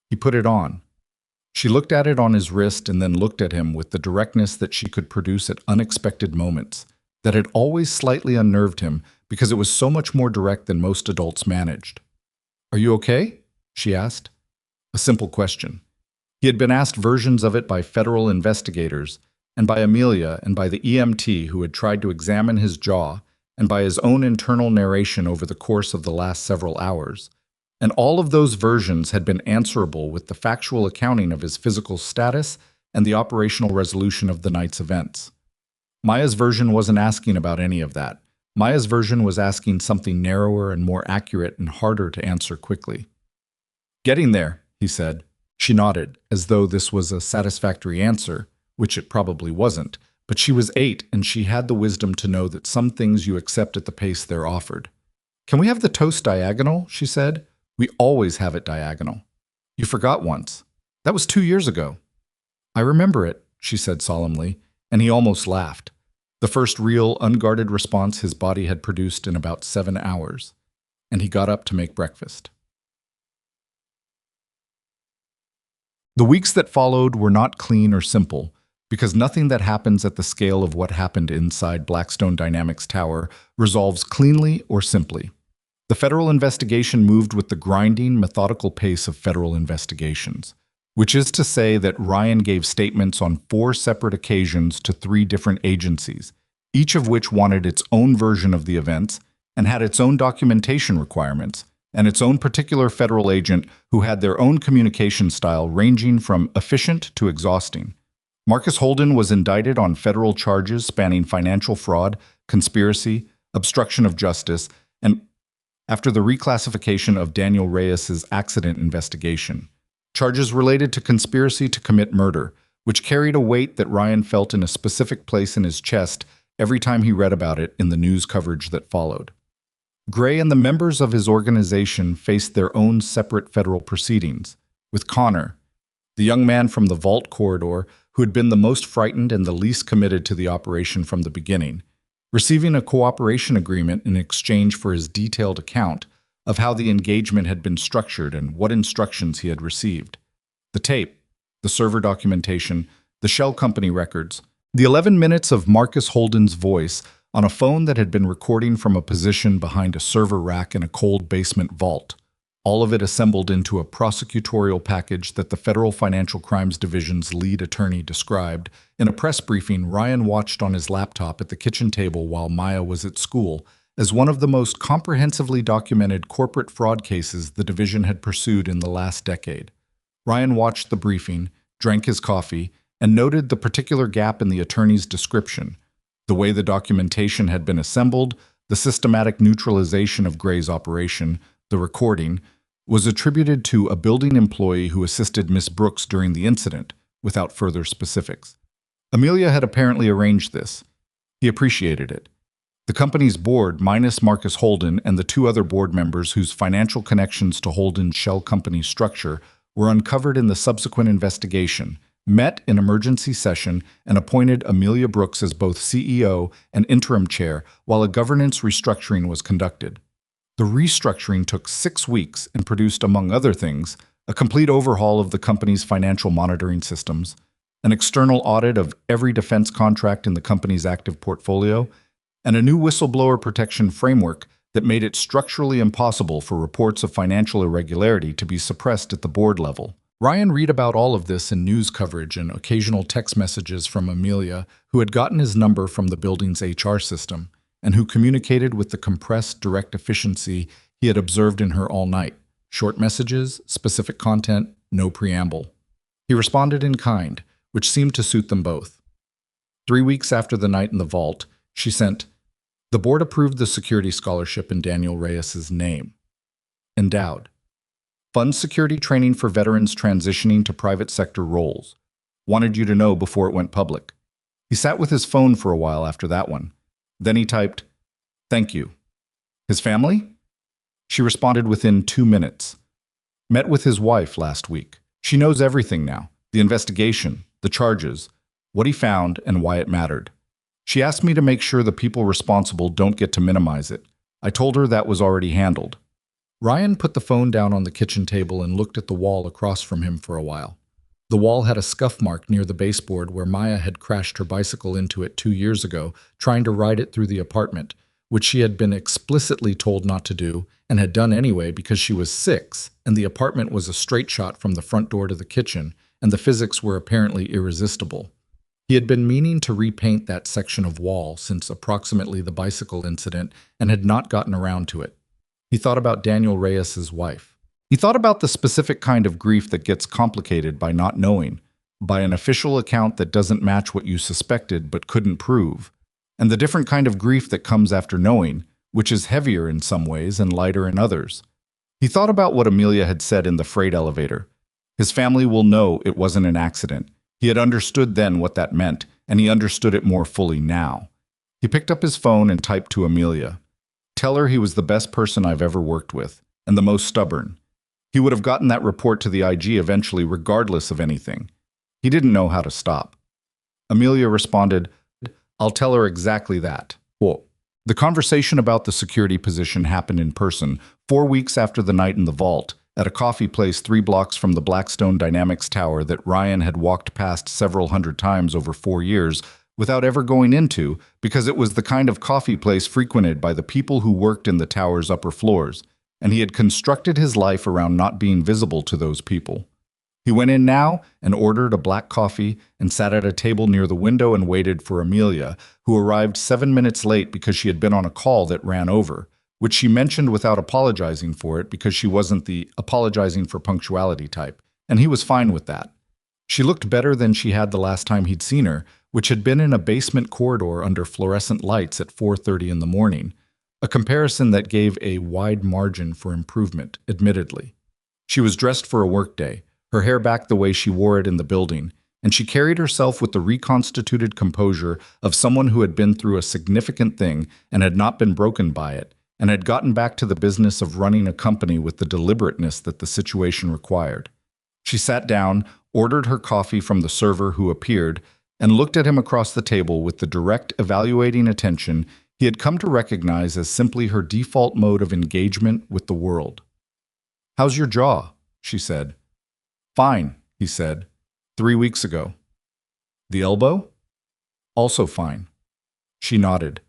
He put it on. She looked at it on his wrist and then looked at him with the directness that she could produce at unexpected moments, that had always slightly unnerved him because it was so much more direct than most adults managed. "Are you okay?" she asked. A simple question. He had been asked versions of it by federal investigators, and by Amelia and by the EMT who had tried to examine his jaw, and by his own internal narration over the course of the last several hours. And all of those versions had been answerable with the factual accounting of his physical status and the operational resolution of the night's events. Maya's version wasn't asking about any of that. Maya's version was asking something narrower and more accurate and harder to answer quickly. "Getting there," he said. She nodded, as though this was a satisfactory answer, which it probably wasn't, but she was 8 and she had the wisdom to know that some things you accept at the pace they're offered. "Can we have the toast diagonal?" she said. "We always have it diagonal." "You forgot once. That was 2 years ago." "I remember it," she said solemnly, and he almost laughed. The first real, unguarded response his body had produced in about 7 hours. And he got up to make breakfast. The weeks that followed were not clean or simple, because nothing that happens at the scale of what happened inside Blackstone Dynamics Tower resolves cleanly or simply. The federal investigation moved with the grinding, methodical pace of federal investigations, which is to say that Ryan gave statements on 4 separate occasions to 3 different agencies, each of which wanted its own version of the events and had its own documentation requirements, and its own particular federal agent who had their own communication style ranging from efficient to exhausting. Marcus Holden was indicted on federal charges spanning financial fraud, conspiracy, obstruction of justice, and after the reclassification of Daniel Reyes's accident investigation, charges related to conspiracy to commit murder, which carried a weight that Ryan felt in a specific place in his chest every time he read about it in the news coverage that followed. Gray and the members of his organization faced their own separate federal proceedings, with Connor, the young man from the vault corridor who had been the most frightened and the least committed to the operation from the beginning, receiving a cooperation agreement in exchange for his detailed account of how the engagement had been structured and what instructions he had received. The tape, the server documentation, the shell company records, the 11 minutes of Marcus Holden's voice on a phone that had been recording from a position behind a server rack in a cold basement vault. All of it assembled into a prosecutorial package that the Federal Financial Crimes Division's lead attorney described. In a press briefing, Ryan watched on his laptop at the kitchen table while Maya was at school as one of the most comprehensively documented corporate fraud cases the division had pursued in the last decade. Ryan watched the briefing, drank his coffee, and noted the particular gap in the attorney's description. The way the documentation had been assembled, the systematic neutralization of Gray's operation, the recording, was attributed to a building employee who assisted Miss Brooks during the incident, without further specifics. Amelia had apparently arranged this. He appreciated it. The company's board, minus Marcus Holden and the two other board members whose financial connections to Holden's shell company structure were uncovered in the subsequent investigation, met in emergency session and appointed Amelia Brooks as both CEO and interim chair while a governance restructuring was conducted. The restructuring took 6 weeks and produced, among other things, a complete overhaul of the company's financial monitoring systems, an external audit of every defense contract in the company's active portfolio, and a new whistleblower protection framework that made it structurally impossible for reports of financial irregularity to be suppressed at the board level. Ryan read about all of this in news coverage and occasional text messages from Amelia, who had gotten his number from the building's HR system, and who communicated with the compressed, direct efficiency he had observed in her all night. Short messages, specific content, no preamble. He responded in kind, which seemed to suit them both. 3 weeks after the night in the vault, she sent, "The board approved the security scholarship in Daniel Reyes's name. Endowed. Funds security training for veterans transitioning to private sector roles. Wanted you to know before it went public." He sat with his phone for a while after that one. Then he typed, "Thank you." His family? She responded within 2 minutes. Met with his wife last week. She knows everything now. The investigation, the charges, what he found, and why it mattered. She asked me to make sure the people responsible don't get to minimize it. I told her that was already handled. Ryan put the phone down on the kitchen table and looked at the wall across from him for a while. The wall had a scuff mark near the baseboard where Maya had crashed her bicycle into it 2 years ago, trying to ride it through the apartment, which she had been explicitly told not to do and had done anyway because she was 6, and the apartment was a straight shot from the front door to the kitchen, and the physics were apparently irresistible. He had been meaning to repaint that section of wall since approximately the bicycle incident and had not gotten around to it. He thought about Daniel Reyes's wife. He thought about the specific kind of grief that gets complicated by not knowing, by an official account that doesn't match what you suspected but couldn't prove, and the different kind of grief that comes after knowing, which is heavier in some ways and lighter in others. He thought about what Amelia had said in the freight elevator. His family will know it wasn't an accident. He had understood then what that meant, and he understood it more fully now. He picked up his phone and typed to Amelia. "Tell her he was the best person I've ever worked with, and the most stubborn. He would have gotten that report to the IG eventually regardless of anything. He didn't know how to stop." Amelia responded, "I'll tell her exactly that." Whoa. The conversation about the security position happened in person 4 weeks after the night in the vault, at a coffee place 3 blocks from the Blackstone Dynamics Tower that Ryan had walked past several hundred times over 4 years without ever going into because it was the kind of coffee place frequented by the people who worked in the tower's upper floors, and he had constructed his life around not being visible to those people. He went in now and ordered a black coffee and sat at a table near the window and waited for Amelia, who arrived 7 minutes late because she had been on a call that ran over, which she mentioned without apologizing for it because she wasn't the apologizing for punctuality type, and he was fine with that. She looked better than she had the last time he'd seen her, which had been in a basement corridor under fluorescent lights at 4:30 in the morning, a comparison that gave a wide margin for improvement, admittedly. She was dressed for a workday, her hair back the way she wore it in the building, and she carried herself with the reconstituted composure of someone who had been through a significant thing and had not been broken by it, and had gotten back to the business of running a company with the deliberateness that the situation required. She sat down, ordered her coffee from the server who appeared, and looked at him across the table with the direct, evaluating attention he had come to recognize as simply her default mode of engagement with the world. "How's your jaw?" she said. "Fine," he said. 3 weeks ago." "The elbow?" "Also fine." She nodded.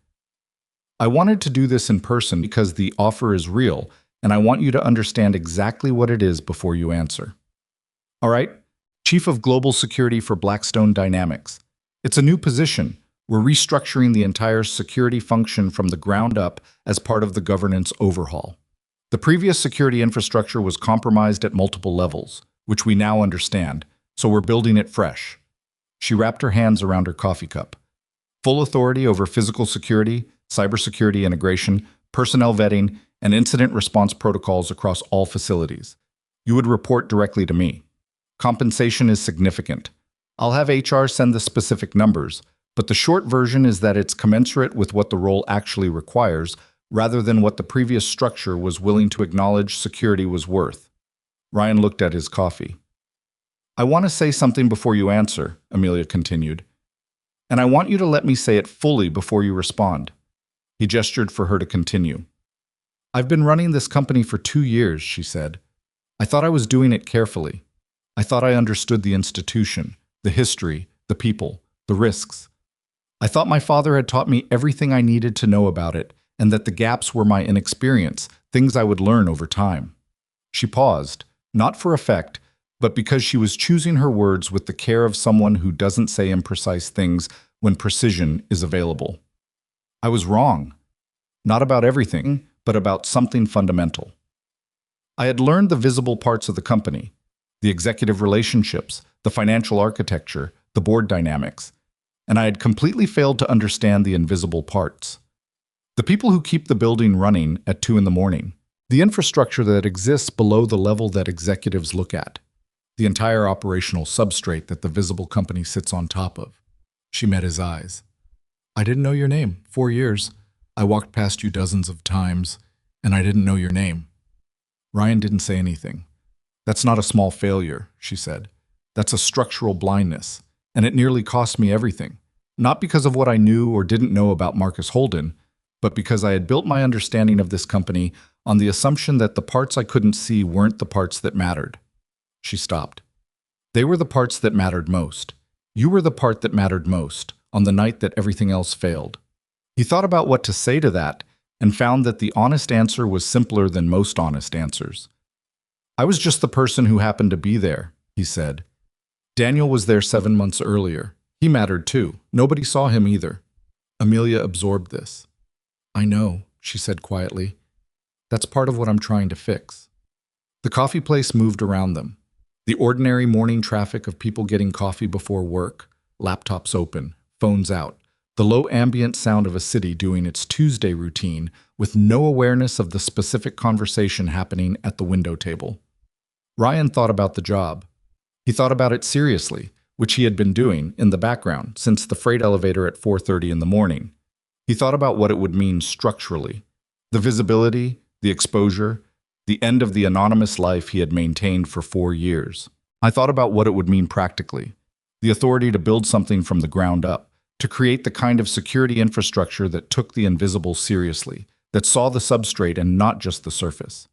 "I wanted to do this in person because the offer is real, and I want you to understand exactly what it is before you answer." "All right, Chief of Global Security for Blackstone Dynamics. It's a new position. We're restructuring the entire security function from the ground up as part of the governance overhaul. The previous security infrastructure was compromised at multiple levels, which we now understand, so we're building it fresh." She wrapped her hands around her coffee cup. "Full authority over physical security, cybersecurity integration, personnel vetting, and incident response protocols across all facilities. You would report directly to me. Compensation is significant. I'll have HR send the specific numbers, but the short version is that it's commensurate with what the role actually requires, rather than what the previous structure was willing to acknowledge security was worth." Ryan looked at his coffee. "I want to say something before you answer," Amelia continued. "And I want you to let me say it fully before you respond." He gestured for her to continue. "I've been running this company for 2 years," she said. "I thought I was doing it carefully. I thought I understood the institution, the history, the people, the risks. I thought my father had taught me everything I needed to know about it, and that the gaps were my inexperience, things I would learn over time." She paused, not for effect, but because she was choosing her words with the care of someone who doesn't say imprecise things when precision is available. "I was wrong. Not about everything, but about something fundamental. I had learned the visible parts of the company, the executive relationships, the financial architecture, the board dynamics, and I had completely failed to understand the invisible parts. The people who keep the building running at 2 in the morning, the infrastructure that exists below the level that executives look at, the entire operational substrate that the visible company sits on top of." She met his eyes. "I didn't know your name. 4 years. I walked past you dozens of times, and I didn't know your name." Ryan didn't say anything. "That's not a small failure," she said. "That's a structural blindness, and it nearly cost me everything. Not because of what I knew or didn't know about Marcus Holden, but because I had built my understanding of this company on the assumption that the parts I couldn't see weren't the parts that mattered." She stopped. "They were the parts that mattered most. You were the part that mattered most, on the night that everything else failed." He thought about what to say to that, and found that the honest answer was simpler than most honest answers. "I was just the person who happened to be there," he said. "Daniel was there 7 months earlier. He mattered too. Nobody saw him either." Amelia absorbed this. "I know," she said quietly. "That's part of what I'm trying to fix." The coffee place moved around them. The ordinary morning traffic of people getting coffee before work, laptops open, phones out, the low ambient sound of a city doing its Tuesday routine with no awareness of the specific conversation happening at the window table. Ryan thought about the job. He thought about it seriously, which he had been doing in the background since the freight elevator at 4:30 in the morning. He thought about what it would mean structurally. The visibility, the exposure, the end of the anonymous life he had maintained for 4 years. I thought about what it would mean practically. The authority to build something from the ground up, to create the kind of security infrastructure that took the invisible seriously, that saw the substrate and not just the surface.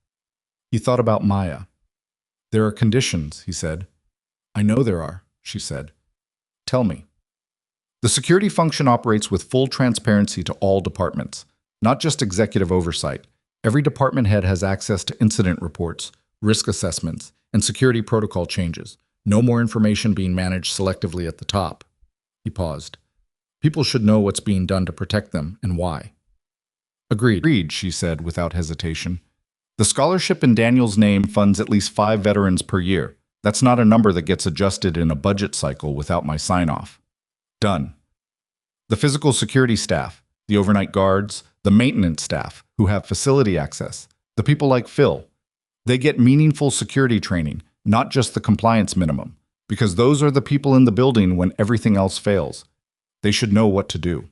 He thought about Maya. "There are conditions," he said. "I know there are," she said. "Tell me." "The security function operates with full transparency to all departments, not just executive oversight. Every department head has access to incident reports, risk assessments, and security protocol changes. No more information being managed selectively at the top." He paused. "People should know what's being done to protect them and why." "Agreed," she said without hesitation. "The scholarship in Daniel's name funds at least 5 veterans per year. That's not a number that gets adjusted in a budget cycle without my sign-off." "Done." "The physical security staff, the overnight guards, the maintenance staff who have facility access, the people like Phil, they get meaningful security training, not just the compliance minimum, because those are the people in the building when everything else fails. They should know what to do."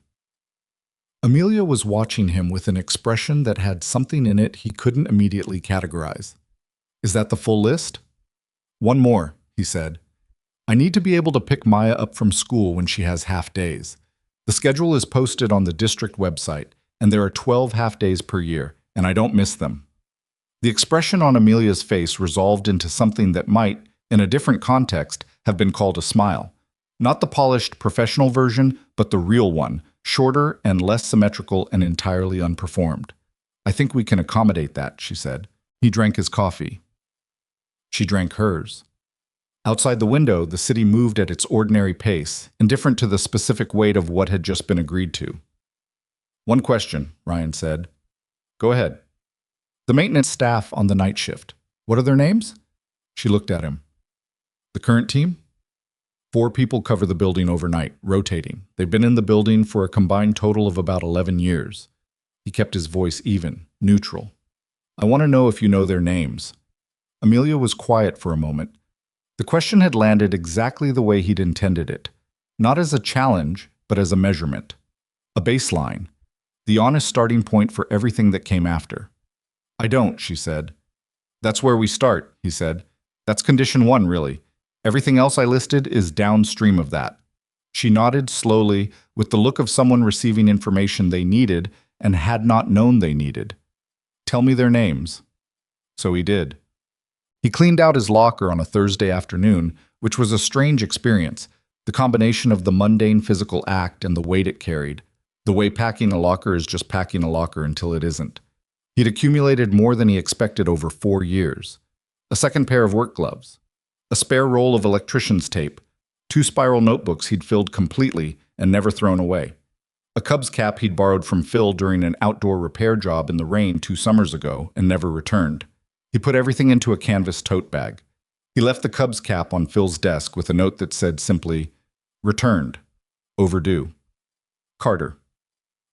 Amelia was watching him with an expression that had something in it he couldn't immediately categorize. Is that the full list? One more, he said. I need to be able to pick Maya up from school when she has half days. The schedule is posted on the district website, and there are 12 half days per year, and I don't miss them. The expression on Amelia's face resolved into something that might, in a different context, have been called a smile. Not the polished professional version, but the real one, shorter and less symmetrical and entirely unperformed. I think we can accommodate that, she said. He drank his coffee. She drank hers. Outside the window, the city moved at its ordinary pace, indifferent to the specific weight of what had just been agreed to. One question, Ryan said. Go ahead. The maintenance staff on the night shift. What are their names? She looked at him. The current team? 4 people cover the building overnight, rotating. They've been in the building for a combined total of about 11 years. He kept his voice even, neutral. I want to know if you know their names. Amelia was quiet for a moment. The question had landed exactly the way he'd intended it. Not as a challenge, but as a measurement. A baseline. The honest starting point for everything that came after. I don't, she said. That's where we start, he said. That's condition 1, really. Everything else I listed is downstream of that. She nodded slowly, with the look of someone receiving information they needed and had not known they needed. Tell me their names. So he did. He cleaned out his locker on a Thursday afternoon, which was a strange experience, the combination of the mundane physical act and the weight it carried, the way packing a locker is just packing a locker until it isn't. He'd accumulated more than he expected over 4 years. A second pair of work gloves, a spare roll of electrician's tape, 2 spiral notebooks he'd filled completely and never thrown away, a Cubs cap he'd borrowed from Phil during an outdoor repair job in the rain 2 summers ago and never returned. He put everything into a canvas tote bag. He left the Cubs cap on Phil's desk with a note that said simply, returned, overdue. Carter.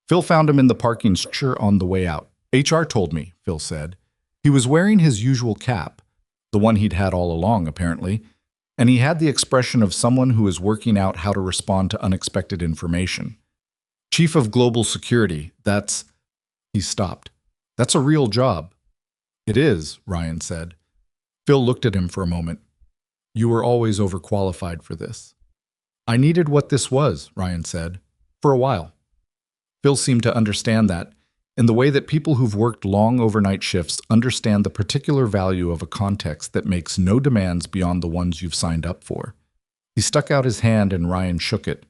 Phil found him in the parking structure on the way out. HR told me, Phil said. He was wearing his usual cap, the one he'd had all along, apparently, and he had the expression of someone who is working out how to respond to unexpected information. Chief of Global Security, that's... He stopped. That's a real job. It is, Ryan said. Phil looked at him for a moment. You were always overqualified for this. I needed what this was, Ryan said, for a while. Phil seemed to understand that, in the way that people who've worked long overnight shifts understand the particular value of a context that makes no demands beyond the ones you've signed up for. He stuck out his hand and Ryan shook it.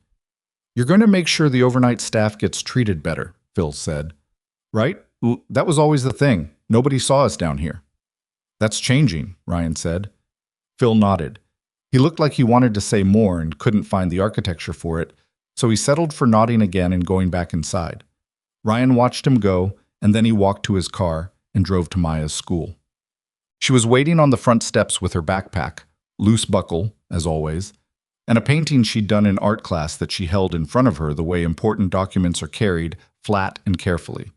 You're going to make sure the overnight staff gets treated better, Phil said. Right? That was always the thing. Nobody saw us down here. That's changing, Ryan said. Phil nodded. He looked like he wanted to say more and couldn't find the architecture for it, so he settled for nodding again and going back inside. Ryan watched him go, and then he walked to his car and drove to Maya's school. She was waiting on the front steps with her backpack, loose buckle, as always, and a painting she'd done in art class that she held in front of her the way important documents are carried, flat and carefully.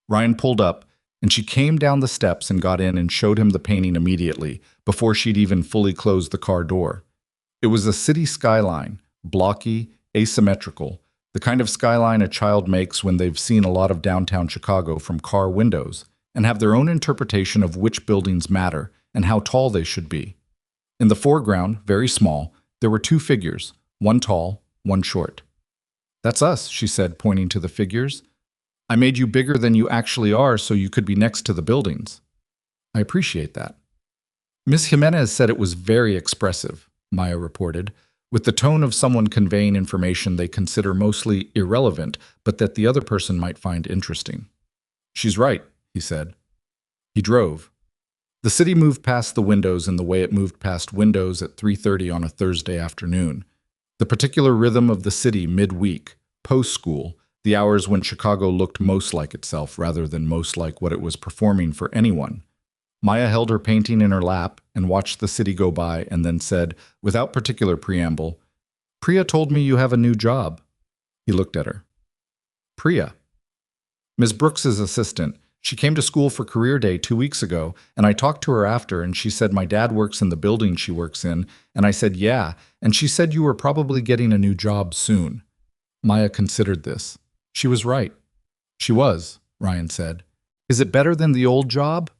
Ryan pulled up, and she came down the steps and got in and showed him the painting immediately, before she'd even fully closed the car door. It was a city skyline, blocky, asymmetrical, the kind of skyline a child makes when they've seen a lot of downtown Chicago from car windows and have their own interpretation of which buildings matter and how tall they should be. In the foreground, very small, there were 2 figures, one tall, one short. That's us, she said, pointing to the figures. I made you bigger than you actually are so you could be next to the buildings. I appreciate that. Miss Jimenez said it was very expressive, Maya reported, with the tone of someone conveying information they consider mostly irrelevant, but that the other person might find interesting. She's right, he said. He drove. The city moved past the windows in the way it moved past windows at 3:30 on a Thursday afternoon. The particular rhythm of the city midweek, post-school, the hours when Chicago looked most like itself rather than most like what it was performing for anyone. Maya held her painting in her lap and watched the city go by and then said, without particular preamble, Priya told me you have a new job. He looked at her. Priya. Ms. Brooks's assistant. She came to school for career day 2 weeks ago, and I talked to her after, and she said my dad works in the building she works in, and I said yeah, and she said you were probably getting a new job soon. Maya considered this. She was right. She was, Ryan said. Is it better than the old job?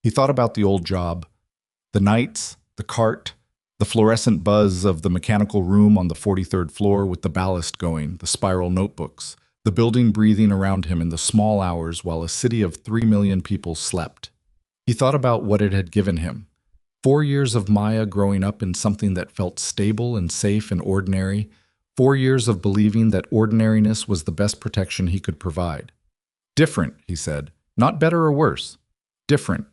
He thought about the old job. The nights, the cart, the fluorescent buzz of the mechanical room on the 43rd floor with the ballast going, the spiral notebooks, the building breathing around him in the small hours while a city of 3 million people slept. He thought about what it had given him. 4 years of Maya growing up in something that felt stable and safe and ordinary. 4 years of believing that ordinariness was the best protection he could provide. Different, he said. Not better or worse. Different.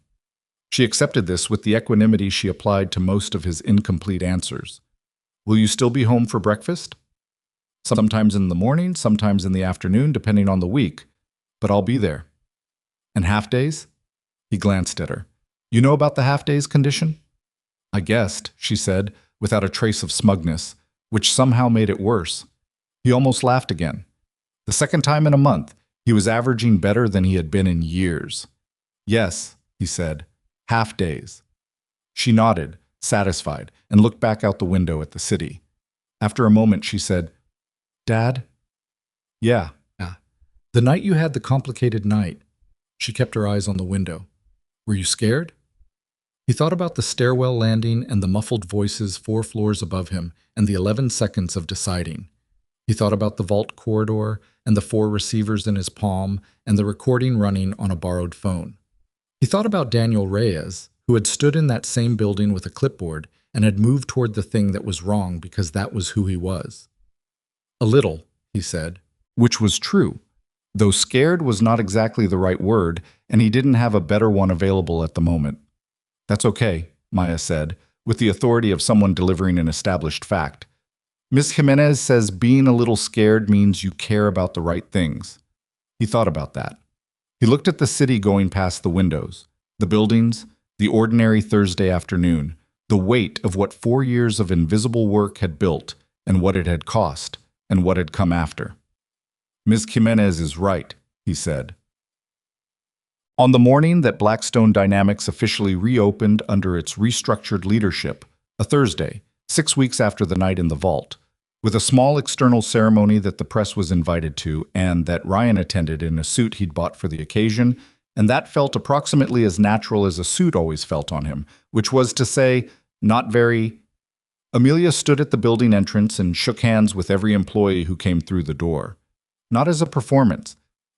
She accepted this with the equanimity she applied to most of his incomplete answers. Will you still be home for breakfast? Sometimes in the morning, sometimes in the afternoon, depending on the week. But I'll be there. And half days? He glanced at her. You know about the half days condition? I guessed, she said, without a trace of smugness, which somehow made it worse. He almost laughed again. The second time in a month, he was averaging better than he had been in years. Yes, he said, half days. She nodded, satisfied, and looked back out the window at the city. After a moment, she said, Dad? Yeah. The night you had the complicated night. She kept her eyes on the window. Were you scared? He thought about the stairwell landing and the muffled voices 4 floors above him and the 11 seconds of deciding. He thought about the vault corridor and the 4 receivers in his palm and the recording running on a borrowed phone. He thought about Daniel Reyes, who had stood in that same building with a clipboard and had moved toward the thing that was wrong because that was who he was. A little, he said, which was true, though scared was not exactly the right word, and he didn't have a better one available at the moment. That's okay, Maya said, with the authority of someone delivering an established fact. Miss Jimenez says being a little scared means you care about the right things. He thought about that. He looked at the city going past the windows, the buildings, the ordinary Thursday afternoon, the weight of what 4 years of invisible work had built and what it had cost and what had come after. Ms. Jimenez is right, he said. On the morning that Blackstone Dynamics officially reopened under its restructured leadership, a Thursday, 6 weeks after the night in the vault, with a small external ceremony that the press was invited to and that Ryan attended in a suit he'd bought for the occasion, and that felt approximately as natural as a suit always felt on him, which was to say, not very. Amelia stood at the building entrance and shook hands with every employee who came through the door. Not as a performance.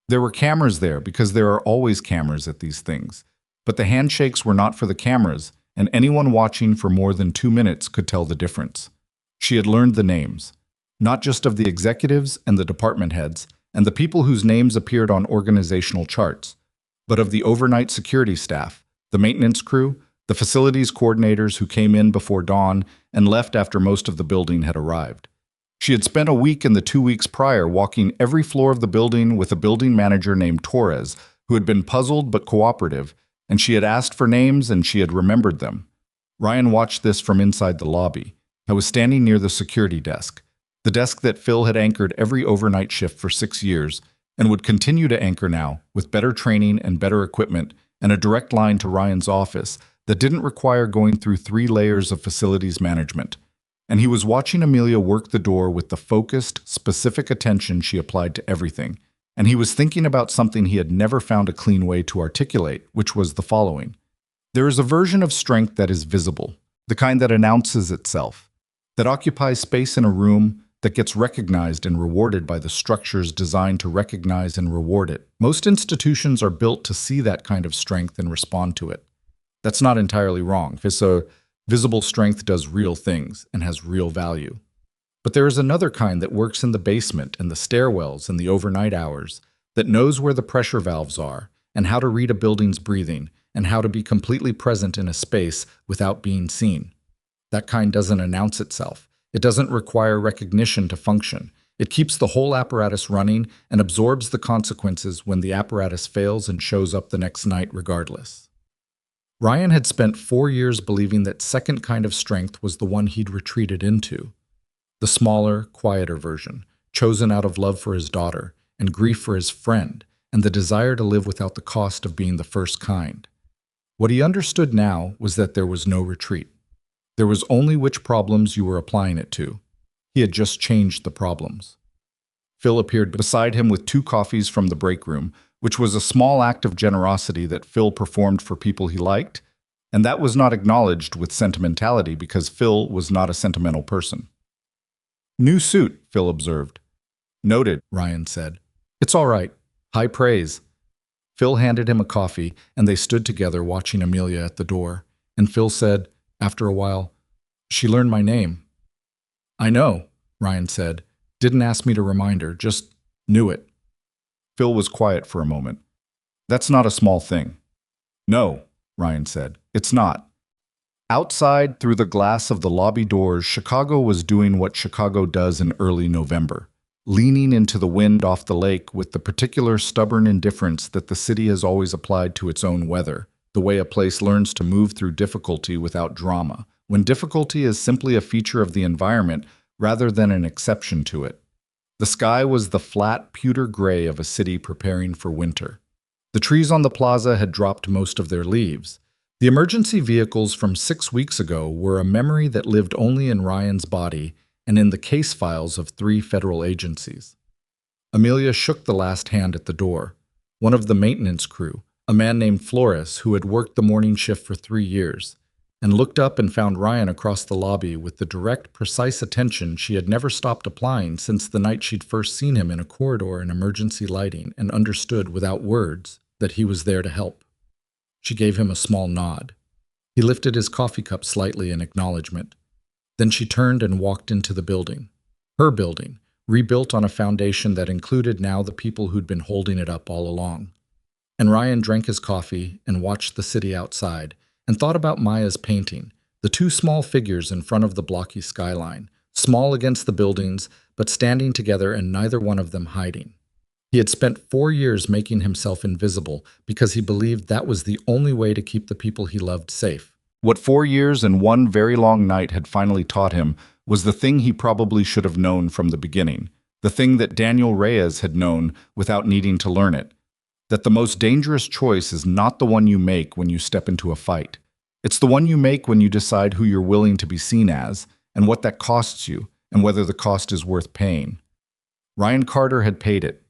There were cameras there because there are always cameras at these things. But the handshakes were not for the cameras, and anyone watching for more than 2 minutes could tell the difference. She had learned the names, not just of the executives and the department heads, and the people whose names appeared on organizational charts, but of the overnight security staff, the maintenance crew, the facilities coordinators who came in before dawn and left after most of the building had arrived. She had spent a week in the 2 weeks prior walking every floor of the building with a building manager named Torres, who had been puzzled but cooperative, and she had asked for names and she had remembered them. Ryan watched this from inside the lobby. I was standing near the security desk, the desk that Phil had anchored every overnight shift for 6 years, and would continue to anchor now, with better training and better equipment, and a direct line to Ryan's office that didn't require going through 3 layers of facilities management. And he was watching Amelia work the door with the focused, specific attention she applied to everything. And he was thinking about something he had never found a clean way to articulate, which was the following. There is a version of strength that is visible, the kind that announces itself, that occupies space in a room, that gets recognized and rewarded by the structures designed to recognize and reward it. Most institutions are built to see that kind of strength and respond to it. That's not entirely wrong. So visible strength does real things and has real value. But there is another kind that works in the basement and the stairwells and the overnight hours, that knows where the pressure valves are and how to read a building's breathing and how to be completely present in a space without being seen. That kind doesn't announce itself. It doesn't require recognition to function. It keeps the whole apparatus running and absorbs the consequences when the apparatus fails and shows up the next night regardless. Ryan had spent 4 years believing that second kind of strength was the one he'd retreated into. The smaller, quieter version, chosen out of love for his daughter and grief for his friend and the desire to live without the cost of being the first kind. What he understood now was that there was no retreat. There was only which problems you were applying it to. He had just changed the problems. Phil appeared beside him with 2 coffees from the break room, which was a small act of generosity that Phil performed for people he liked, and that was not acknowledged with sentimentality because Phil was not a sentimental person. "New suit," Phil observed. "Noted," Ryan said. "It's all right. High praise." Phil handed him a coffee, and they stood together watching Amelia at the door. And Phil said, after a while, "She learned my name." "I know," Ryan said. "Didn't ask me to remind her, just knew it." Phil was quiet for a moment. "That's not a small thing." "No," Ryan said. "It's not." Outside, through the glass of the lobby doors, Chicago was doing what Chicago does in early November, leaning into the wind off the lake with the particular stubborn indifference that the city has always applied to its own weather, the way a place learns to move through difficulty without drama, when difficulty is simply a feature of the environment rather than an exception to it. The sky was the flat, pewter gray of a city preparing for winter. The trees on the plaza had dropped most of their leaves. The emergency vehicles from 6 weeks ago were a memory that lived only in Ryan's body and in the case files of 3 federal agencies. Amelia shook the last hand at the door. One of the maintenance crew, a man named Flores who had worked the morning shift for 3 years, and looked up and found Ryan across the lobby with the direct, precise attention she had never stopped applying since the night she'd first seen him in a corridor in emergency lighting and understood without words that he was there to help. She gave him a small nod. He lifted his coffee cup slightly in acknowledgement. Then she turned and walked into the building. Her building, rebuilt on a foundation that included now the people who'd been holding it up all along. And Ryan drank his coffee and watched the city outside and thought about Maya's painting, the 2 small figures in front of the blocky skyline, small against the buildings, but standing together and neither one of them hiding. He had spent 4 years making himself invisible because he believed that was the only way to keep the people he loved safe. What 4 years and 1 very long night had finally taught him was the thing he probably should have known from the beginning, the thing that Daniel Reyes had known without needing to learn it, that the most dangerous choice is not the one you make when you step into a fight. It's the one you make when you decide who you're willing to be seen as, and what that costs you, and whether the cost is worth paying. Ryan Carter had paid it.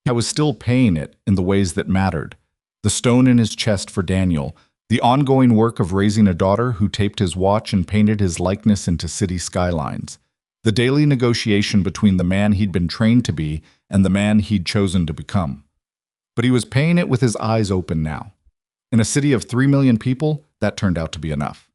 I was still paying it in the ways that mattered. The stone in his chest for Daniel, the ongoing work of raising a daughter who taped his watch and painted his likeness into city skylines, the daily negotiation between the man he'd been trained to be and the man he'd chosen to become. But he was paying it with his eyes open now. In a city of 3 million people, that turned out to be enough.